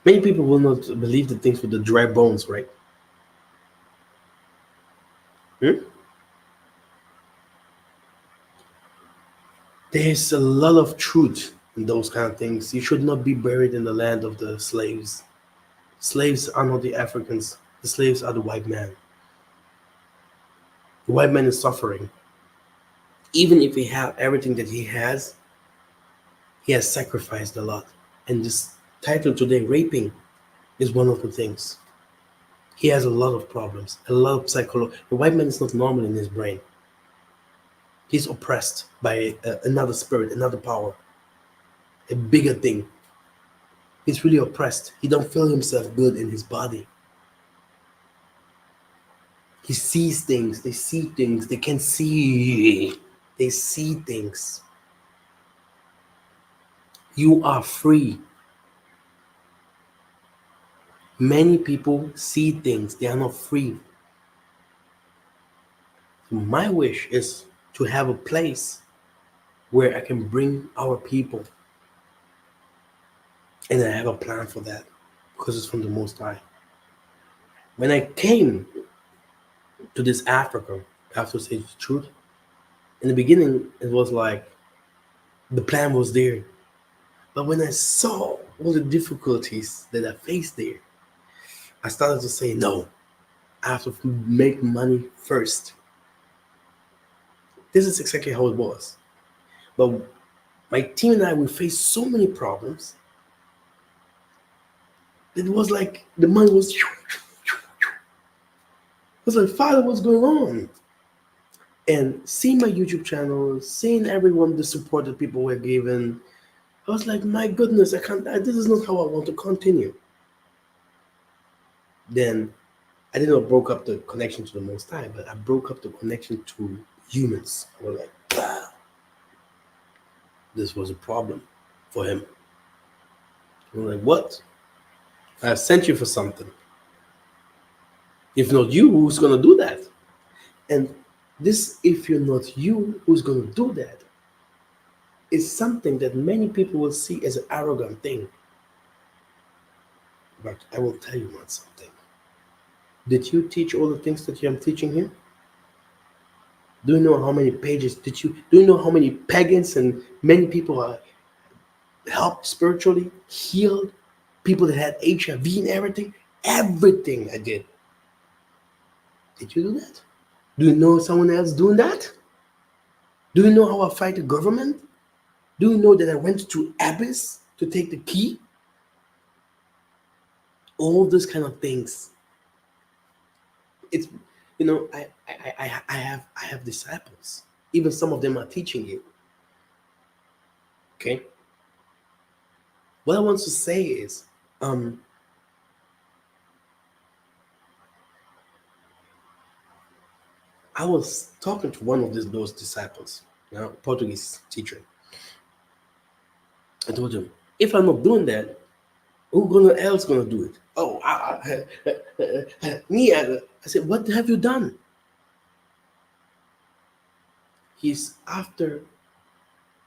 Many people will not believe the things with the dry bones, right? Hmm? There's a lot of truth in those kind of things. You should not be buried in the land of the slaves. Slaves are not the Africans. The slaves are the white man. The white man is suffering. Even if he have everything that he has sacrificed a lot. And this title today, raping, is one of the things. He has a lot of problems, a lot of psychology. The white man is not normal in his brain. He's oppressed by another spirit, another power, a bigger thing. He's really oppressed. He don't feel himself good in his body. He sees things. They see things. They can see. They see things. You are free. Many people see things. They are not free. My wish is to have a place where I can bring our people, and I have a plan for that because it's from the Most High. When I came to this Africa, I have to say the truth. In the beginning, it was like the plan was there, but when I saw all the difficulties that I faced there, I started to say no. I have to make money first. This is exactly how it was. But my team and I, we faced so many problems. It was like the money was. It was like, Father, what's going on? And seeing my YouTube channel, seeing everyone the support that people were given, I was like, my goodness, I can't. This is not how I want to continue. Then I did not broke up the connection to the Most High, but I broke up the connection to humans. I was like, wow, this was a problem for him. I'm like, what? I sent you for something. If not you, who's gonna do that? And this, if you're not you, who's gonna do that, is something that many people will see as an arrogant thing. But I will tell you one something. Did you teach all the things that I'm teaching here? Do you know how many pages did you? Do you know how many pagans and many people are helped spiritually, healed, people that had HIV and everything? Everything I did. Did you do that? Do you know someone else doing that? Do you know how I fight the government? Do you know that I went to Abyss to take the key? All those kind of things. It's I have disciples. Even some of them are teaching you. Okay. What I want to say is, um, I was talking to one of those disciples, Portuguese teacher. I told him, if I'm not doing that, who else gonna do it? Oh, me. I said, what have you done? He's after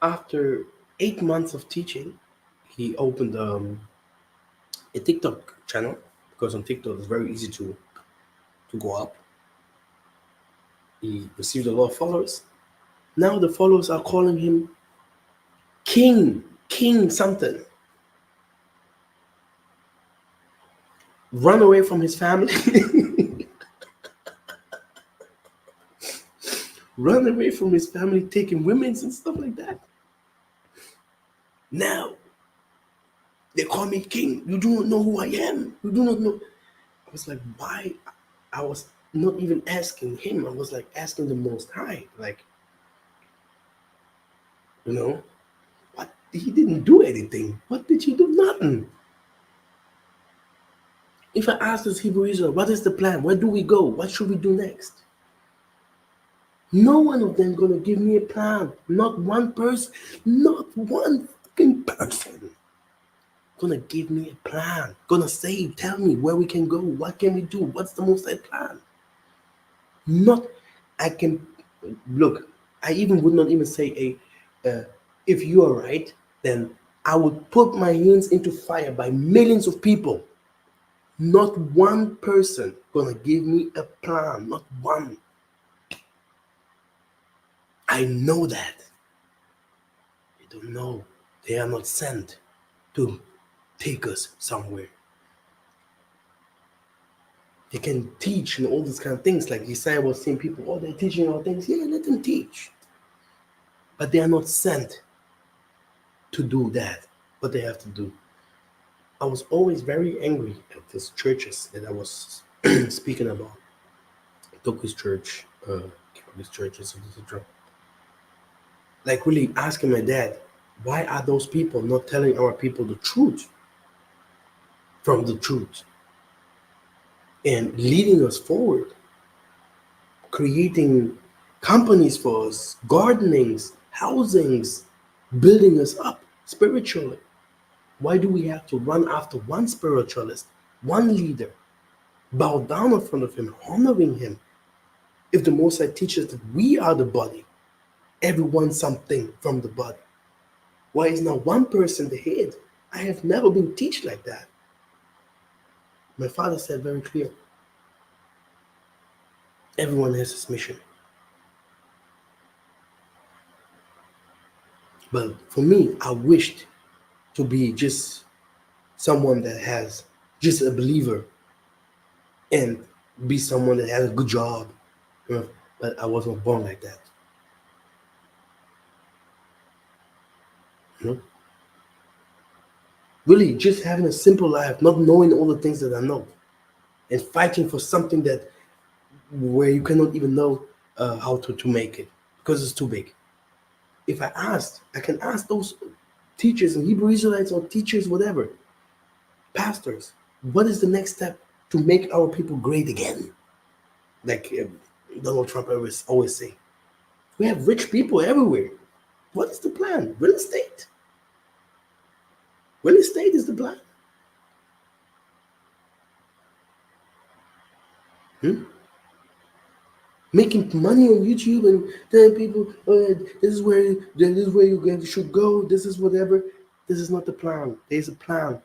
8 months of teaching, he opened a TikTok channel. because on TikTok it's very easy to go up. He received a lot of followers. Now the followers are calling him King something. Run away from his family. Run away from his family, taking women's and stuff like that. Now they call me king. You do not know who I am. You do not know. I was like, why? I was not even asking him. I was like asking the Most High. Like, you know, what? He didn't do anything. What did he do? Nothing. If I ask this Hebrew Israel, what is the plan? Where do we go? What should we do next? No one of them gonna give me a plan. Not one person. Not one fucking person gonna give me a plan. Gonna say, tell me where we can go. What can we do? What's the most plan? Not, I can look. I even would not even say if you are right, then I would put my hands into fire by millions of people. Not one person gonna give me a plan. Not one. I know that. They don't know. They are not sent to take us somewhere. They can teach and all these kind of things. Like Yesaya was saying, people, oh, they're teaching all things. Yeah, let them teach. But they are not sent to do that, what they have to do. I was always very angry at these churches that I was speaking about. Toku's church, Catholic churches, etc. Like really asking my dad, why are those people not telling our people the truth from the truth and leading us forward, creating companies for us, gardenings, housings, building us up spiritually? Why do we have to run after one spiritualist, one leader, bow down in front of him, honoring him? If the Most High teaches that we are the body, everyone something from the body, why is not one person the head? I have never been taught like that. My father said very clear, everyone has his mission. But for me, I wished to be just someone that has just a believer and be someone that has a good job. You know? But I wasn't born like that. You know? Really, just having a simple life, not knowing all the things that I know, and fighting for something that where you cannot even know how to make it because it's too big. If I asked, I can ask those teachers and Hebrew Israelites or teachers, whatever, pastors, what is the next step to make our people great again? Like Donald Trump always say, we have rich people everywhere. What is the plan? Real estate. Real estate is the plan. Hmm? Making money on YouTube and telling people, this is where you guys should go. This is whatever. This is not the plan. There's a plan,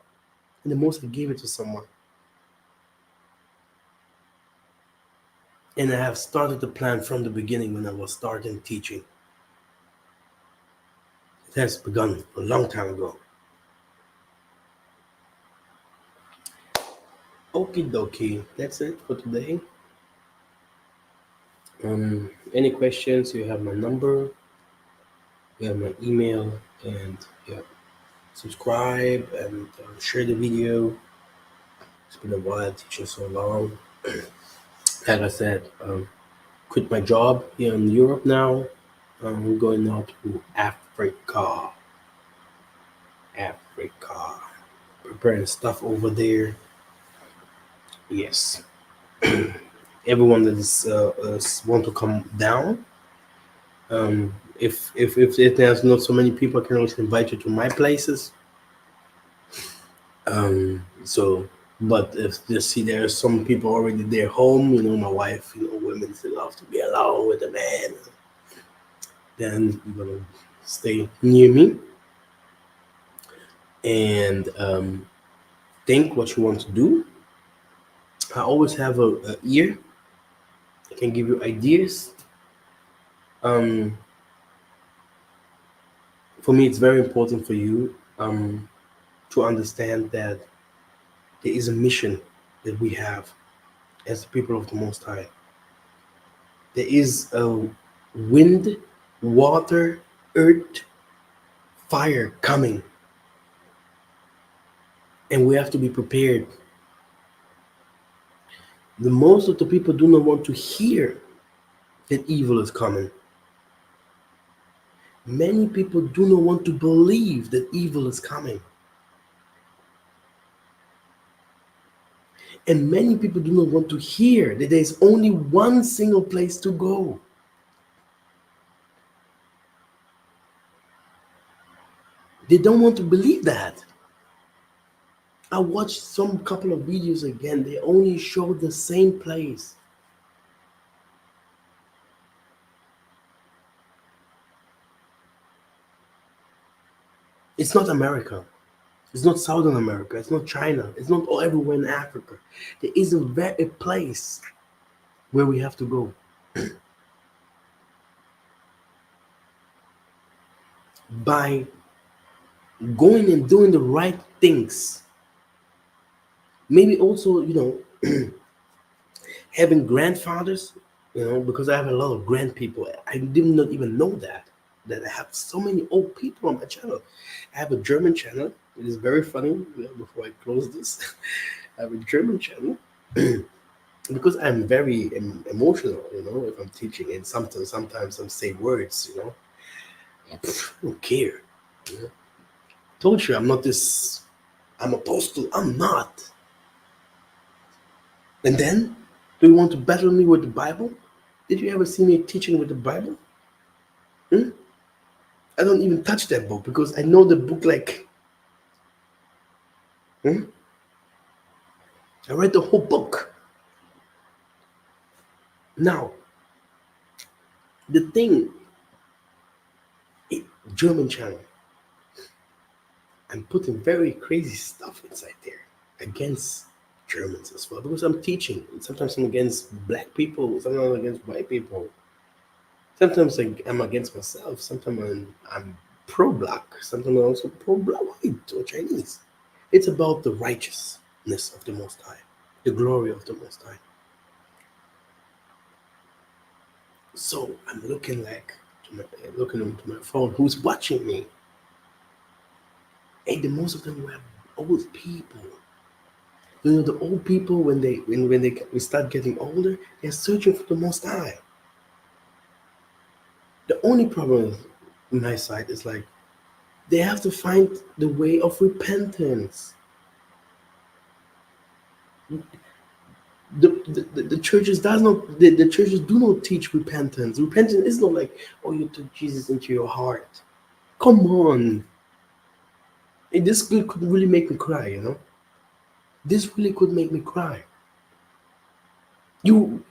and the Most High gave it to someone. And I have started the plan from the beginning when I was starting teaching. It has begun a long time ago. Okie dokie. That's it for today. Any questions? You have my number. You have my email, and yeah, subscribe and share the video. It's been a while teaching so long. Like I said, quit my job here in Europe now. I'm going now to Africa. Africa. Preparing stuff over there. Yes. Everyone that is want to come down. If there's not so many people, I can always invite you to my places. So, but if you see there's some people already there home, my wife, women still love to be alone with a man, then you're gonna stay near me and think what you want to do. I always have a ear. I can give you ideas. Um, for me, it's very important for you to understand that there is a mission that we have as the people of the Most High. There is a wind, water, earth, fire coming, and we have to be prepared. The most of the people do not want to hear that evil is coming. Many people do not want to believe that evil is coming. And many people do not want to hear that there is only one single place to go. They don't want to believe that. I watched some couple of videos again. They only show the same place. It's not America. It's not Southern America. It's not China. It's not all everywhere in Africa. There is a place where we have to go. By going and doing the right things. Maybe also, having grandfathers, because I have a lot of grand people. I did not even know that I have so many old people on my channel. I have a German channel. It is very funny. Before I close this, I have a German channel because I'm very emotional. If I'm teaching, and sometimes I say words. I don't care. Told you I'm not this. I'm apostle. I'm not. And then, do you want to battle me with the Bible? Did you ever see me teaching with the Bible? Hmm? I don't even touch that book because I know the book like. Hmm? I read the whole book. Now, the thing, German channel, I'm putting very crazy stuff inside there against Germans as well because I'm teaching. Sometimes I'm against black people, sometimes I'm against white people. Sometimes I'm against myself. Sometimes I'm pro-black. Sometimes I'm also pro-black white or Chinese. It's about the righteousness of the Most High, the glory of the Most High. So I'm looking into my phone. Who's watching me? And the most of them were old people. The old people when they we start getting older, they're searching for the Most High. The only problem in my side is like they have to find the way of repentance. The churches does not the churches do not teach repentance. Repentance is not like, oh, you took Jesus into your heart. Come on. This could really make me cry. This really could make me cry. You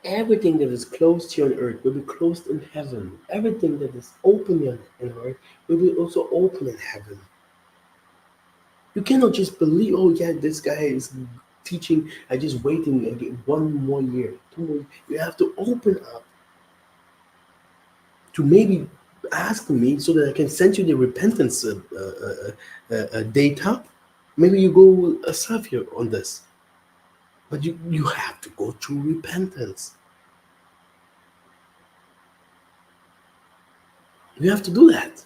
Everything that is closed here on earth will be closed in heaven. Everything that is open here in earth will be also open in heaven. You cannot just believe, oh yeah, this guy is teaching. I just waiting again 1 more year, 2 more. You have to open up to maybe ask me so that I can send you the repentance data. Maybe you go serve here on this, but you have to go through repentance. You have to do that,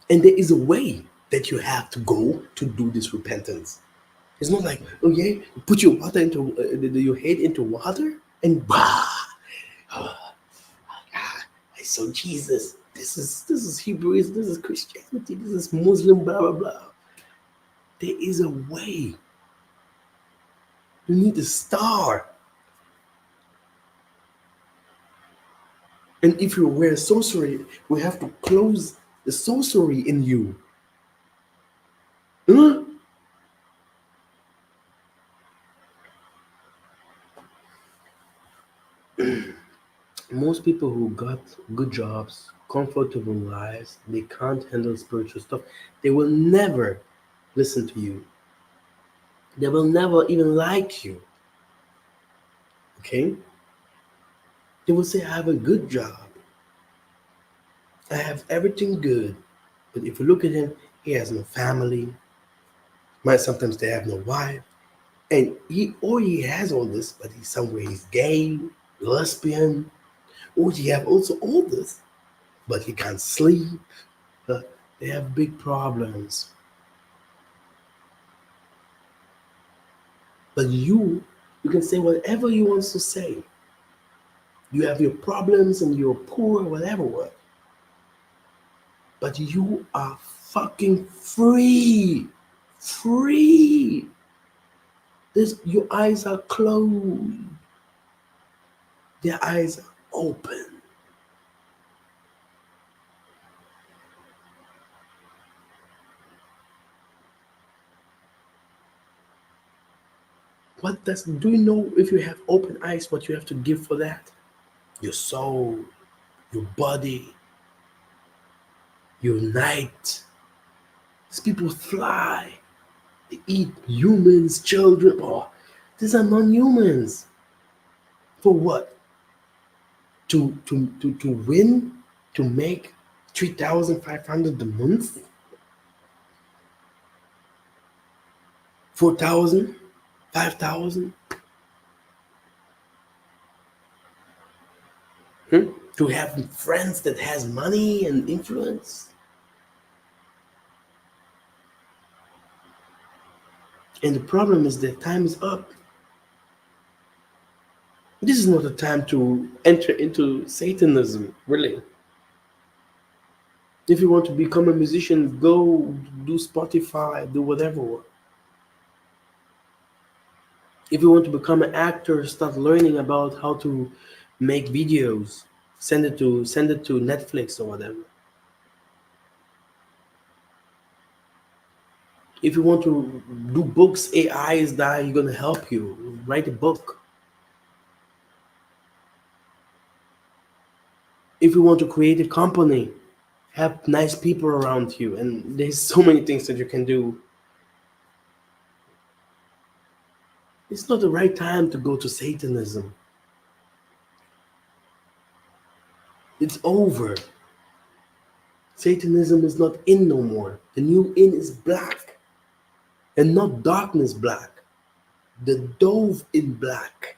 and there is a way that you have to go to do this repentance. It's not like, oh yeah, you put your water into your head into water and bah, oh, I saw Jesus. This is Hebrew. This is Christianity. This is Muslim. Blah blah blah. There is a way. You need to start. And if you wear sorcery, we have to close the sorcery in you. Huh? Most people who got good jobs, comfortable lives, they can't handle spiritual stuff. They will never listen to you. They will never even like you. Okay? They will say, I have a good job. I have everything good. But if you look at him, he has no family. Might sometimes they have no wife. And he has all this, but he's somewhere he's gay, lesbian, or he have also all this, but he can't sleep. Uh, they have big problems. But you can say whatever you want to say. You have your problems and you're poor, whatever what. But you are fucking free. Free. This your eyes are closed. Their eyes are open. What does do you know if you have open eyes what you have to give for that? Your soul, your body, your night. These people fly. They eat humans, children. Oh, these are non-humans. For what? To win? To make 3,500 a month? 4,000? 5,000? Hmm? To have friends that has money and influence? And the problem is that time is up. This is not a time to enter into Satanism, really. If you want to become a musician, go do Spotify, do whatever. If you want to become an actor, start learning about how to make videos. Send it to Netflix or whatever. If you want to do books, AI is that you're gonna help you. Write a book. If you want to create a company, have nice people around you, and there's so many things that you can do. It's not the right time to go to Satanism. It's over. Satanism is not in no more. The new in is black, and not darkness black. The dove in black.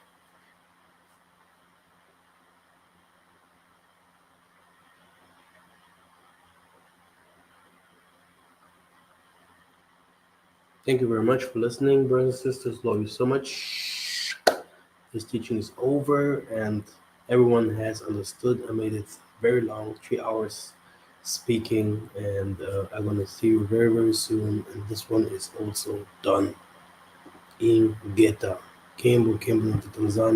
Thank you very much for listening, brothers and sisters. Love you so much. This teaching is over, and everyone has understood. I made it very long, 3 hours speaking, and I'm gonna see you very, very soon. And this one is also done in Geta, Kembu, Kembu, Tanzania.